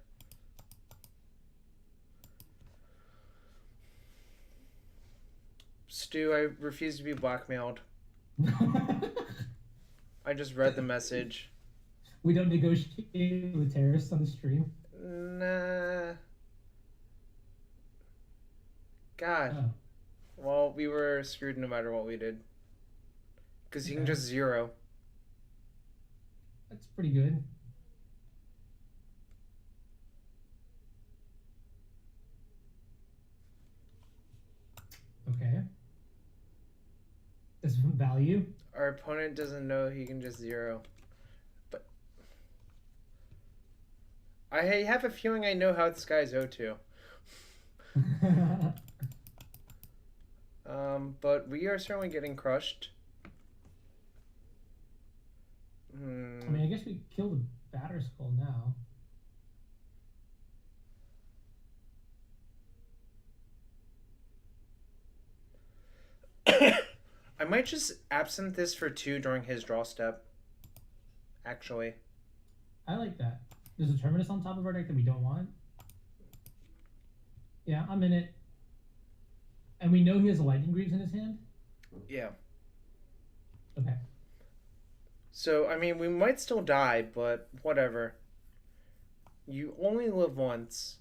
Stu, I refuse to be blackmailed. I just read the message. We don't negotiate with terrorists on the stream. Nah. God. Oh. Well, we were screwed no matter what we did. Because he can just 0. That's pretty good. Okay. That's value. Our opponent doesn't know he can just 0. But I have a feeling I know how this guy's O2. But we are certainly getting crushed. I mean, I guess we killed the batter skull now. I might just absent this for 2 during his draw step. Actually. I like that. There's a Terminus on top of our deck that we don't want. Yeah, I'm in it. And we know he has a Lightning Greaves in his hand? Yeah. Okay. So, I mean, we might still die, but whatever. You only live once.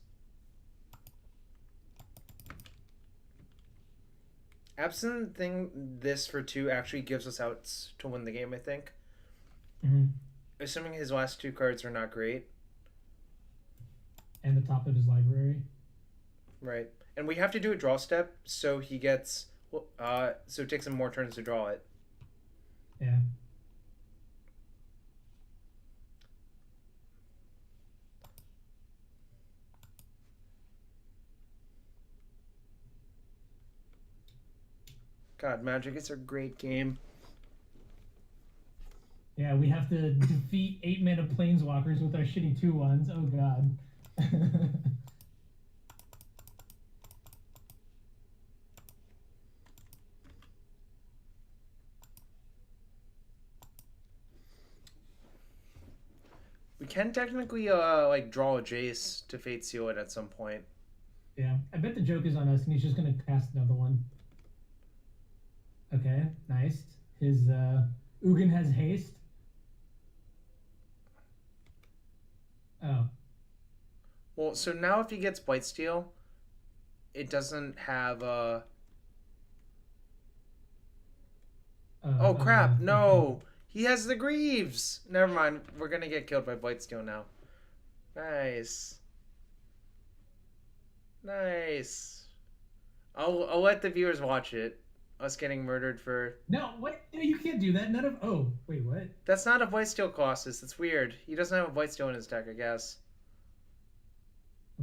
Absenting this for 2 actually gives us outs to win the game, I think. Mm-hmm. Assuming his last 2 cards are not great. And the top of his library. Right. And we have to do a draw step, so he gets... so it takes him more turns to draw it. Yeah. God, Magic is a great game. Yeah, we have to defeat 8-mana planeswalkers with our shitty 2/1s. Oh god. We can technically like draw a Jace to Fate Seal it at some point. Yeah, I bet the joke is on us and he's just gonna cast another one. Okay, nice. His Ugin has haste. Oh. Well, so now if he gets Blightsteel, it doesn't have oh crap! No, okay. he has the Greaves. Never mind. We're gonna get killed by Blightsteel now. Nice. Nice. I'll let the viewers watch it. Us getting murdered for... No, what? No, you can't do that. None of... Oh, wait, what? That's not a Blightsteel Colossus. That's weird. He doesn't have a Blightsteel in his deck, I guess.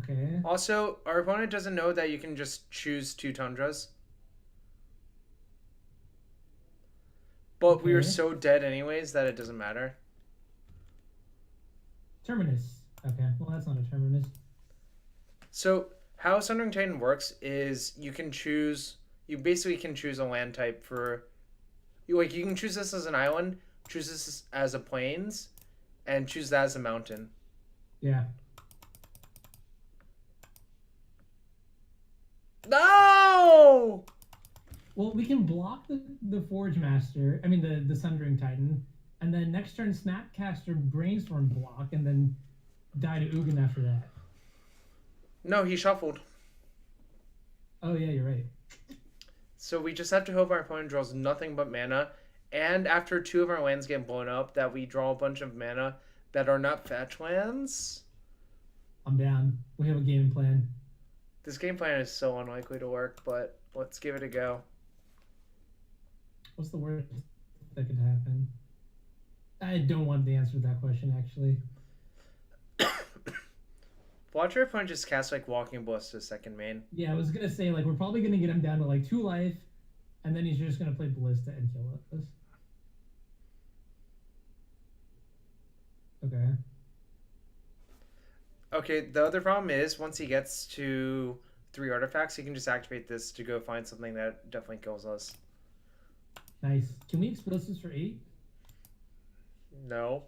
Okay. Also, our opponent doesn't know that you can just choose 2 Tundras. But we are so dead anyways that it doesn't matter. Terminus. Okay, well that's not a Terminus. So, how Sundering Titan works is you can choose... You basically can choose a land type for... You can choose this as an island, choose this as a plains, and choose that as a mountain. Yeah. No! Well, we can block the Forge Master, I mean the Sundering Titan, and then next turn Snapcaster Brainstorm block, and then die to Ugin after that. No, he shuffled. Oh yeah, you're right. So we just have to hope our opponent draws nothing but mana, and after 2 of our lands get blown up, that we draw a bunch of mana that are not fetch lands. I'm down. We have a game plan. This game plan is so unlikely to work, but let's give it a go. What's the worst that could happen? I don't want the answer to that question, actually. Watch our opponent just cast like Walking Ballista second main. Yeah, I was gonna say, like, we're probably gonna get him down to like 2 life, and then he's just gonna play Ballista and kill us. Okay. Okay, the other problem is once he gets to 3 artifacts, he can just activate this to go find something that definitely kills us. Nice. Can we expose this for 8? No.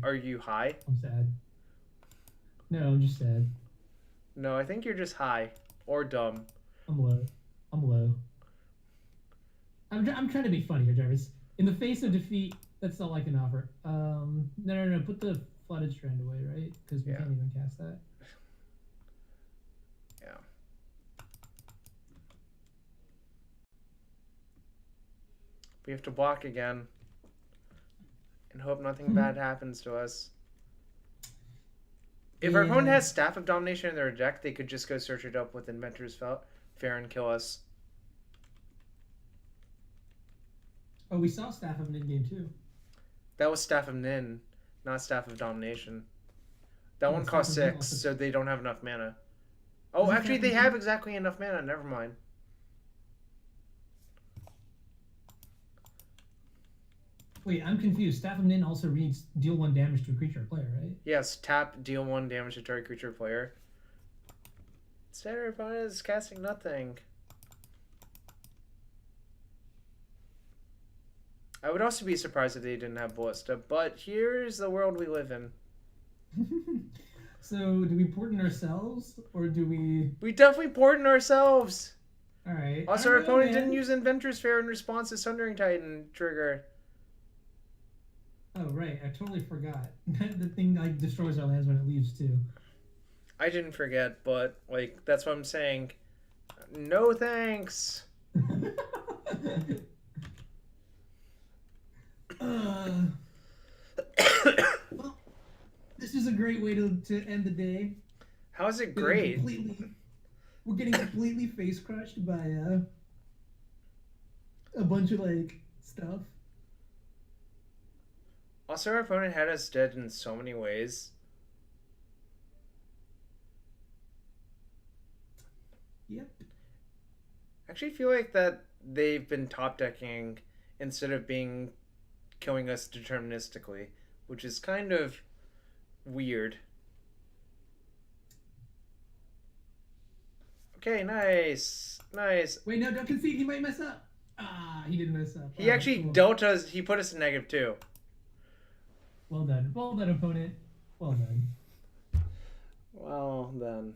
Are you high? I'm sad. No, I'm just sad. No, I think you're just high or dumb. I'm low. I'm low. I'm trying to be funny here, Jarvis. In the face of defeat, that's all I can offer. No. Put the flooded strand away, right? Because we can't even cast that. Yeah. We have to block again. And hope nothing bad happens to us. If our opponent has Staff of Domination in their deck, they could just go search it up with Inventor's Fair and kill us. Oh, we saw Staff of Nin game too. That was Staff of Nin, not Staff of Domination. That one cost 6, so they don't have enough mana. Oh, actually, they have exactly enough mana. Never mind. Wait, I'm confused. Staff of Nin also reads deal 1 damage to a creature or player, right? Yes, tap, deal 1 damage to target creature or player. Instead, our opponent is casting nothing. I would also be surprised if they didn't have Ballista, but here's the world we live in. So, do we port in ourselves, or do we... We definitely poured in ourselves! Alright. Also, our opponent didn't use Inventor's Fair in response to Sundering Titan trigger. Oh, right. I totally forgot. The thing, like, destroys our lands when it leaves, too. I didn't forget, but, like, that's what I'm saying. No thanks! Well, this is a great way to end the day. How is it great? We're getting completely face crushed by a bunch of like stuff. Also, our opponent had us dead in so many ways. Yep. I actually feel like that they've been top decking instead of killing us deterministically, which is kind of weird. Okay, nice. Wait, no, don't concede. He might mess up. Ah, he didn't mess up. He actually dealt us. He put us in -2. Well done, opponent. Well done. Well done.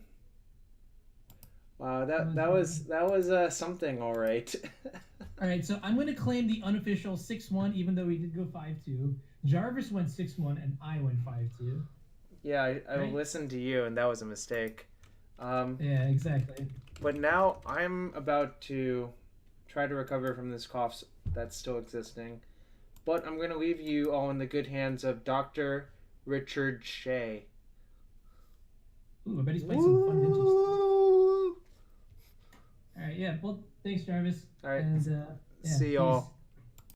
Wow, that was something, all right. All right, so I'm going to claim the unofficial 6-1, even though we did go 5-2. Jarvis went 6-1, and I went 5-2. Yeah, I listened to you, and that was a mistake. Yeah, exactly. But now I'm about to try to recover from this cough that's still existing. But I'm going to leave you all in the good hands of Dr. Richard Shea. Ooh, I bet he's playing some fun vintage stuff. All right, yeah. Well, thanks, Jarvis. All right. And, See y'all. Peace.